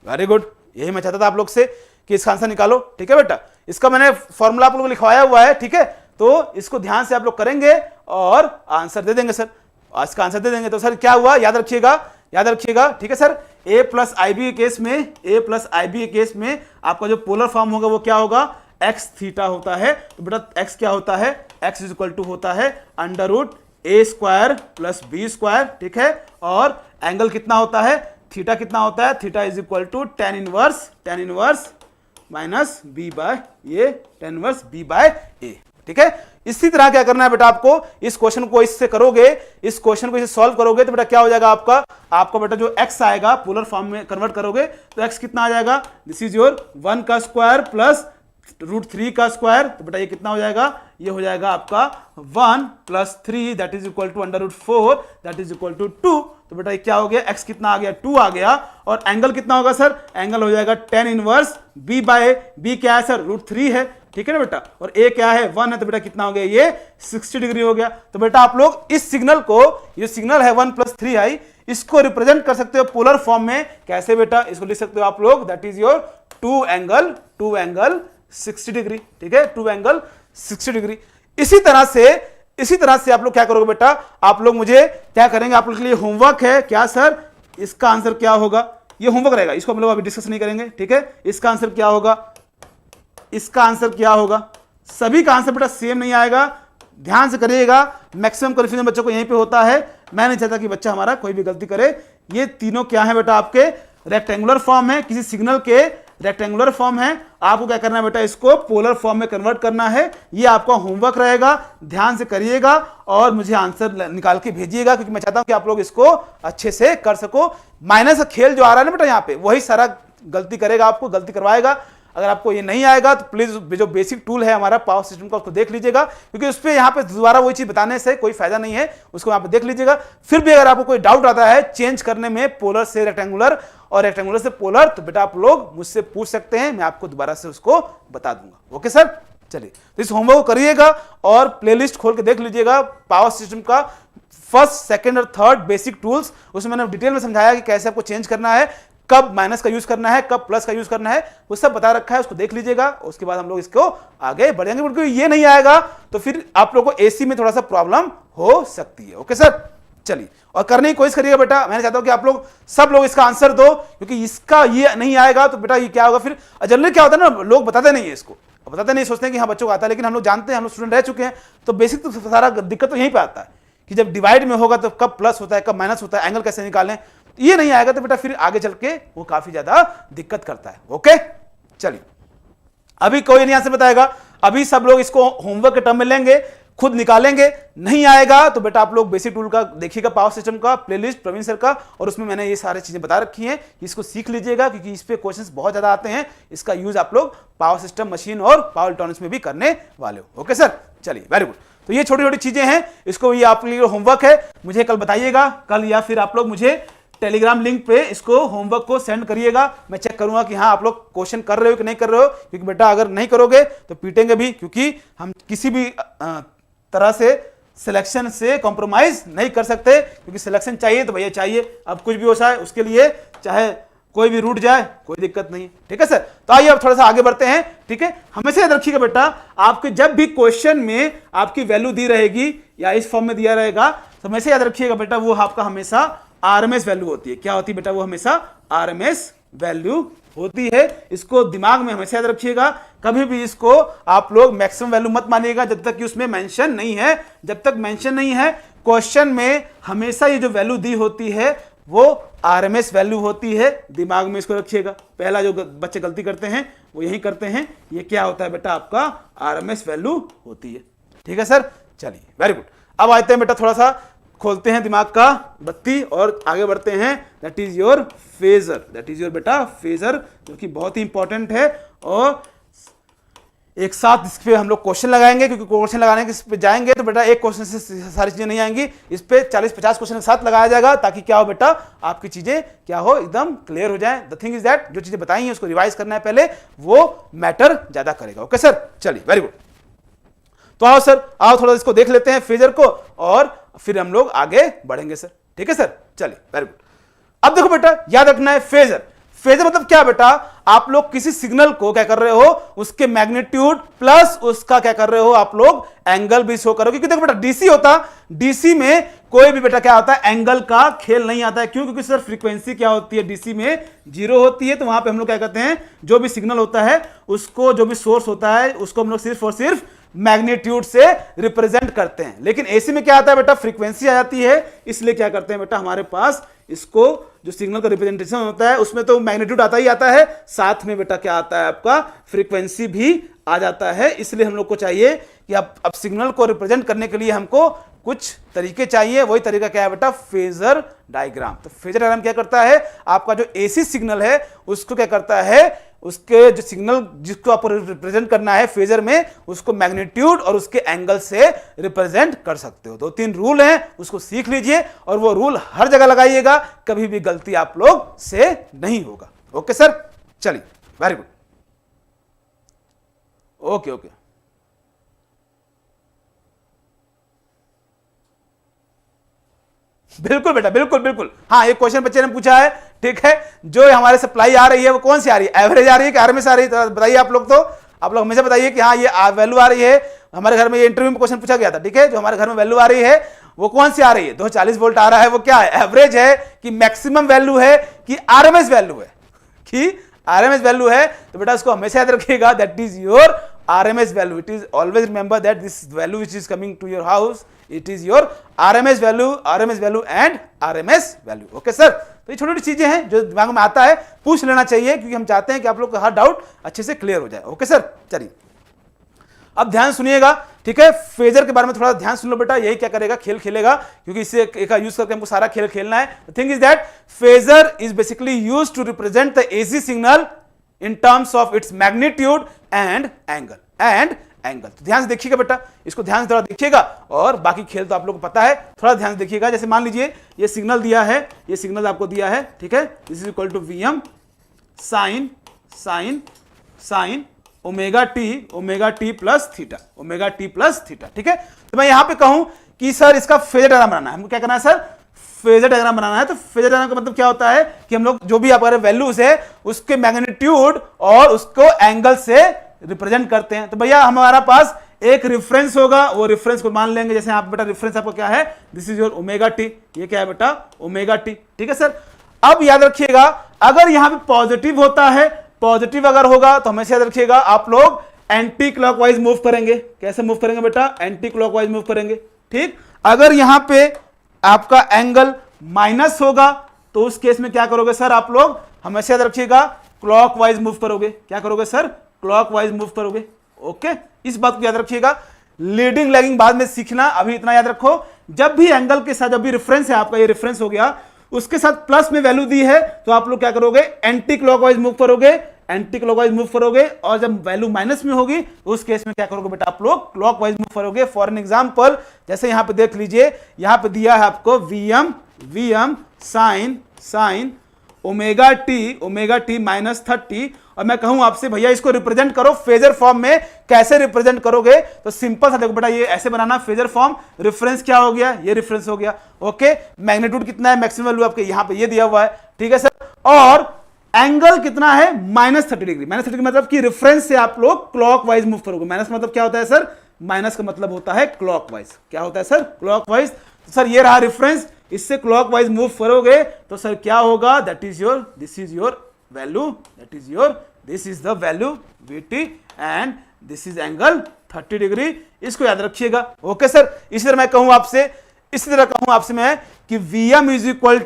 वेरी गुड, यही मैं चाहता था आप लोग से कि इसका आंसर निकालो। ठीक है बेटा, इसका मैंने फॉर्मूला आप लोगों को लिखवाया हुआ है, ठीक है, तो इसको ध्यान से आप लोग करेंगे और आंसर दे देंगे सर। आज का आंसर दे देंगे तो सर क्या हुआ, याद रखिएगा, याद रखिएगा, ठीक है sir. a plus i b के केस में, a प्लस आई बी के केस में आपका जो पोलर फॉर्म होगा वो क्या होगा, x थीटा होता है। तो बेटा x क्या होता है, x इज इक्वल टू होता है under root a square plus b square, ठीक है। और एंगल कितना होता है, थीटा कितना होता है, theta is equal to tan inverse minus b by a, tan inverse b by a, ठीक है। इसी तरह क्या करना है बेटा, आपको इस क्वेश्चन को इससे करोगे, इस क्वेश्चन को इससे सॉल्व करोगे तो बेटा क्या हो जाएगा आपका बेटा जो x आएगा पोलर फॉर्म में कन्वर्ट करोगे तो x कितना आ जाएगा, दिस इज योर 1 का स्क्वायर प्लस √3 का स्क्वायर। तो बेटा ये कितना हो जाएगा, ये हो जाएगा आपका 1 plus 3 that is equal to under √4 that is equal to 2। तो बेटा ये क्या हो गया, x कितना आ गया, 2 आ गया। और एंगल कितना होगा सर, एंगल हो जाएगा tan inverse b by b क्या है सर, √3 है, ठीक है ना बेटा। और a क्या है, 1 है, तो बेटा कितना हो गया, ये 60 डिग्री हो गया। तो बेटा आप लोग इस सिग्नल को, ये सिग्नल है 1 + 3i, इसको रिप्रेजेंट कर सकते हो पोलर फॉर्म में। कैसे बेटा, इसको लिख सकते हो आप लोग, that is your 2 angle 60 degree, ठीक है, 2 एंगल 60 डिग्री। इसी तरह से आप लोग क्या करोगे बेटा, आप लोग मुझे क्या करेंगे, आप लोग के लिए होमवर्क है क्या सर, इसका आंसर क्या होगा, ये होमवर्क रहेगा, इसको हम लोग अभी डिस्कस नहीं करेंगे, ठीक है। इसका आंसर क्या होगा, इसका आंसर क्या होगा, सभी का आंसर बेटा सेम नहीं आएगा, ध्यान से करिएगा। मैक्सिमम कन्फ्यूजन बच्चों को यहीं पे होता है, मैं नहीं चाहता कि बच्चा हमारा कोई भी गलती करे। ये तीनों क्या है बेटा, आपके रेक्टेंगुलर फॉर्म है, किसी सिग्नल के रेक्टेंगुलर फॉर्म है। आपको क्या करना है बेटा, इसको पोलर फॉर्म में कन्वर्ट करना है। ये आपका होमवर्क रहेगा, ध्यान से करिएगा और मुझे आंसर निकाल के भेजिएगा, क्योंकि मैं चाहता हूं कि आप लोग इसको अच्छे से कर सको। माइनस का खेल जो आ रहा है ना बेटा यहाँ पे, वही सारा गलती करेगा, आपको गलती करवाएगा। अगर आपको ये नहीं आएगा तो प्लीज जो बेसिक टूल है हमारा पावर सिस्टम का, उसको देख लीजिएगा, क्योंकि उस पर यहाँ पे दोबारा वही चीज बताने से कोई फायदा नहीं है, उसको यहाँ पे देख लीजिएगा। फिर भी अगर आपको कोई डाउट आता है चेंज करने में पोलर से रेक्टेंगुलर और रेक्टेंगुलर से पोलर, तो बेटा आप लोग मुझसे पूछ सकते हैं, मैं आपको दोबारा से उसको बता दूंगा। ओके सर, चलिए तो इस होमवर्क को करिएगा और प्लेलिस्ट खोल के देख लीजिएगा पावर सिस्टम का फर्स्ट, सेकंड और थर्ड बेसिक टूल्स। उसमें मैंने डिटेल में समझाया कि कैसे आपको चेंज करना है, कब माइनस का यूज करना है, कब प्लस का यूज करना है, वो सब बता रखा है, उसको देख लीजिएगा। उसके बाद हम लोग इसको आगे बढ़ेंगे, क्योंकि ये नहीं आएगा तो फिर आप लोगों को एसी में थोड़ा सा प्रॉब्लम हो सकती है। ओके सर, चलिए और करने की कोशिश करिएगा बेटा। मैंने चाहता हूं कि आप लोग सब लोग इसका आंसर दो, क्योंकि इसका ये नहीं आएगा तो बेटा ये क्या होगा, फिर जनरली क्या होता है ना, लोग बताते नहीं है इसको, बताते नहीं, सोचते हैं कि हाँ बच्चों को आता है, लेकिन हम लोग जानते हैं, हम लोग स्टूडेंट रह चुके हैं, तो बेसिक तो सारा दिक्कत तो यहीं पे आता है कि जब डिवाइड में होगा तो कब प्लस होता है, कब माइनस होता है, एंगल कैसे निकालें। ये नहीं आएगा तो बेटा फिर आगे चल के वो काफी ज्यादा दिक्कत करता है। ओके, चलिए अभी कोई नहीं आंसर बताएगा, अभी सब लोग इसको होमवर्क के टर्म में लेंगे, खुद निकालेंगे। नहीं आएगा तो बेटा आप लोग बेसिक टूल का देखिएगा, पावर सिस्टम का प्लेलिस्ट प्रवीण सर का, और उसमें मैंने ये सारी चीजें बता रखी हैं, इसको सीख लीजिएगा, क्योंकि इस पे क्वेश्चंस बहुत ज्यादा आते हैं। इसका यूज आप लोग पावर सिस्टम, मशीन और पावर इलेक्ट्रॉनिक्स में भी करने वाले हो। ओके सर, चलिए वेरी गुड। तो ये छोटी छोटी चीजें हैं, इसको ये आपके लिए होमवर्क है, मुझे कल बताइएगा, कल या फिर आप लोग मुझे टेलीग्राम लिंक पे इसको होमवर्क को सेंड करिएगा। मैं चेक करूंगा कि हाँ आप लोग क्वेश्चन कर रहे हो कि नहीं कर रहे हो, क्योंकि बेटा अगर नहीं करोगे तो पीटेंगे भी, क्योंकि हम किसी भी तरह से सिलेक्शन से कॉम्प्रोमाइज नहीं कर सकते, क्योंकि सिलेक्शन चाहिए तो भैया चाहिए, अब कुछ भी हो जाए उसके लिए, चाहे कोई भी रूट जाए कोई दिक्कत नहीं। ठीक है सर, तो आइए अब थोड़ा सा आगे बढ़ते हैं। ठीक है, हमेशा याद रखिएगा बेटा, आपके जब भी क्वेश्चन में आपकी वैल्यू दी रहेगी या इस फॉर्म में दिया रहेगा, तो हमेशा याद रखिएगा बेटा वो आपका हमेशा आरएमएस वैल्यू होती है। क्या होती है बेटा? वो हमेशा आरएमएस वैल्यू होती है। इसको दिमाग में हमेशा याद रखिएगा, कभी भी इसको आप लोग मैक्सिमम वैल्यू मत मानिएगा जब तक कि उसमें मेंशन नहीं है। जब तक मेंशन नहीं है क्वेश्चन में, हमेशा ये जो वैल्यू दी होती है वो आरएमएस वैल्यू होती है। दिमाग में इसको रखिएगा। पहला जो बच्चे गलती करते हैं वो यही करते हैं। ये क्या होता है बेटा? आपका आरएमएस वैल्यू होती है। ठीक है सर, चलिए वेरी गुड। अब आते हैं बेटा, थोड़ा सा खोलते हैं दिमाग का बत्ती और आगे बढ़ते हैं। That is your phasor, that is your बेटा फेजर, जो कि बहुत ही इंपॉर्टेंट है। और एक साथ इस पे हम लोग क्वेश्चन लगाएंगे, क्योंकि क्वेश्चन लगाने के इस पे जाएंगे तो बेटा एक क्वेश्चन से सारी चीजें नहीं आएंगी। इस पे 40-50 क्वेश्चन के साथ लगाया जाएगा, ताकि क्या हो बेटा, आपकी चीजें क्या हो, एकदम क्लियर हो जाए। द थिंग इज दैट जो चीजें बताई हैं उसको रिवाइज करना है पहले, वो मैटर ज्यादा करेगा। ओके सर, चलिए वेरी गुड। तो आओ सर, आओ थोड़ा इसको देख लेते हैं फेजर को, और फिर हम लोग आगे बढ़ेंगे सर। ठीक है सर, चलिए वेरी गुड। अब देखो बेटा, याद रखना है फेजर। फेजर मतलब क्या बेटा? आप लोग किसी सिग्नल को क्या कर रहे हो, उसके मैग्नीट्यूड प्लस उसका क्या कर रहे हो, आप लोग एंगल भी शो करो। क्योंकि देखो बेटा, डीसी होता, डीसी में कोई भी बेटा क्या होता है, एंगल का खेल नहीं आता है। क्यों? क्योंकि सर फ्रीक्वेंसी क्या होती है डीसी में, 0 होती है। तो वहां पे हम लोग क्या कहते हैं, जो भी सिग्नल होता है उसको, जो भी सोर्स होता है उसको हम लोग सिर्फ और सिर्फ मैग्नीट्यूड से रिप्रेजेंट करते हैं। लेकिन एसी में क्या आता है बेटा, फ्रीक्वेंसी आ जाती है। इसलिए क्या करते हैं बेटा, हमारे पास इसको जो सिग्नल का रिप्रेजेंटेशन होता है उसमें तो मैग्नीट्यूड आता ही आता है, साथ में बेटा क्या आता है, आपका फ्रीक्वेंसी भी आ जाता है। इसलिए हम लोग को चाहिए कि अब सिग्नल को रिप्रेजेंट करने के लिए हमको कुछ तरीके चाहिए। वही तरीका क्या है बेटा? Phasor diagram. तो फेजर डायग्राम क्या करता है, आपका जो एसी सिग्नल है उसको क्या करता है, उसके जो सिग्नल जिसको आपको रिप्रेजेंट करना है फेजर में, उसको मैग्नीट्यूड और उसके एंगल से रिप्रेजेंट कर सकते हो। 2-3 रूल हैं, उसको सीख लीजिए और वो रूल हर जगह लगाइएगा, कभी भी गलती आप लोग से नहीं होगा। ओके सर, चलिए वेरी गुड। ओके ओके, बिल्कुल बेटा, बिल्कुल बिल्कुल। हाँ, एक क्वेश्चन बच्चे ने पूछा है, ठीक है, जो हमारे सप्लाई आ रही है वो कौन सी आ रही है, एवरेज आ रही है कि आरएमएस आ रही है? तो बताइए आप लोग। तो आप लोग हमेशा बताइए कि हाँ ये वैल्यू आ रही है। हमारे घर में ये इंटरव्यू में क्वेश्चन पूछा गया था, ठीक है, जो हमारे घर में वैल्यू आ रही है वो कौन सी आ रही है? 240 वोल्ट आ रहा है, वो क्या है, एवरेज है कि मैक्सिमम वैल्यू है कि आरएमएस वैल्यू है? कि आरएमएस वैल्यू है। तो बेटा उसको हमेशा याद रखिएगा, that is your RMS value. It is always remember that this value which is coming to your house, it is your RMS value and RMS value. Okay sir? तो ये छोटी छोटी चीजें हैं जो दिमाग में आता है, पूछ लेना चाहिए, क्योंकि हम चाहते हैं कि आप लोग का हर डाउट अच्छे से क्लियर हो जाए। ओके सर, चलिए अब ध्यान सुनिएगा, ठीक है। फेजर के बारे में थोड़ा ध्यान सुन लो बेटा, यही क्या करेगा, खेल खेलेगा, क्योंकि इसे एक यूज करके हमको सारा खेल खेलना है। The thing is that phasor is basically used to represent the AC signal in terms of its magnitude and angle. तो ध्यान से देखिएगा बेटा, इसको ध्यान से थोड़ा देखिएगा, और बाकी खेल तो आप लोगों को पता है, थोड़ा ध्यान से देखिएगा। जैसे मान लीजिए ये सिग्नल दिया है, ये सिग्नल आपको दिया है, ठीक है, this is equal to Vm sin omega t plus theta, ठीक है। तो मैं यहां पे कहूं कि सर इसका फेजर डायग्राम बनाना है, हमको क्या करना है सर, फेजर डायग्राम बनाना है। तो फेजर डायग्राम का मतलब क्या होता है कि हम लोग जो भी आपका वैल्यूज है उसके मैग्नीट्यूड और उसको एंगल से रिप्रेजेंट करते हैं। तो भैया हमारा पास एक रेफरेंस होगा, वो रेफरेंस को मान लेंगे। जैसे आप बेटा रेफरेंस आपको क्या है, this is your omega T, ये क्या है बेटा, ओमेगा टी, ठीक है सर। अब याद रखिएगा, अगर यहां पे पॉजिटिव होता है, पॉजिटिव अगर होगा तो हमेशा याद रखिएगा आप लोग एंटी क्लॉकवाइज मूव करेंगे। कैसे मूव करेंगे बेटा, एंटी क्लॉकवाइज मूव करेंगे, ठीक। अगर यहां पे आपका एंगल माइनस होगा तो उस केस में क्या करोगे सर, आप लोग हमेशा याद रखिएगा क्लॉकवाइज मूव करोगे। क्या करोगे सर, क्लॉकवाइज मूव करोगे। ओके, इस बात को याद रखिएगा। लीडिंग लैगिंग बाद में सीखना, अभी इतना याद रखो, जब भी एंगल के साथ, जब भी रेफरेंस है आपका, ये रेफरेंस हो गया, उसके साथ प्लस में वैल्यू दी है तो आप लोग क्या करोगे, एंटी क्लॉकवाइज मूव करोगे, एंटी क्लॉकवाइज मूव करोगे। और जब वैल्यू माइनस में होगी उस केस में क्या करोगे बेटा, आप लोग क्लॉकवाइज मूव करोगे। फॉर एन एग्जांपल, जैसे यहां पे देख लीजिए, यहां पे दिया है आपको Vm sin omega T minus 30, और मैं कहूं आपसे भैया इसको रिप्रेजेंट करो फेजर फॉर्म में। कैसे रिप्रेजेंट करोगे, तो सिंपल सा देखो बेटा, ये ऐसे बनाना फेजर फॉर्म। रेफरेंस क्या हो गया, ये रेफरेंस हो गया, ओके। मैग्नीट्यूड कितना है, मैक्सिमम वैल्यू आपके यहां पे ये दिया हुआ है, ठीक है सर। और एंगल कितना है, -30 डिग्री। -30 मतलब कि रेफरेंस से आप लोग क्लॉकवाइज मूव करोगे। माइनस मतलब क्या होता है सर, माइनस का मतलब होता है क्लॉकवाइज। क्या होता है सर, क्लॉकवाइज। सर ये रहा रेफरेंस, इससे क्लॉकवाइज मूव करोगे तो सर क्या होगा, that is your, this is your value, that is your, this is the value VT and this is angle 30 degree. इसको याद रखिएगा। ओके सर, इसी तरह मैं कहूं आपसे, इसी तरह कहूं आपसे मैं कि Vm is equal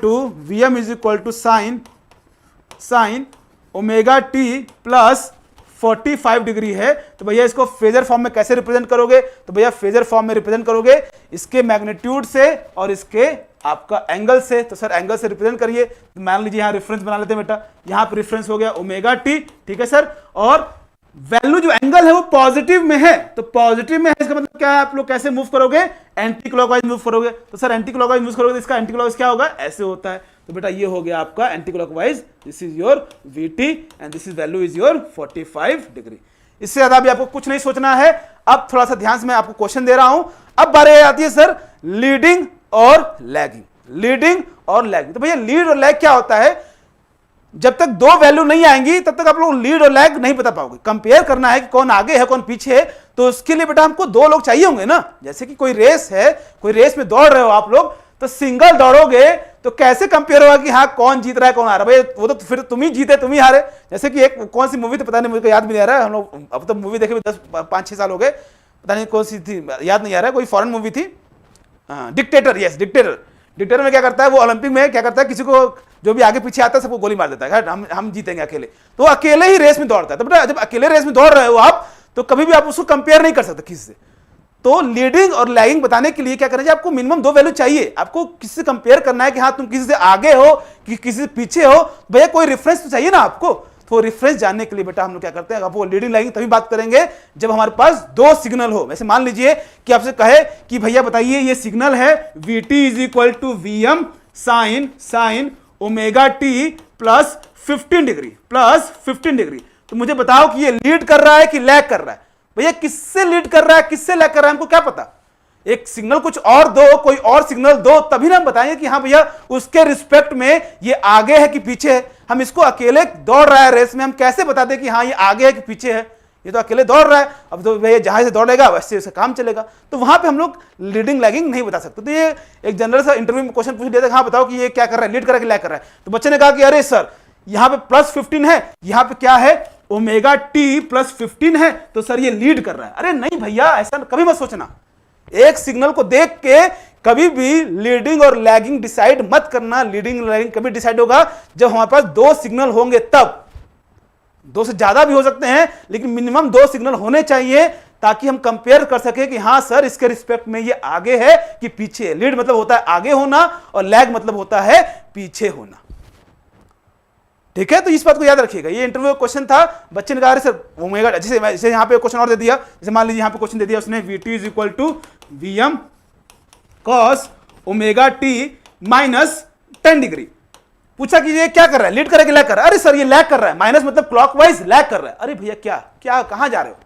to sine omega t plus 45 degree है। तो भैया इसको फेजर फॉर्म में कैसे रिप्रेजेंट करोगे, तो भैया फेजर फॉर्म में रिप्रेजेंट करोगे इसके मैग्नीट्यूड से और इसके आपका एंगल से। तो सर एंगल से रिप्रेजेंट करिए, तो मान लीजिए यहां रेफरेंस बना लेते हैं बेटा, यहां पर रेफरेंस हो गया ओमेगा टी, ठीक है सर, और वैल्यू जो एंगल है वो पॉजिटिव में है, तो पॉजिटिव में है इसका मतलब क्या है, आप लोग कैसे मूव करोगे, एंटी क्लॉकवाइज मूव करोगे। तो सर एंटी क्लॉकवाइज मूव करोगे तो इसका एंटी क्लॉकवाइज क्या होगा, ऐसे होता है। तो बेटा ये हो गया आपका anti clockwise, this is your VT and this is value is your 45 degree. इससे ज्यादा भी आपको कुछ नहीं सोचना है। अब थोड़ा सा ध्यान से मैं आपको क्वेश्चन दे रहा हूं। अब बारी आती है सर लीडिंग और लैगिंग, लीडिंग और लैगिंग। तो भैया लीड और लैग क्या होता है, जब तक दो वैल्यू नहीं आएंगी तब तक आप लोग लीड और लैग नहीं बता पाओगे। कंपेयर करना है कि कौन आगे है कौन पीछे है, तो उसके लिए बेटा हमको दो लोग चाहिए होंगे ना। जैसे कि कोई रेस है, कोई रेस में दौड़ रहे हो आप लोग, तो सिंगल दौड़ोगे तो कैसे कंपेयर होगा कि हाँ कौन जीत रहा है कौन हारा, भाई वो तो फिर तुम ही जीते तुम ही हारे। जैसे कि एक कौन सी मूवी, तो पता नहीं मुझे याद भी नहीं आ रहा है, हम लोग अब तो मूवी देखे 10-5-6 साल हो गए, पता नहीं कौन सी थी, याद नहीं आ रहा है, कोई फॉरेन मूवी थी, डिक्टेटर, यस डिक्टेटर। डिक्टेटर में क्या करता है वो, ओलंपिक में क्या करता है, किसी को जो भी आगे पीछे आता है सबको गोली मार देता है, हम जीतेंगे अकेले, तो अकेले ही रेस में दौड़ता है। तो बेटा जब अकेले रेस में दौड़ रहे हो आप, तो कभी भी आप उसको कंपेयर नहीं कर सकते किसी से। तो लीडिंग और लैगिंग बताने के लिए क्या करना चाहिए, आपको मिनिमम दो वैल्यू चाहिए। आपको किसी से कंपेयर करना है कि हाँ तुम किसी से आगे हो कि किसी से पीछे हो, भैया कोई रेफरेंस तो चाहिए ना आपको। तो रेफरेंस जानने के लिए बेटा हम लोग क्या करते हैं, आपको लीडिंग लैगिंग तभी बात करेंगे जब हमारे पास दो सिग्नल हो। वैसे मान लीजिए कि आपसे कहे कि भैया बताइए ये सिग्नल है VT is equal to Vm sine omega t plus 15 degree, तो मुझे बताओ कि ये लीड कर रहा है कि लैग कर रहा है। भैया किससे लीड कर रहा है किससे लैग कर रहा है हमको क्या पता। एक सिग्नल कुछ और दो, कोई और सिग्नल दो, तभी ना हम बताएंगे कि हाँ भैया उसके रिस्पेक्ट में ये आगे है कि पीछे है। हम इसको अकेले दौड़ रहा है रेस में, हम कैसे बता दें कि हाँ ये आगे है कि पीछे है, ये तो अकेले दौड़ रहा है। अब तो भैया जहां से दौड़ेगा वैसे उसका काम चलेगा, तो वहां पे हम लोग लीडिंग लैगिंग नहीं बता सकते। तो ये एक जनरल सा इंटरव्यू में क्वेश्चन पूछ लिया था, हाँ बताओ कि ये क्या कर रहा है, लीड कर रहा है कि लैग कर रहा है। तो बच्चे ने कहा कि अरे सर यहाँ पे +15 है, यहाँ पे क्या है ओमेगा टी +15 है, तो सर ये लीड कर रहा है। अरे नहीं भैया, ऐसा कभी मत सोचना। एक सिग्नल को देख के कभी भी लीडिंग और लैगिंग डिसाइड मत करना। लीडिंग और लैगिंग कभी डिसाइड होगा जब हमारे पास दो सिग्नल होंगे, तब। दो से ज्यादा भी हो सकते हैं, लेकिन मिनिमम दो सिग्नल होने चाहिए ताकि हम कंपेयर कर सके कि हाँ सर इसके रिस्पेक्ट में ये आगे है कि पीछे है। लीड मतलब होता है आगे होना और लैग मतलब होता है पीछे होना। ठीक है, तो इस बात को याद रखिएगा। ये इंटरव्यू क्वेश्चन था, बच्चे ने कहा सर ओमेगा, जैसे यहाँ पे क्वेश्चन और दे दिया, जैसे मान लीजिए यहाँ पे क्वेश्चन दे दिया उसने VT is equal to Vm cos omega t -10 degree. पूछा कि ये क्या कर रहा है, लीड कर रहा है कि लैग कर रहा है। अरे सर ये लैग कर रहा है, माइनस मतलब क्लॉकवाइज लैग कर रहा है। अरे भैया क्या क्या कहां जा रहे हो,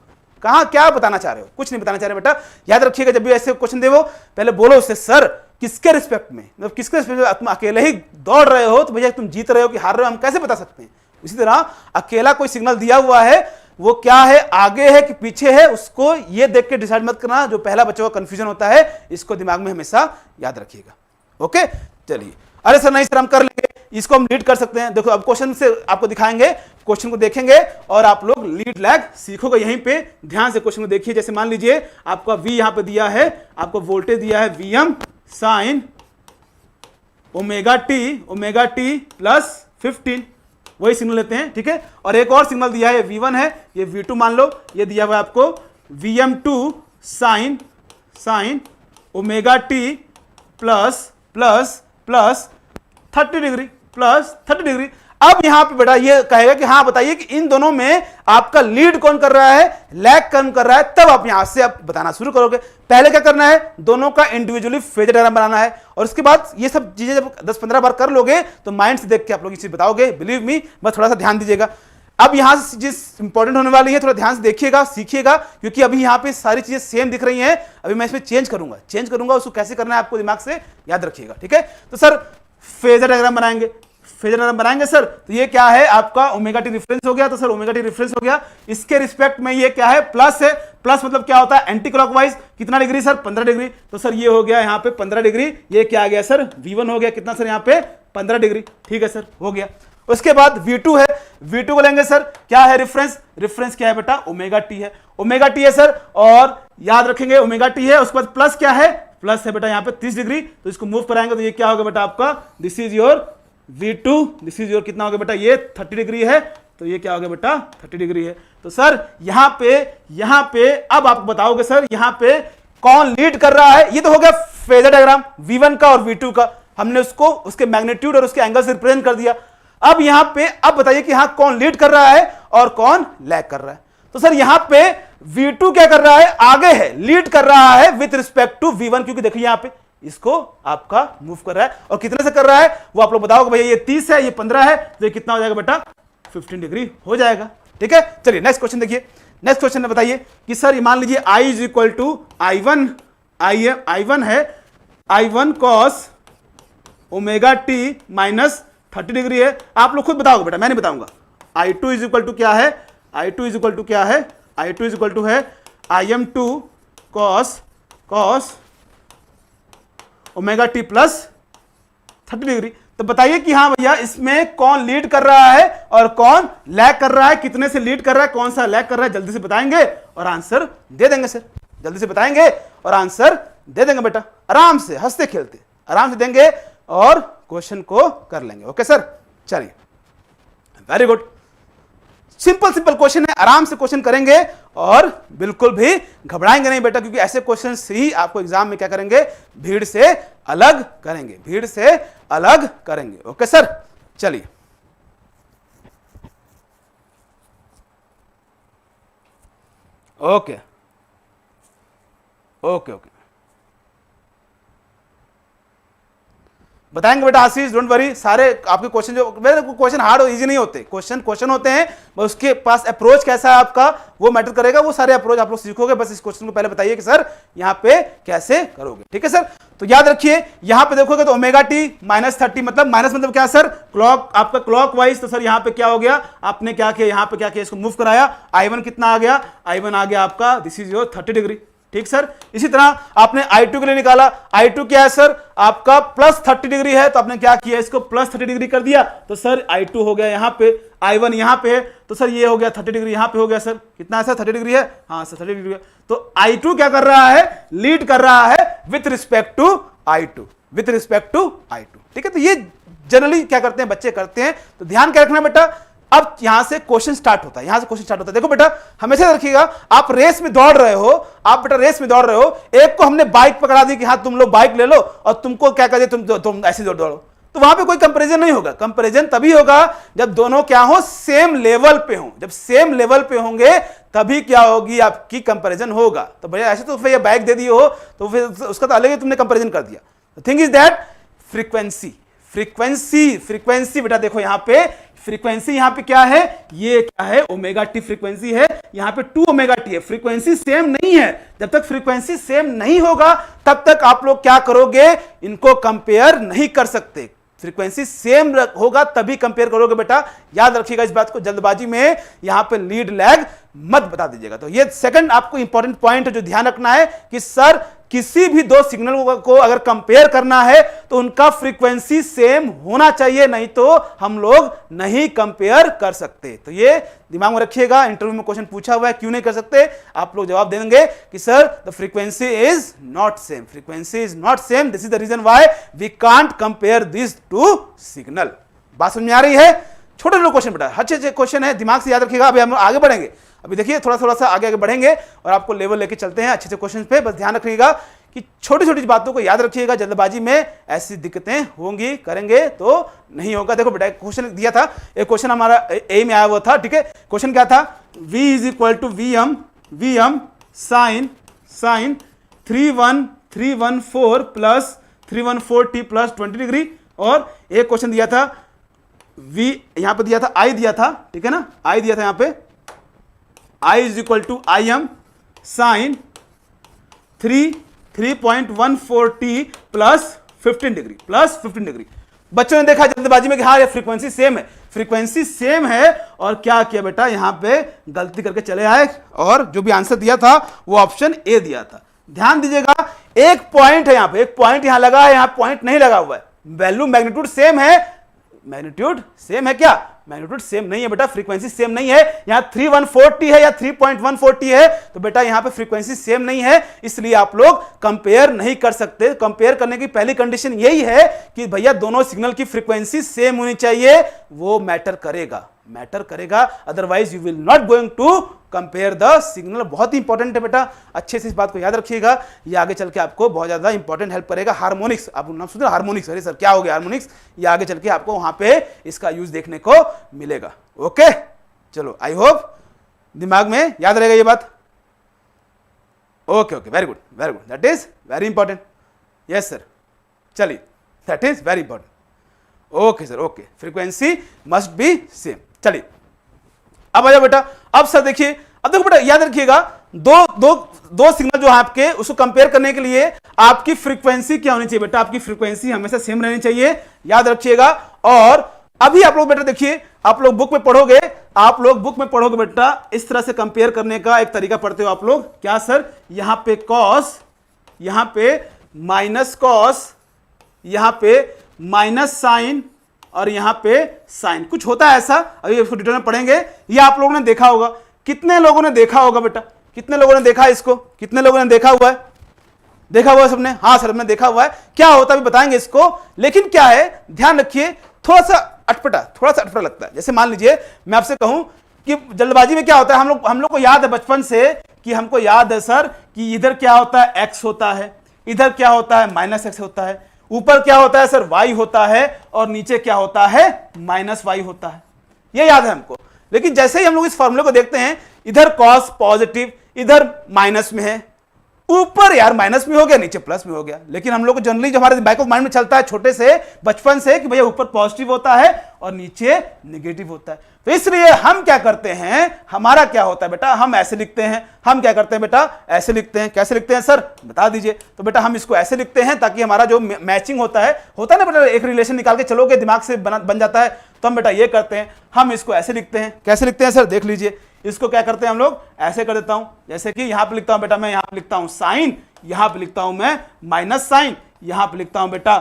कहां क्या बताना चाह रहे हो, कुछ नहीं बताना चाह रहे बेटा। याद रखिएगा जब भी ऐसे क्वेश्चन दे वो पहले बोलो उससे सर किसके रिस्पेक्ट में, मतलब किसके रिस्पेक्ट में तुम अकेले ही दौड़ रहे हो, तो भैया तुम जीत रहे हो कि हार रहे हो हम कैसे बता सकते हैं। इसी तरह अकेला कोई सिग्नल दिया हुआ है, वो क्या है आगे है कि पीछे है, उसको ये देख के डिसाइड मत करना। जो पहला बच्चों का कंफ्यूजन होता है, इसको दिमाग में हमेशा याद रखिएगा। ओके चलिए, अरे सर नहीं सर हम कर लेंगे, इसको हम लीड कर सकते हैं। देखो अब क्वेश्चन से आपको दिखाएंगे, क्वेश्चन को देखेंगे और आप लोग लीड लैग सीखोगे। यहीं पे ध्यान से क्वेश्चन को देखिए। जैसे मान लीजिए आपका V यहां पे दिया है, आपको वोल्टेज दिया है Vm साइन ओमेगा टी +15, वही सिग्नल लेते हैं। ठीक है, और एक और सिग्नल दिया है V1 है, ये V2 मान लो, ये दिया हुआ है आपको Vm2 sign omega t plus 30 degree. अब यहां पे बेटा ये कहेगा कि हाँ बताइए कि इन दोनों में आपका लीड कौन कर रहा है, लैग कौन कर रहा है। तब आप यहां से आप बताना शुरू करोगे। पहले क्या करना है, दोनों का इंडिविजुअली फेजर डायग्राम बनाना है, और उसके बाद ये सब चीजें जब 10-15 बार कर लोगे तो माइंड से देख के आप लोग ये चीज बताओगे। बिलीव मी, बस थोड़ा सा ध्यान दीजिएगा। अब यहां से चीज इंपॉर्टेंट होने वाली है, थोड़ा ध्यान से देखिएगा, सीखिएगा, क्योंकि अभी यहां पे सारी चीजें सेम दिख रही हैं। अभी मैं इसमें चेंज करूंगा, उसको कैसे करना है आपको दिमाग से याद रखिएगा। ठीक है, तो सर फेजर डायग्राम बनाएंगे सर। तो ये क्या है आपका ओमेगा टी रिफरेंस हो गया, तो सर ओमेगा टी रिफरेंस हो गया, इसके रिस्पेक्ट में ये क्या है प्लस है, प्लस मतलब क्या होता है एंटी क्लॉकवाइज, कितना डिग्री सर 15 डिग्री। तो सर ये हो गया यहाँ पे 15 डिग्री, ये क्या आ गया सर V1 हो गया, कितना सर यहाँ पे 15 डिग्री। ठीक है सर, हो गया। उसके बाद V2 है, V2 को लेंगे सर, क्या है रेफरेंस, रेफरेंस क्या है बेटा ओमेगा टी है, ओमेगा टी है सर, और याद रखेंगे ओमेगा टी है। उसके बाद प्लस क्या है, प्लस है बेटा यहाँ पे 30 डिग्री, तो इसको मूव कराएंगे तो ये क्या होगा बेटा आपका, this is your V2, this is your कितना होगा बेटा, ये 30 डिग्री है, तो ये क्या होगा बेटा 30 डिग्री है। तो सर यहाँ पे अब आप बताओगे सर यहाँ पे कौन लीड कर रहा है। ये तो हो गया फेजर डायग्राम V1 का और V2 का, हमने उसको उसके मैग्नीट्यूड और उसके एंगल से रिप्रेजेंट कर दिया। अब यहाँ पे अब बताइए कि हाँ कौन लीड कर रहा है और कौन लैग कर रहा है। तो सर यहाँ पे V2 क्या कर रहा है, आगे है, लीड कर रहा है विथ रिस्पेक्ट टू V1, क्योंकि देखिए यहाँ पे इसको आपका मूव कर रहा है, और कितने से कर रहा है वो आप लोग बताओगे, भैया ये 30 है, ये 15 है, तो ये कितना हो जाएगा बेटा 15 डिग्री हो जाएगा। ठीक है, चलिए नेक्स्ट क्वेश्चन देखिए। नेक्स्ट क्वेश्चन में बताइए कि सर मान लीजिए I is equal to I1 है, I1 cos omega T minus 30 degree है। आप लोग खुद बताओगे बेटा, मैं नहीं बताऊंगा। I2 इज इक्वल टू क्या है, I2 इज इक्वल टू क्या है, I2 इज इक्वल टू है Im2 cos omega t plus 30 degree. तो बताइए कि हाँ भैया इसमें कौन लीड कर रहा है और कौन लैग कर रहा है, कितने से लीड कर रहा है, कौन सा लैग कर रहा है, जल्दी से बताएंगे और आंसर दे देंगे सर, जल्दी से बताएंगे और आंसर दे देंगे बेटा, आराम से हंसते खेलते आराम से देंगे और क्वेश्चन को कर लेंगे। ओके सर, चलिए वेरी गुड, सिंपल क्वेश्चन है, आराम से क्वेश्चन करेंगे और बिल्कुल भी घबराएंगे नहीं बेटा, क्योंकि ऐसे क्वेश्चन ही आपको एग्जाम में क्या करेंगे, भीड़ से अलग करेंगे, भीड़ से अलग करेंगे। ओके सर, चलिए ओके ओके ओके बताएंगे बेटा आशीष, डोंट वरी। सारे आपके क्वेश्चन जो क्वेश्चन हार्ड और इजी नहीं होते, क्वेश्चन होते हैं, बस उसके पास अप्रोच कैसा है आपका वो मैटर करेगा, वो सारे अप्रोच आप लोग सीखोगे। बस इस क्वेश्चन को पहले बताइए कि सर यहाँ पे कैसे करोगे। ठीक है सर, तो याद रखिए यहाँ पे देखोगे तो ओमेगा टी माइनस 30 मतलब माइनस मतलब क्या सर, क्लॉक आपका क्लॉक वाइज। तो सर यहाँ पे क्या हो गया, आपने क्या किया, यहाँ पे क्या किया, इसको मूव कराया, I1 कितना आ गया, I1 आ गया आपका दिस इज योर 30 डिग्री। ठीक सर, इसी तरह आपने I2 के लिए निकाला, I2 क्या है सर आपका प्लस 30 डिग्री है, तो आपने क्या किया, इसको प्लस 30 डिग्री कर दिया, तो सर I2 हो गया यहाँ पे, I1 यहाँ पे है, तो सर ये हो गया 30 डिग्री यहाँ पे हो गया सर, कितना है सर 30 डिग्री है, हाँ सर 30 डिग्री है। तो I2 क्या कर रहा है, लीड कर रहा है with respect to I2, with respect to I2। ठीक है, तो ये जनरली क्या करते हैं बच्चे करते हैं, तो ध्यान क्या रखना बेटा। अब यहां से क्वेश्चन स्टार्ट होता है, यहां से क्वेश्चन स्टार्ट होता है। देखो बेटा हमेशा रखिएगा, आप रेस में दौड़ रहे हो, आप बेटा रेस में दौड़ रहे हो, एक को हमने बाइक पकड़ा दी कि हाँ तुम लोग बाइक ले लो, और तुमको क्या कर दिया, तुम ऐसे दौड़ो, तो वहां पे कोई कंपैरिजन नहीं होगा। कंपैरिजन तभी होगा जब दोनों क्या हो, सेम लेवल पे हो। जब सेम लेवल पे होंगे तभी क्या होगी, आपकी कंपैरिजन होगा। तो भैया ऐसे तो फिर बाइक दे दी हो तो फिर उसका तो अलग ही तुमने कंपैरिजन कर दिया। थिंग इज दैट फ्रीक्वेंसी बेटा देखो यहां पे फ्रीक्वेंसी, यहां पे क्या है, ये क्या है ओमेगा टी फ्रीक्वेंसी है, यहां पे 2 ओमेगा टी है, फ्रीक्वेंसी सेम नहीं है। जब तक फ्रीक्वेंसी सेम नहीं होगा तब तक आप लोग क्या करोगे, इनको कंपेयर नहीं कर सकते। फ्रीक्वेंसी सेम होगा तभी कंपेयर करोगे बेटा, याद रखिएगा इस बात को, जल्दबाजी में यहां पे लीड लैग मत बता दीजिएगा। तो ये सेकंड आपको इंपॉर्टेंट पॉइंट जो ध्यान रखना है कि सर किसी भी दो सिग्नल को अगर कंपेयर करना है तो उनका फ्रीक्वेंसी सेम होना चाहिए, नहीं तो हम लोग नहीं कंपेयर कर सकते। तो ये दिमाग में रखिएगा, इंटरव्यू में क्वेश्चन पूछा हुआ है क्यों नहीं कर सकते, आप लोग जवाब देंगे कि sir the frequency is not same, frequency is not same, this is the reason why we can't compare this to signal. बात समझ में आ रही है? छोटे छोटे क्वेश्चन बेटा, अच्छे क्वेश्चन है, दिमाग से याद रखिएगा। अभी हम आगे बढ़ेंगे, अभी देखिए थोड़ा सा आगे बढ़ेंगे और आपको लेवल लेके चलते हैं अच्छे क्वेश्चन पे। बस ध्यान रखिएगा कि छोटी छोटी बातों को याद रखिएगा, जल्दबाजी में ऐसी दिक्कतें होंगी, करेंगे तो नहीं होगा। देखो बेटा क्वेश्चन दिया था, एक क्वेश्चन हमारा ए में आया हुआ था। ठीक है, क्वेश्चन क्या था, V is equal to V sine 314 plus 314t plus 20 degree. और एक क्वेश्चन दिया था V, यहां पे दिया था I दिया था, ठीक है ना, I दिया था यहां पे, I is equal to Im sine 3.14t plus 15 degree. बच्चों ने देखा जल्दबाजी में कि हाँ ये फ्रीक्वेंसी सेम है, फ्रीक्वेंसी सेम है, और क्या किया बेटा, यहां पे गलती करके चले आए और जो भी आंसर दिया था वो ऑप्शन ए दिया था। ध्यान दीजिएगा, एक पॉइंट है यहां पे, एक पॉइंट यहां लगा है, यहां पॉइंट नहीं लगा हुआ है। वैल्यू मैग्नीट्यूड सेम है, मैग्नीट्यूड सेम है क्या, मैग्नीट्यूड सेम नहीं है बेटा, फ्रीक्वेंसी सेम नहीं है। यहां 3140 है या 3.140 है, तो बेटा यहां पे फ्रीक्वेंसी सेम नहीं है, इसलिए आप लोग कंपेयर नहीं कर सकते। कंपेयर करने की पहली कंडीशन यही है कि भैया दोनों सिग्नल की फ्रीक्वेंसी सेम होनी चाहिए, वो मैटर करेगा, otherwise you will not going to compare the signal. बहुत ही इंपॉर्टेंट है बेटा, अच्छे से इस बात को याद रखिएगा, ये आगे चल के आपको बहुत ज्यादा इंपॉर्टेंट हेल्प करेगा। हार्मोनिक्स, आप नाम सुन रहे हो, हार्मोनिक्स, अरे सर क्या हो गया हार्मोनिक्स, ये आगे चल के आपको वहां पे इसका यूज देखने को मिलेगा। ओके, चलो आई होप दिमाग में याद रहेगा ये बात। Okay, very good, that is very important. Yes sir, चलिए, that is very important. Okay sir, okay, frequency must be same. चलिए अब आ जाओ बेटा, अब सर देखिए, अब देखो बेटा याद रखिएगा, दो सिग्नल जो आपके, उसको कंपेयर करने के लिए आपकी फ्रीक्वेंसी क्या होनी चाहिए बेटा, आपकी फ्रीक्वेंसी हमेशा सेम रहनी चाहिए, याद रखिएगा। और अभी आप लोग बेटा देखिए, आप लोग बुक में पढ़ोगे बेटा, इस तरह से कंपेयर करने का एक तरीका पढ़ते हो आप लोग, क्या सर, यहां पे कॉस, यहां पे माइनस कॉस, यहां पे माइनस साइन, और यहां पे साइन, कुछ होता है ऐसा, अभी इसको डिटेल में पढ़ेंगे। ये आप लोगों ने देखा होगा, कितने लोगों ने देखा होगा बेटा, कितने लोगों ने देखा इसको, कितने लोगों ने देखा हुआ है सबने, हाँ सर हमने देखा हुआ है। क्या होता है अभी बताएंगे इसको, लेकिन क्या है ध्यान रखिए, थोड़ा सा अटपटा लगता है। जैसे मान लीजिए मैं आपसे कहूं कि जल्दबाजी में क्या होता है, हम लोग को याद है बचपन से, कि हमको याद है सर कि इधर क्या होता है, एक्स होता है, इधर क्या होता है, माइनस एक्स होता है, ऊपर क्या होता है सर, y होता है, और नीचे क्या होता है, माइनस y होता है, ये याद है हमको। लेकिन जैसे ही हम लोग इस फॉर्मूले को देखते हैं, इधर cos पॉजिटिव, इधर माइनस में है, ऊपर यार माइनस में हो गया, नीचे प्लस में हो गया। लेकिन हम लोग को जनरली जो हमारे बैक ऑफ माइंड में चलता है छोटे से बचपन से, कि भैया ऊपर पॉजिटिव होता है और नीचे नेगेटिव होता है। तो इसलिए हम क्या करते हैं, हमारा क्या होता है बेटा, हम ऐसे लिखते हैं, हम क्या करते हैं बेटा, ऐसे लिखते हैं। कैसे लिखते हैं सर, बता दीजिए। तो बेटा हम इसको ऐसे लिखते हैं ताकि हमारा जो मैचिंग होता है ना बेटा, एक रिलेशन निकाल के चलोगे दिमाग से बन जाता है, तो हम बेटा ये करते हैं, हम इसको ऐसे लिखते हैं। कैसे लिखते हैं सर, देख लीजिए, इसको क्या करते हैं हम लोग, ऐसे कर देता हूं, जैसे कि यहां पे लिखता हूं बेटा, मैं यहां पे लिखता हूं साइन, यहां पे लिखता हूं मैं माइनस साइन, यहां पे लिखता हूं बेटा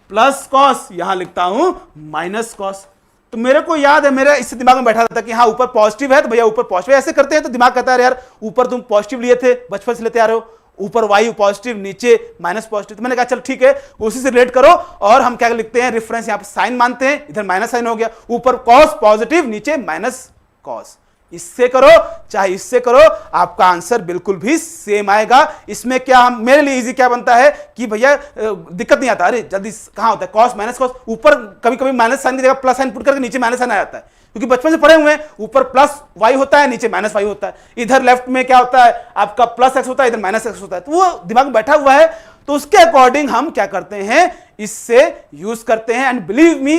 प्लस कॉस, यहां लिखता हूं माइनस कॉस। तो मेरे को याद है, मेरे इससे दिमाग में बैठा रहता कि हाँ ऊपर पॉजिटिव है, तो भैया ऊपर पॉजिटिव ऐसे करते हैं, तो दिमाग कहता है यार ऊपर तुम पॉजिटिव लिए थे, बचपन से लेते आ रहे हो, ऊपर वाई पॉजिटिव, नीचे माइनस पॉजिटिव। तो मैंने कहा चल ठीक है, उसी से रिलेट करो, और हम क्या लिखते हैं, रेफरेंस यहां पे साइन मानते हैं, इधर माइनस साइन हो गया, ऊपर कॉस पॉजिटिव, नीचे माइनस कॉस। इससे करो चाहे इससे करो, आपका आंसर बिल्कुल भी सेम आएगा। इसमें क्या मेरे लिए इजी क्या बनता है कि भैया दिक्कत नहीं आता, अरे जल्दी कहां होता है कॉस माइनस कॉस, ऊपर कभी कभी माइनस साइन की जगह प्लस साइन पुट करके नीचे माइनस साइन आ जाता है, क्योंकि बचपन से पढ़े हुए हैं, ऊपर प्लस वाई होता है, नीचे माइनस वाई होता है। इधर लेफ्ट में क्या होता है, आपका प्लस एक्स होता है, इधर माइनस एक्स होता है, तो वो दिमाग में बैठा हुआ है। तो उसके अकॉर्डिंग हम क्या करते हैं, इससे यूज करते हैं, एंड बिलीव मी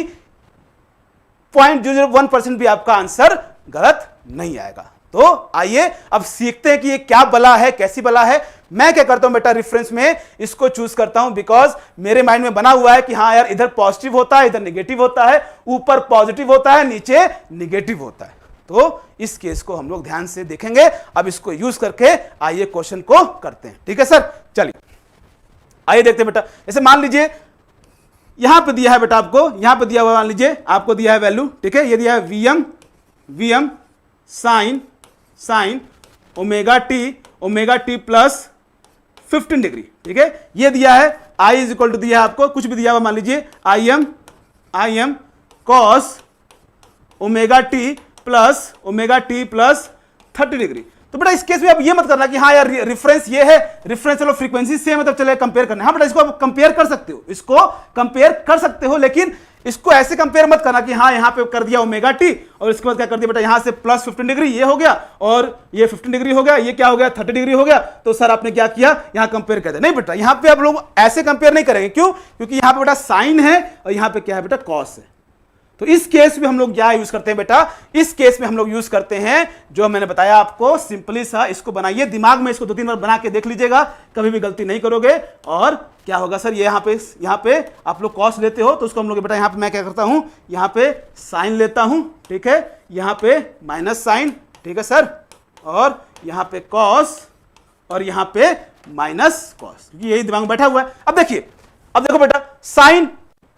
0.001% भी आपका आंसर गलत नहीं आएगा। तो आइए अब सीखते हैं कि ये क्या बला है, कैसी बला है। मैं क्या करता हूं बेटा, रेफरेंस में इसको चूज करता हूं, बिकॉज मेरे माइंड में बना हुआ है कि हाँ यार इधर पॉजिटिव होता है, इधर नेगेटिव होता है, ऊपर पॉजिटिव होता है, नीचे नेगेटिव होता है। तो इस केस को हम लोग ध्यान से देखेंगे। अब इसको यूज करके आइए क्वेश्चन को करते हैं, ठीक है सर। चलिए आइए देखते हैं बेटा, जैसे मान लीजिए यहां पे दिया है बेटा, आपको यहां पे दिया हुआ, मान लीजिए आपको दिया है वैल्यू, ठीक है, ये दिया है VM sign omega t plus 15 degree, ठीक है। ये दिया है I इज इक्वल टू दिया है आपको, कुछ भी दिया हुआ मान लीजिए I am cos omega t plus 30 degree. तो बेटा इस केस में अब ये मत करना कि हाँ यार रेफरेंस ये है, रेफरेंस चलो फ्रीक्वेंसी सेम है तब चले कंपेयर करना। हाँ बेटा इसको आप कंपेयर कर सकते हो, लेकिन इसको ऐसे कंपेयर मत करना कि हाँ यहां पे कर दिया ओमेगा टी और इसके बाद क्या कर दिया बेटा यहां से प्लस 15 डिग्री ये हो गया और ये 15 डिग्री हो गया, ये क्या हो गया 30 डिग्री हो गया। तो सर आपने क्या किया, यहां कंपेयर कर दिया। नहीं बेटा यहां पे आप लोग ऐसे कंपेयर नहीं करेंगे, क्यों? क्योंकि यहां पे बेटा साइन है और यहां पे क्या है बेटा कॉस है। तो इस केस में हम लोग क्या यूज करते हैं बेटा, इस केस में हम लोग यूज करते हैं जो मैंने बताया आपको, सिंपली सा इसको बनाइए, दिमाग में इसको 2-3 बार बना के देख लीजिएगा, कभी भी गलती नहीं करोगे। और क्या होगा सर, ये यहाँ पे आप लोग कॉस लेते हो तो उसको हम लोग बेटा यहाँ पे मैं क्या करता हूं, यहाँ पे साइन लेता हूं, ठीक है, यहाँ पे माइनस साइन, ठीक है सर, और यहाँ पे कॉस और यहाँ पे माइनस कॉस, यही दिमाग में बैठा हुआ है। अब देखिए, अब देखो बेटा, sine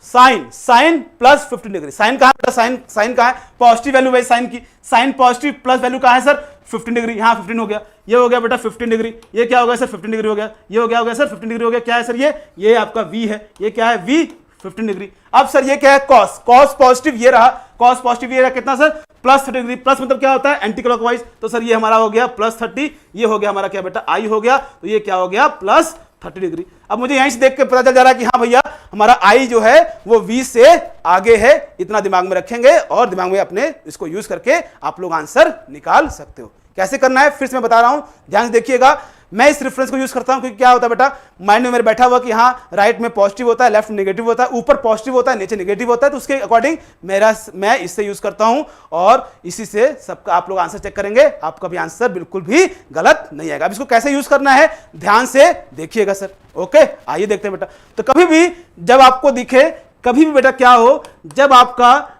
sine sine plus 15 degree, sine कहां बेटा, साइन कहां है, पॉजिटिव वैल्यू है साइन की, साइन पॉजिटिव प्लस वैल्यू कहां है सर, 15 डिग्री, यहां 15 हो गया, ये हो गया बेटा 15 डिग्री, ये क्या हो गया सर 15 डिग्री हो गया, ये हो गया सर 15 डिग्री हो गया, क्या है सर ये आपका v है, ये क्या है v 15 डिग्री। अब सर ये क्या है, कॉस, कॉस पॉजिटिव ये रहा, कॉस पॉजिटिव ये रहा, कितना सर प्लस 30 डिग्री, प्लस मतलब क्या होता है एंटी क्लॉकवाइज, तो सर ये हमारा हो गया प्लस 30, ये हो गया हमारा क्या बेटा आई हो गया, तो ये क्या हो गया प्लस 30 डिग्री। अब मुझे यहीं से देख के पता चल जा रहा है कि हाँ भैया हमारा आई जो है वो v से आगे है, इतना दिमाग में रखेंगे और दिमाग में अपने इसको यूज करके आप लोग आंसर निकाल सकते हो। कैसे करना है फिर से मैं बता रहा हूं, ध्यान से देखिएगा। मैं इस रेफरेंस को यूज करता हूं क्योंकि क्या होता है बेटा, माइंड में मेरे बैठा हुआ कि हाँ राइट में पॉजिटिव होता है, लेफ्ट नेगेटिव होता है, ऊपर पॉजिटिव होता है, नीचे नेगेटिव होता है, तो उसके अकॉर्डिंग मैं इससे यूज करता हूं और इसी से सबका आप लोग आंसर चेक करेंगे, आपका भी आंसर बिल्कुल भी गलत नहीं आएगा। अब इसको कैसे यूज करना है ध्यान से देखिएगा सर, ओके आइए देखते हैं बेटा। तो कभी भी जब आपको दिखे, कभी भी बेटा क्या हो, जब आपका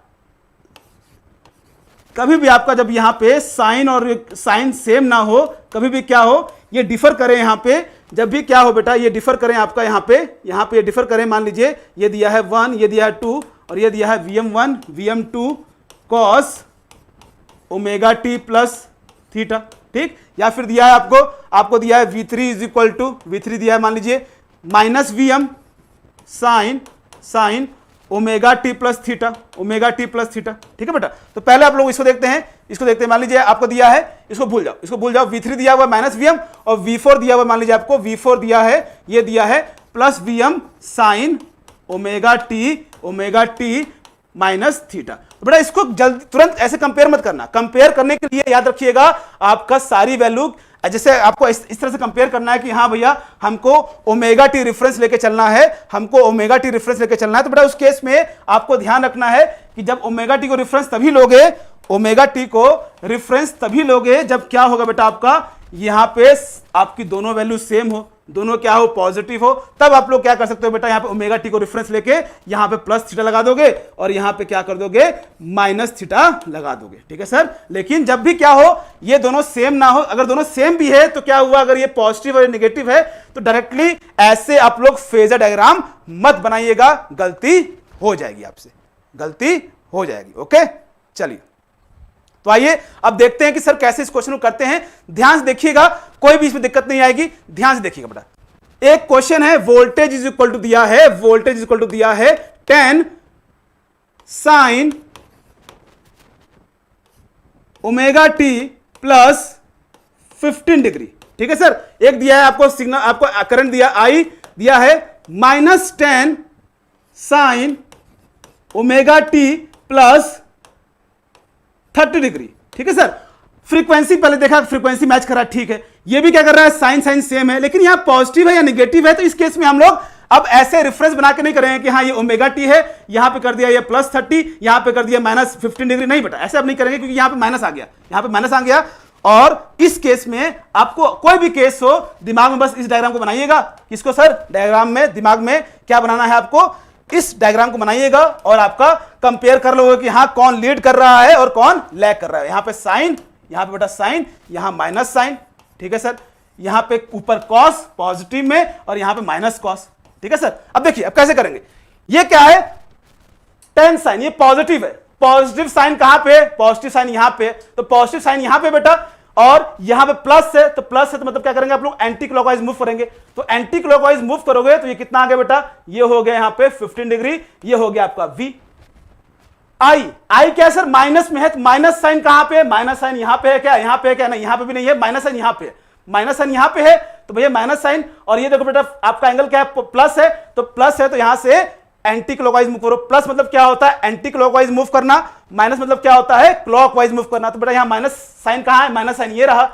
कभी भी आपका जब यहां पे साइन और साइन सेम ना हो, कभी भी क्या हो ये डिफर करें, यहां पे जब भी क्या हो बेटा ये डिफर करें आपका यहां पे ये डिफर करें, मान लीजिए ये दिया है 1, ये दिया है 2 और ये दिया है Vm1 Vm2 cos omega t plus theta, ठीक, या फिर दिया है आपको दिया है V3 is equal to V3 दिया है मान लीजिए minus Vm sine omega t plus theta, ठीक है बेटा। तो पहले आप लोग इसको देखते हैं, मान लीजिए आपको दिया है, इसको भूल जाओ, V3 दिया हुआ माइनस Vm और V4 दिया हुआ, मान लीजिए आपको V4 दिया है, ये दिया है plus Vm sine omega T minus theta. तो बेटा इसको जल्दी तुरंत ऐसे कंपेयर मत करना, कंपेयर करने के लिए याद रखिएगा आपका सारी वैल्यू, जैसे आपको इस तरह से कंपेयर करना है कि हाँ भैया हमको ओमेगा टी रेफरेंस लेके चलना है, तो बेटा उस केस में आपको ध्यान रखना है कि जब ओमेगा टी को रेफरेंस तभी लोगे जब क्या होगा बेटा, आपका यहां पे आपकी दोनों वैल्यू सेम हो, दोनों क्या हो पॉजिटिव हो, तब आप लोग क्या कर सकते हो बेटा, यहां पे ओमेगा टी को रेफरेंस लेके यहां पे प्लस थीटा लगा दोगे और यहां पे क्या कर दोगे माइनस थीटा लगा दोगे, ठीक है सर। लेकिन जब भी क्या हो ये दोनों सेम ना हो, अगर दोनों सेम भी है तो क्या हुआ, अगर ये पॉजिटिव और नेगेटिव है तो डायरेक्टली ऐसे आप लोग फेजर डायग्राम मत बनाइएगा, गलती हो जाएगी, ओके। चलिए तो आइए अब देखते हैं कि सर कैसे इस क्वेश्चन को करते हैं। ध्यान से देखिएगा, कोई भी इसमें दिक्कत नहीं आएगी, ध्यान से देखिएगा बेटा। एक क्वेश्चन है, वोल्टेज इज इक्वल टू दिया है 10 sign omega t plus 15 degree, ठीक है सर। एक दिया है आपको सिग्नल, आपको करंट दिया आई दिया है minus 10 sign omega t plus 30 degree, ठीक है सर। फ्रीक्वेंसी पहले देखा, फ्रीक्वेंसी मैच कर रहा है, ठीक है। ये भी क्या कर रहा है, साइन सेम है, लेकिन यहां पॉजिटिव है या नेगेटिव है, तो इस केस में हम लोग अब ऐसे रेफरेंस बना के नहीं करेंगे कि हाँ ये ओमेगा टी है, यहां पे कर दिया ये प्लस 30, यहां पे कर दिया माइनस 15 डिग्री, नहीं बेटा ऐसे अब नहीं करेंगे क्योंकि यहां पे माइनस आ गया, और इस केस में आपको कोई भी केस हो दिमाग में बस इस डायग्राम को बनाइएगा। किसको सर, डायग्राम में दिमाग में क्या बनाना है आपको, इस डायग्राम को बनाइएगा और आपका कंपेयर कर लोगे कि हाँ कौन लीड कर रहा है और कौन लैग कर रहा है। यहां पे साइन, यहां पे बेटा साइन, यहां माइनस साइन, ठीक है सर। यहां पे ऊपर कॉस पॉजिटिव में और यहां पे माइनस कॉस, ठीक है सर। अब देखिए अब कैसे करेंगे, ये क्या है 10 साइन, ये पॉजिटिव है, पॉजिटिव साइन कहां पे, पॉजिटिव साइन यहां पे, तो पॉजिटिव साइन यहां पे बेटा, और यहां पे प्लस है, तो प्लस है तो मतलब क्या करेंगे आप लोग एंटी क्लॉकवाइज मूव करेंगे, तो एंटी क्लॉकवाइज मूव करोगे तो ये कितना आ गया बेटा, ये हो गया यहां पे 15 डिग्री, ये हो गया आपका V। आई क्या है सर, माइनस में है, तो माइनस साइन कहां पे है, माइनस साइन यहां पे है क्या, यहां पे है क्या, नहीं यहां पे भी नहीं है, माइनस साइन यहां पे है, माइनस साइन यहां पे है, तो भैया माइनस साइन, और ये देखो बेटा आपका एंगल क्या है, प्लस है, तो प्लस है तो यहां से एंटी क्लॉकवाइज मूव करो। प्लस मतलब क्या होता है एंटी क्लॉकवाइज मूव करना, माइनस मतलब क्या होता है क्लॉकवाइज मूव करना। तो बेटा यहां माइनस साइन कहां है, माइनस साइन ये रहा,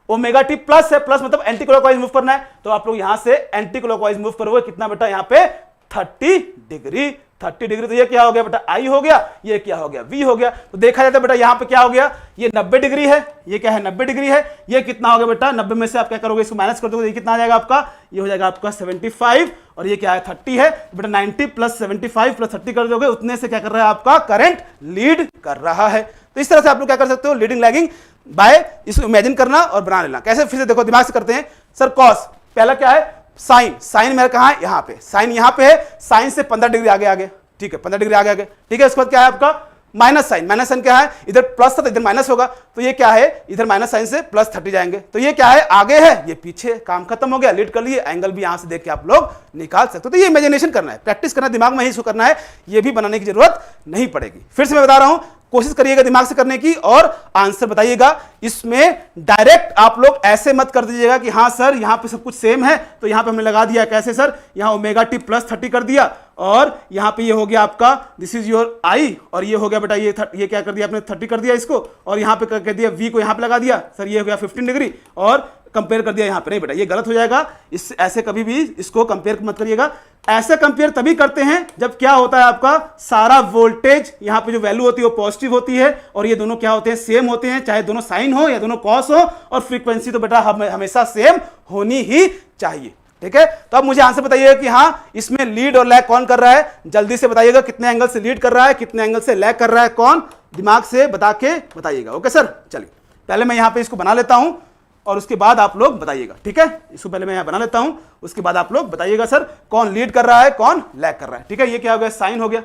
ओमेगा टी प्लस है, प्लस मतलब एंटी क्लॉकवाइज मूव करना है, तो आप लोग यहां से एंटी क्लॉकवाइज मूव करोगे कितना बेटा, यहां पे 30 डिग्री 30 डिग्री। तो ये क्या हो गया बेटा आई हो गया, ये क्या हो गया वी हो गया। तो देखा जाता है बेटा यहाँ पे क्या हो गया, ये 90 डिग्री है, ये क्या है 90 डिग्री है, ये कितना हो गया बेटा 90 में से आप क्या करोगे इसको माइनस कर दोगे, ये कितना आ जाएगा आपका, ये हो जाएगा आपका 75 और ये क्या है 30 है बेटा। 90 प्लस 75 प्लस 30 कर दोगे, उतने से क्या कर रहा है आपका करंट लीड कर रहा है। तो इस तरह से आप लोग क्या कर सकते हो, लीडिंग लैगिंग बाय इसको इमेजिन करना और बना लेना। कैसे, फिर से देखो दिमाग से करते हैं। सर कॉस पहला क्या है, साइन, साइन मेरा कहां है यहाँ पे, साइन यहाँ पे है, साइन से 15 डिग्री आगे आगे, ठीक है 15 डिग्री आगे आगे, ठीक है। इसके बाद क्या है आपका माइनस साइन, माइनस साइन क्या है, इधर प्लस था तो इधर माइनस होगा, तो ये क्या है इधर माइनस साइन से प्लस 30 जाएंगे, तो ये क्या है आगे है ये पीछे, काम खत्म हो गया, लीड कर लिए। एंगल भी यहां से देख के आप लोग निकाल सकते हो। तो ये इमेजिनेशन करना है, प्रैक्टिस करना है, दिमाग में ही इसको करना है, ये भी बनाने की जरूरत नहीं पड़ेगी। फिर से मैं बता रहा हूं, कोशिश करिएगा दिमाग से करने की और आंसर बताइएगा। इसमें डायरेक्ट आप लोग ऐसे मत कर दीजिएगा कि हाँ सर यहाँ पे सब कुछ सेम है तो यहाँ पे हमने लगा दिया, कैसे सर, यहाँ ओमेगा टी प्लस 30 कर दिया और यहाँ पे ये हो गया आपका दिस इज योर आई और ये हो गया बेटा ये क्या कर दिया आपने 30 कर दिया इसको और यहाँ पे कर दिया वी को यहाँ पे लगा दिया, सर ये हो गया 15 डिग्री और कंपेयर कर दिया यहाँ पे। नहीं बेटा ये गलत हो जाएगा, इस ऐसे कभी भी इसको कंपेयर मत करिएगा। ऐसे कंपेयर तभी करते हैं जब क्या होता है आपका सारा वोल्टेज यहाँ पे जो वैल्यू होती है वो पॉजिटिव होती है और ये दोनों क्या होते हैं सेम होते हैं, चाहे दोनों साइन हो या दोनों कॉस हो, और फ्रीक्वेंसी तो बेटा हमेशा सेम होनी ही चाहिए, ठीक है। तो अब मुझे आंसर बताइएगा कि हाँ इसमें लीड और लैग कौन कर रहा है, जल्दी से बताइएगा कितने एंगल से लीड कर रहा है, कितने एंगल से लैग कर रहा है, कौन, दिमाग से बता के बताइएगा। ओके सर, चलिए पहले मैं यहाँ पे इसको बना लेता हूँ और उसके बाद आप लोग बताइएगा, ठीक है। इसको पहले मैं यहाँ बना लेता हूँ, उसके बाद आप लोग बताइएगा सर कौन लीड कर रहा है कौन लैग कर रहा है, ठीक है। ये क्या हो गया साइन हो गया,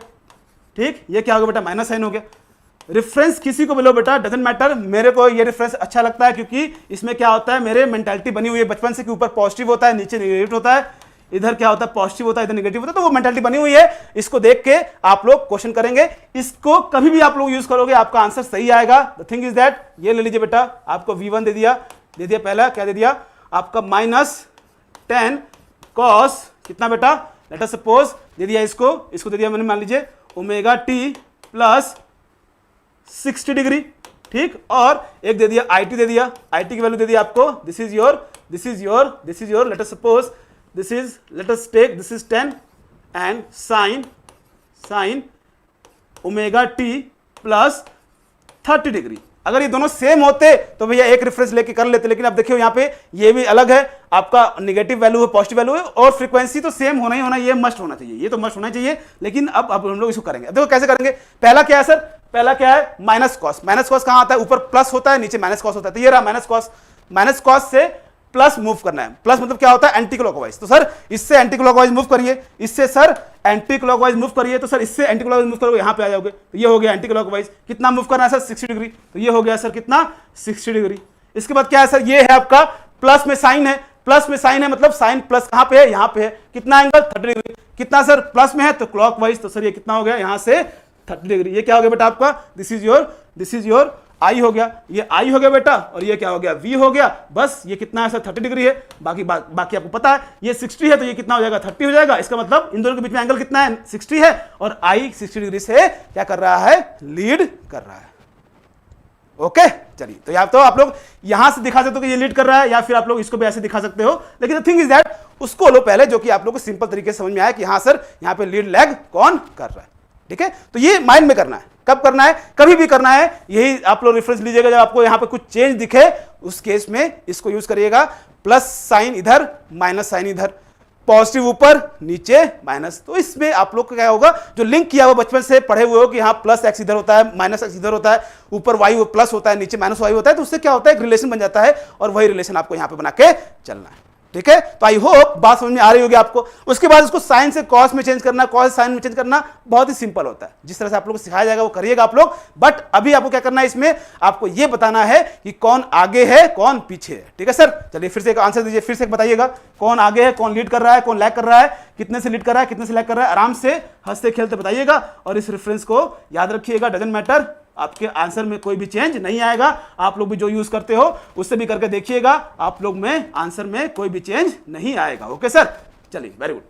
ठीक, ये क्या हो गया बेटा माइनस साइन हो गया। रेफरेंस किसी को बोलो बेटा डजंट मैटर, मेरे को ये रेफरेंस अच्छा लगता है क्योंकि इसमें क्या होता है मेरे मेंटालिटी बनी हुई है बचपन से कि ऊपर पॉजिटिव होता है नीचे नेगेटिव होता है, इधर क्या होता है पॉजिटिव होता है इधर नेगेटिव होता है, तो वो मेंटालिटी बनी हुई है। इसको देख के आप लोग क्वेश्चन करेंगे, इसको कभी भी आप लोग यूज करोगे आपका आंसर सही आएगा। द थिंग इज दैट ये ले लीजिए बेटा, आपको V1 दे दिया पहला क्या दे दिया आपका -10 cos कितना बेटा, लेट अस सपोज दे दिया इसको दे दिया मैंने, मान लीजिए ओमेगा टी प्लस 60 डिग्री, ठीक, और एक दे दिया IT दे दिया, IT की वैल्यू दे दिया आपको this is your let us suppose let us take this is 10 and sin omega t plus 30 degree. अगर ये दोनों सेम होते तो भैया एक रेफरेंस लेके कर लेते, लेकिन अब देखियो यहाँ पे ये भी अलग है, आपका नेगेटिव वैल्यू है पॉजिटिव वैल्यू है और फ्रीक्वेंसी तो सेम होना ही होना, ये मस्ट होना चाहिए, ये तो मस्ट होना चाहिए। लेकिन अब हम लोग इसको करेंगे, देखो कैसे करेंगे। पहला क्या है सर, पहला क्या है माइनस कॉस, माइनस कॉस कहाँ आता है, ऊपर प्लस होता है नीचे माइनस कॉस होता है, तो ये रहा माइनस कॉस से प्लस मूव करना है, प्लस मतलब क्या होता है एंटी क्लॉकवाइज, तो सर इससे एंटी क्लॉकवाइज मूव करिए, इससे सर एंटी क्लॉकवाइज मूव करिए, तो सर इससे एंटी क्लॉकवाइज मूव करोगे यहाँ पे आ जाओगे, तो ये हो गया एंटी क्लॉकवाइज। कितना मूव करना है सर 60 डिग्री, तो ये हो गया सर कितना 60 डिग्री। इसके बाद क्या है सर, ये है आपका प्लस में साइन है, प्लस में साइन है मतलब साइन प्लस कहाँ पे है यहाँ पे है, कितना एंगल 30 डिग्री, कितना सर प्लस में है तो क्लॉकवाइज, तो सर ये कितना हो गया यहाँ से 30 डिग्री। ये क्या हो गया बेटा आपका दिस इज योर आई हो गया, ये आई हो गया बेटा और ये क्या हो गया वी हो गया। बस ये कितना है सर 30 डिग्री है, बाकी आपको पता है ये 60 है तो ये कितना हो जाएगा 30 हो जाएगा। इसका मतलब इन दोनों के बीच में एंगल कितना है 60 है और आई 60 डिग्री से क्या कर रहा है लीड कर रहा है। ओके चलिए, तो या तो आप लोग यहां से दिखा सकते हो कि ये लीड कर रहा है या फिर आप लोग इसको भी ऐसे दिखा सकते हो, लेकिन द थिंग इज दैट उसको लो पहले जो कि आप लोग को सिंपल तरीके से समझ में आया कि हाँ सर यहाँ पे लीड लैग कौन कर रहा है, ठीक है। तो ये माइंड में करना है, कब करना है, कभी भी करना है। यही आप लोग रेफरेंस लीजिएगा जब आपको यहां पे कुछ चेंज दिखे उस केस में इसको यूज करिएगा, प्लस साइन इधर माइनस साइन इधर, पॉजिटिव ऊपर नीचे माइनस। तो इसमें आप लोग को क्या होगा जो लिंक किया हुआ बचपन से पढ़े हुए हो कि हाँ प्लस एक्स इधर होता है माइनस एक्स इधर होता है, ऊपर वाई प्लस होता है नीचे माइनस वाई होता है, तो उससे क्या होता है एक रिलेशन बन जाता है और वही रिलेशन आपको यहां पे बना के चलना है, ठीक है। तो आई होप बात समझ में आ रही होगी आपको। उसके बाद उसको साइन से कॉस में चेंज करना, कॉस साइन में चेंज करना बहुत ही सिंपल होता है, जिस तरह से आप लोगों को सिखाया जाएगा वो करिएगा आप लोग। बट अभी आपको क्या करना है, इसमें आपको ये बताना है कि कौन आगे है कौन पीछे है, ठीक है सर। चलिए फिर से एक आंसर दीजिए, फिर से बताइएगा कौन आगे है कौन लीड कर रहा है कौन लैग कर रहा है, कितने से लीड कर रहा है कितने से लैग कर रहा है, आराम से हंसते खेलते बताइएगा और इस रेफरेंस को याद रखिएगा। डजंट मैटर, आपके आंसर में कोई भी चेंज नहीं आएगा, आप लोग भी जो यूज करते हो उससे भी करके देखिएगा, आप लोग में आंसर में कोई भी चेंज नहीं आएगा। ओके सर, चलिए वेरी गुड।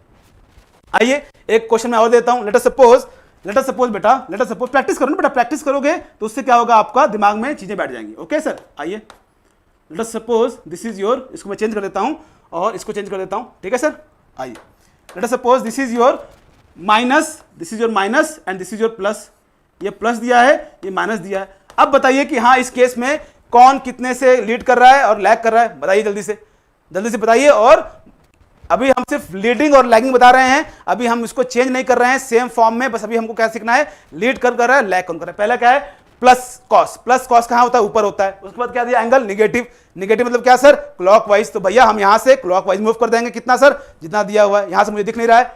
आइए एक क्वेश्चन मैं और देता हूं। लेट अस सपोज बेटा, लेट अस सपोज प्रैक्टिस करो ना बेटा, प्रैक्टिस करोगे तो उससे क्या होगा आपका दिमाग में चीजें बैठ जाएंगी। ओके सर, आइए let us suppose this is your, इसको मैं चेंज कर देता हूं और इसको चेंज कर देता हूं, ठीक है सर। आइए let us suppose this is your minus, this is your minus and this is your plus. ये प्लस दिया है, ये माइनस दिया है। अब बताइए कि हाँ इस केस में कौन कितने से लीड कर रहा है और लैग कर रहा है, बताइए जल्दी से बताइए। और अभी हम सिर्फ लीडिंग और लैगिंग बता रहे हैं, अभी हम इसको चेंज नहीं कर रहे हैं सेम फॉर्म में, बस अभी हमको क्या सीखना है, लीड कर रहा है, लैग कौन कर रहा है। पहला क्या है, प्लस कॉस। प्लस कॉस कहां होता है, ऊपर होता है। उसके बाद क्या दिया, एंगल निगेटिव। निगेटिव मतलब क्या सर, क्लॉकवाइज। तो भैया हम यहां से क्लॉकवाइज मूव कर देंगे, कितना सर, जितना दिया हुआ है। यहां से मुझे दिख नहीं रहा है,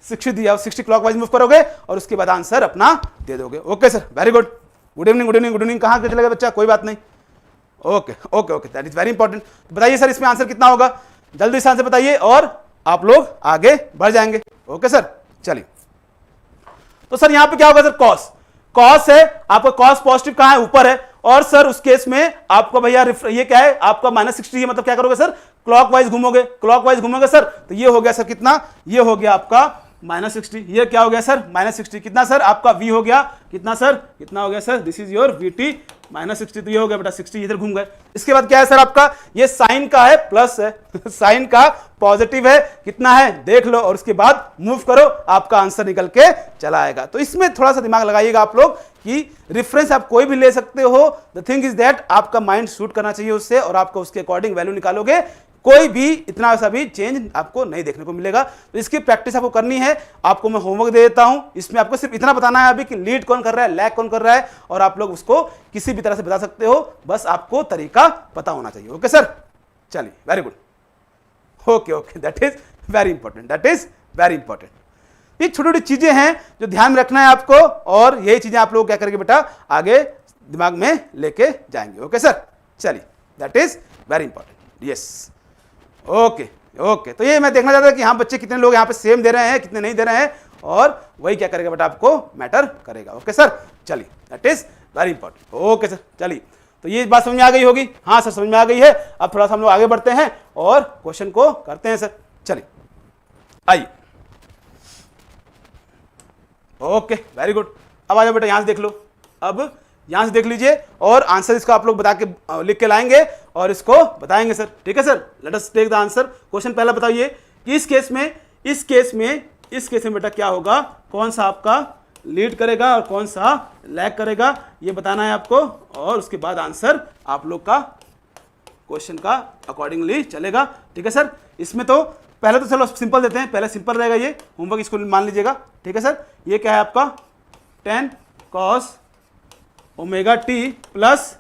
60 दिया, 60 क्लॉकवाइज मूव करोगे और उसके बाद आंसर अपना दे दोगे। Okay sir, very good. Good evening, good evening, good evening. कहां चलेगा बच्चा, कोई बात नहीं। Okay okay okay, that is very important. बताइए सर इसमें आंसर कितना होगा, जल्दी से आंसर बताइए और आप लोग आगे बढ़ जाएंगे। ओके सर, चलिए। तो सर यहां पे क्या होगा सर, कॉस। कॉस है आपका, कॉस पॉजिटिव कहां है, ऊपर है। और सर उस केस में आपका भैया ये क्या है आपका -60 है, मतलब क्या करोगे सर, क्लॉकवाइज घूमोगे। क्लॉकवाइज घूमोगे सर, तो ये हो गया सर कितना, ये हो गया आपका -60। ये क्या हो गया सर, -60। कितना सर आपका v हो गया, कितना सर, कितना हो गया sir, this is your vt -60। तो ये हो गया बेटा 60, इधर घूम गए। इसके बाद क्या है सर आपका, ये साइन का है, प्लस है साइन का पॉजिटिव है, कितना है देख लो, और उसके बाद मूव करो, आपका आंसर निकल के चला आएगा। तो इसमें थोड़ा सा दिमाग लगाइएगा आप लोग कि रेफरेंस आप कोई भी ले सकते हो। द थिंग इज दैट आपका माइंड शूट करना चाहिए उससे, और आपको उसके अकॉर्डिंग वैल्यू निकालोगे, कोई भी इतना सा भी चेंज आपको नहीं देखने को मिलेगा। तो इसकी प्रैक्टिस आपको करनी है। आपको मैं होमवर्क दे देता हूं, इसमें आपको सिर्फ इतना बताना है अभी कि लीड कौन कर रहा है, लैग कौन कर रहा है, और आप लोग उसको किसी भी तरह से बता सकते हो, बस आपको तरीका पता होना चाहिए। ओके सर, चलिए, very good. Okay okay, that is very important, that is very important. ये छोटी छोटी चीजें हैं जो ध्यान में रखना है आपको, और यही चीजें आप लोग क्या करेंगे बेटा, आगे दिमाग में लेके जाएंगे। ओके सर, चलिए, that is very important. Yes, okay okay. तो ये मैं देखना चाहता था कि हाँ बच्चे कितने लोग यहाँ पे सेम दे रहे हैं, कितने नहीं दे रहे हैं, और वही क्या करेगा बेटा, आपको मैटर करेगा। ओके सर, चलिए, that is very important. Okay sir, चलिए। तो ये बात समझ में आ गई होगी, हाँ सर समझ में आ गई है। अब थोड़ा सा हम लोग आगे बढ़ते हैं और क्वेश्चन को करते हैं सर। चलिए, आइए। Okay, very good. अब आ जाओ बेटा, यहां से देख लो, अब यहां से देख लीजिए, और आंसर इसका आप लोग बता के लिख के लाएंगे और इसको बताएंगे सर। ठीक है sir, let us take the answer. Question पहला बताइए कि इस केस में बेटा क्या होगा, कौन सा आपका लीड करेगा और कौन सा लैग करेगा, ये बताना है आपको, और उसके बाद आंसर आप लोग का क्वेश्चन का अकॉर्डिंगली चलेगा। ठीक है सर, इसमें तो पहले तो चलो सिंपल देते हैं, पहले सिंपल रहेगा ये होमवर्क, इसको मान लीजिएगा। ठीक है सर, ये क्या है आपका, tan cos omega t plus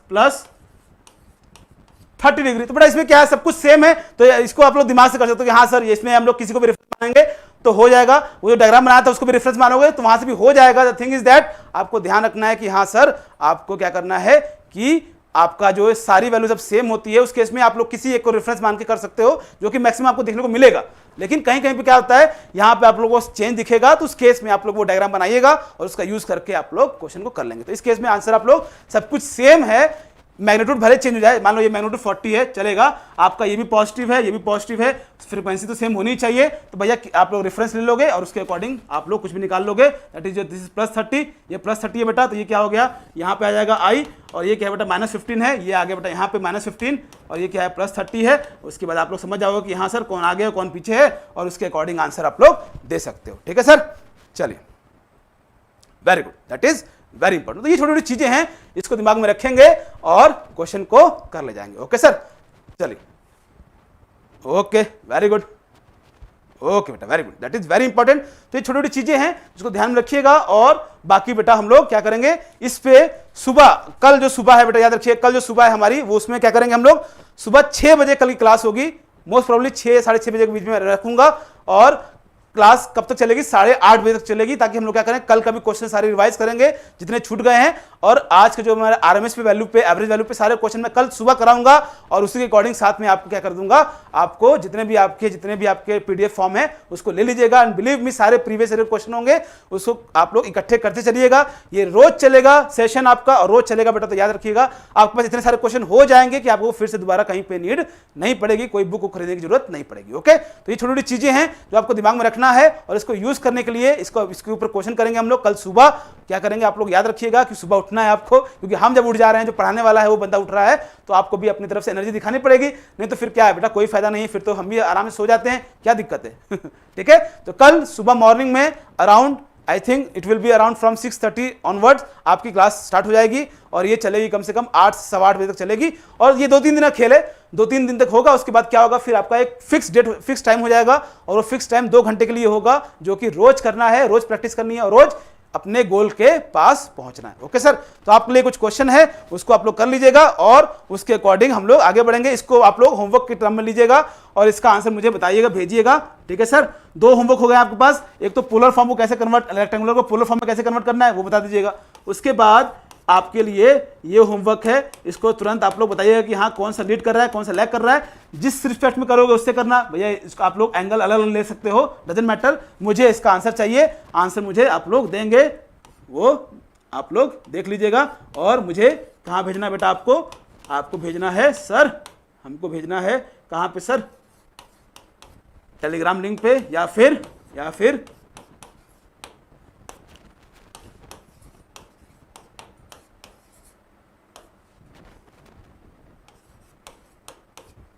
30 degree. तो बेटा इसमें क्या है, सब कुछ सेम है, तो इसको आप लोग दिमाग से कर सकते हो कि हाँ सर इसमें हम लोग किसी को भी रेफरेंस मानेंगे तो हो जाएगा। वो जो डायग्राम बनाया था उसको भी रेफरेंस मानोगे तो वहां से भी हो जाएगा। द थिंग इज दैट आपको ध्यान रखना है कि हाँ सर आपको क्या करना है कि आपका जो सारी वैल्यू जब सेम होती है उस केस में आप लोग किसी एक को रेफरेंस मान के कर सकते हो, जो कि मैक्सिमम आपको देखने को मिलेगा। लेकिन कहीं कहीं पे क्या होता है, यहाँ पे आप लोगों को चेंज दिखेगा, तो उस केस में आप लोग वो डायग्राम बनाइएगा और उसका यूज करके आप लोग क्वेश्चन को कर लेंगे। तो इस केस में आंसर आप लोग सब कुछ सेम है, मैग्नीट्यूड भले चेंज हो जाए, मान लो ये मैग्नीट्यूड 40 है चलेगा, आपका ये भी पॉजिटिव है, ये भी पॉजिटिव है, फ्रीक्वेंसी तो सेम होनी चाहिए। तो भैया आप लोग रेफरेंस ले लोगे और उसके अकॉर्डिंग आप लोग कुछ भी निकाल लोगे। दैट इज दिस इज +30, ये +30 है बेटा, तो ये क्या हो गया, यहाँ पे आ जाएगा i, और ये क्या है बेटा -15 है, ये आ गया बेटा यहाँ पे -15, और ये क्या है +30 है। उसके बाद आप लोग समझ जाओगे कि हाँ सर कौन आगे है कौन पीछे है, और उसके अकॉर्डिंग आंसर आप लोग दे सकते हो। ठीक है सर, चलिए, very good, that is very important. तो ये छोटी छोटी चीजें हैं, इसको दिमाग में रखेंगे और क्वेश्चन को कर ले जाएंगे। ओके सर, चलिए, ओके, वेरी गुड, ओके बेटा, very good, that is very important. तो ये छोटी छोटी चीजें हैं जिसको ध्यान में रखिएगा, और बाकी बेटा हम लोग क्या करेंगे, इस पे सुबह, कल जो सुबह है बेटा याद रखिए, कल जो सुबह है हमारी, वो उसमें क्या करेंगे हम लोग, सुबह 6 बजे कल की क्लास होगी, मोस्ट प्रोबेबली 6 साढ़े 6 बजे के बीच में रखूंगा, और क्लास कब तक चलेगी, 8:30 बजे तक चलेगी, ताकि हम लोग क्या करें, कल का भी क्वेश्चन सारे रिवाइज करेंगे जितने छूट गए हैं, और आज के जो हमारे आरएमएस पे वैल्यू पे, एवरेज वैल्यू पे सारे क्वेश्चन मैं कल सुबह कराऊंगा, और उसी के अकॉर्डिंग साथ में आपको क्या कर दूंगा, आपको जितने भी आपके पीडीएफ फॉर्म है उसको ले लीजिएगा, एंड बिलीव मी सारे प्रीवियस ईयर क्वेश्चन होंगे, उसको आप लोग इकट्ठे करते चलिएगा। ये रोज चलेगा सेशन आपका, और रोज चलेगा बेटा, तो याद रखिएगा आपके पास इतने सारे क्वेश्चन हो जाएंगे कि आपको फिर से दोबारा कहीं पे नीड नहीं पड़ेगी, कोई बुक को खरीदने की जरूरत नहीं पड़ेगी। ओके, तो ये छोटी छोटी चीजें हैं जो आपको दिमाग में रखना उठना है और इसको यूज करने के लिए इसके ऊपर क्वेश्चन करेंगे हम लोग कल सुबह। क्या करेंगे आप लोग याद रखिएगा कि सुबह उठना है आपको, क्योंकि हम जब उठ जा रहे हैं, जो पढ़ाने वाला है वो बंदा उठ रहा है, तो आपको भी अपनी तरफ से एनर्जी दिखानी पड़ेगी, नहीं तो फिर क्या है बेटा, कोई फायदा नहीं है, फिर तो हम भी आराम से सो जाते हैं, क्या दिक्कत है। ठीक है, तो कल सुबह मॉर्निंग में around I think it will be around from 6:30 onwards आपकी क्लास स्टार्ट हो जाएगी और ये चलेगी कम से कम 8 से 8:15 बजे तक चलेगी। और ये 2-3 दिन का खेल है, 2-3 दिन तक होगा। उसके बाद क्या होगा, फिर आपका एक फिक्स डेट, फिक्स टाइम हो जाएगा और वो फिक्स टाइम 2 घंटे के लिए होगा, जो कि रोज करना है, रोज प्रैक्टिस करनी है और रोज अपने गोल के पास पहुंचना है। ओके सर, तो आपके लिए कुछ क्वेश्चन है, उसको आप लोग कर लीजिएगा और उसके अकॉर्डिंग हम लोग आगे बढ़ेंगे। इसको आप लोग होमवर्क के टर्म में लीजिएगा और इसका आंसर मुझे बताइएगा, भेजिएगा। ठीक है सर, 2 होमवर्क हो गए आपके पास, एक तो पोलर फॉर्म को कैसे कन्वर्ट, रेक्टेंगुलर को पोलर फॉर्म में कैसे कन्वर्ट करना है वो बता दीजिएगा। उसके बाद आपके लिए ये होमवर्क है, इसको तुरंत आप लोग बताइएगा कि हाँ कौन सा लीड कर रहा है, कौन सा लैग कर रहा है। जिस रिस्पेक्ट में करोगे उससे करना भैया, इसको आप लोग एंगल अलग अलग ले सकते हो, डजंट मैटर, मुझे इसका आंसर चाहिए। आंसर मुझे आप लोग देंगे, वो आप लोग देख लीजिएगा। और मुझे कहाँ भेजना है बेटा, आपको भेजना है सर, हमको भेजना है कहाँ पे सर, टेलीग्राम लिंक पे या फिर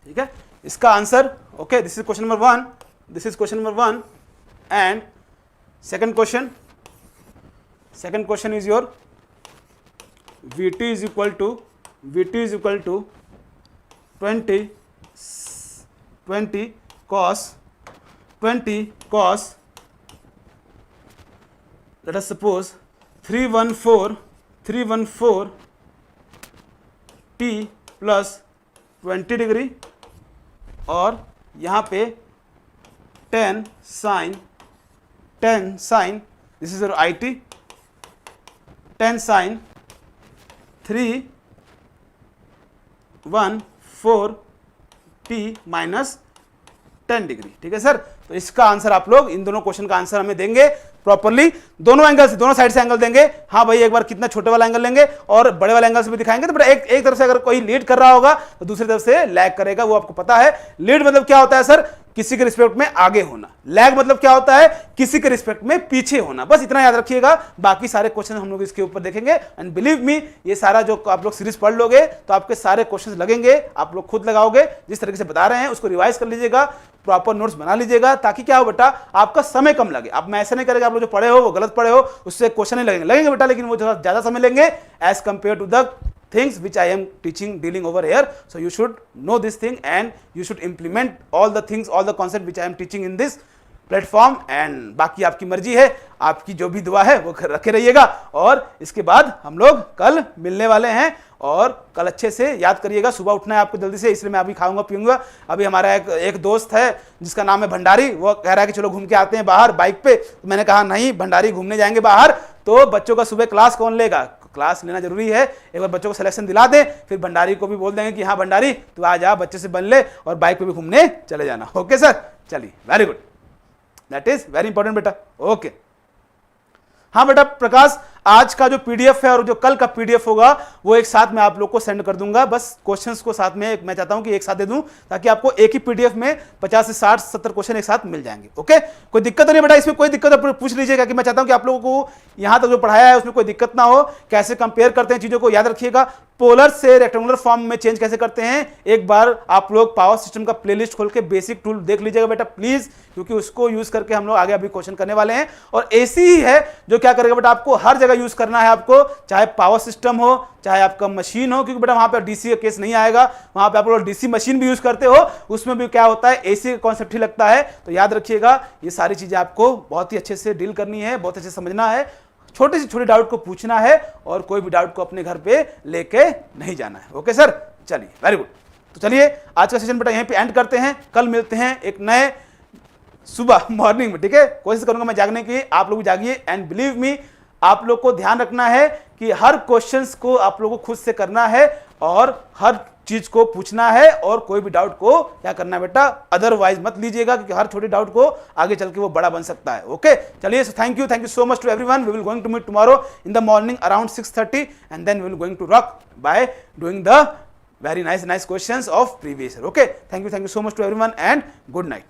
ठीक है, इसका answer okay, this is question number 1 and second question is your VT is equal to 20 cos let us suppose 314 t plus 20 degree और यहाँ पे 10 sin this is your IT, 10 sin 314 t minus 10 degree. ठीक है sir, तो इसका answer आप लोग, इन दोनों क्वेश्चन का आंसर हमें देंगे प्रॉपर्ली, दोनों एंगल से, दोनों साइड से एंगल देंगे। हाँ भाई, एक बार कितना छोटे वाला एंगल लेंगे और बड़े वाले एंगल से भी दिखाएंगे। तो एक तरफ से अगर कोई लीड कर रहा होगा तो दूसरी तरफ से लैग करेगा, वो आपको पता है। लीड मतलब क्या होता है सर, किसी के रिस्पेक्ट में आगे होना। लैग मतलब क्या होता है, किसी के रिस्पेक्ट में पीछे होना। बस इतना याद रखिएगा, बाकी सारे क्वेश्चन हम लोग इसके ऊपर देखेंगे। एंड बिलीव मी, ये सारा जो आप लोग सीरीज पढ़ लोगे तो आपके सारे क्वेश्चन लगेंगे, आप लोग खुद लगाओगे। जिस तरीके से बता रहे हैं उसको रिवाइज कर लीजिएगा, प्रॉपर नोट्स बना लीजिएगा, ताकि क्या हो बेटा, आपका समय कम लगे। आप मैं ऐसा नहीं करेगा आप लोग जो पढ़े हो वो गलत पढ़े हो, उससे क्वेश्चन नहीं लगेंगे बेटा, लेकिन वो ज्यादा समय लेंगे as compare to the things which I am dealing over here. So you should know this thing and you should implement all the things, all the concept which I am teaching in this platform. And बाकी आपकी मर्जी है, आपकी जो भी दुआ है वो रखे रहिएगा। और इसके बाद हम लोग कल मिलने वाले हैं और कल अच्छे से याद करिएगा। सुबह उठना है आपको जल्दी से, इसलिए मैं अभी खाऊंगा पीऊंगा। अभी हमारा एक दोस्त है जिसका नाम है भंडारी, वो कह रहा है कि चलो घूम के आते हैं बाहर बाइक पे। तो मैंने कहा नहीं भंडारी, घूमने जाएंगे बाहर तो बच्चों का सुबह क्लास कौन लेगा, क्लास लेना जरूरी है। एक बार बच्चों को सिलेक्शन दिला दें, फिर भंडारी को भी बोल देंगे कि हाँ भंडारी तू आ जा, बच्चे से बन ले और बाइक पे भी घूमने चले जाना। ओके सर, चलिए, very good, that is very important बेटा। ओके हाँ बेटा प्रकाश, आज का जो पीडीएफ है और जो कल का पीडीएफ होगा वो एक साथ मैं आप लोग को सेंड कर दूंगा। बस क्वेश्चंस को साथ में मैं चाहता हूं कि एक साथ दे दूं, ताकि आपको एक ही पीडीएफ में 50 से 60 70 क्वेश्चन एक साथ मिल जाएंगे। ओके, कोई दिक्कत नहीं बेटा, इसमें कोई दिक्कत पूछ लीजिएगा। कि मैं चाहता हूं कि आप लोगों को यहां तक जो पढ़ाया है उसमें कोई दिक्कत ना हो। कैसे कंपेयर करते हैं चीजों को याद रखिएगा, पोलर से रेक्टेंगुलर फॉर्म में चेंज कैसे करते हैं, एक बार आप लोग पावर सिस्टम का प्लेलिस्ट खोल के बेसिक टूल देख लीजिएगा बेटा प्लीज, क्योंकि उसको यूज करके हम लोग आगे अभी क्वेश्चन करने वाले हैं। और ऐसी ही है जो क्या करेगा बेटा, आपको हर जगह यूज करना है, आपको चाहे पावर सिस्टम हो चाहे आपका मशीन हो, क्योंकि बेटा वहां पे डीसी का केस नहीं आएगा। वहां पे आप लोग डीसी मशीन भी यूज करते हो, उसमें भी क्या होता है, एसी का कॉन्सेप्ट ही लगता है। तो याद रखिएगा ये सारी चीजें आपको बहुत ही अच्छे से डील करनी है, बहुत अच्छे से समझना है, छोटे से छोटे डाउट को पूछना है और कोई भी डाउट को अपने घर पे लेके नहीं जाना है। ओके सर, चलिए, वेरी गुड। तो चलिए आज का सेशन बेटा यहीं पे एंड करते हैं, कल मिलते हैं एक नए सुबह मॉर्निंग में। ठीक है, कोशिश करूंगा मैं जागने की, आप लोग जागिए। एंड बिलीव मी, आप लोग को ध्यान रखना है कि हर क्वेश्चंस को आप लोगों को खुद से करना है और हर चीज को पूछना है, और कोई भी डाउट को क्या करना है बेटा, अदरवाइज मत लीजिएगा, क्योंकि हर छोटे डाउट को आगे चल के वो बड़ा बन सकता है। ओके, चलिए, thank you so much to everyone. We will going to meet tomorrow in the morning around 6:30 and then we will going to rock by doing the very nice questions of previous year. Okay, thank you so much to everyone and good night.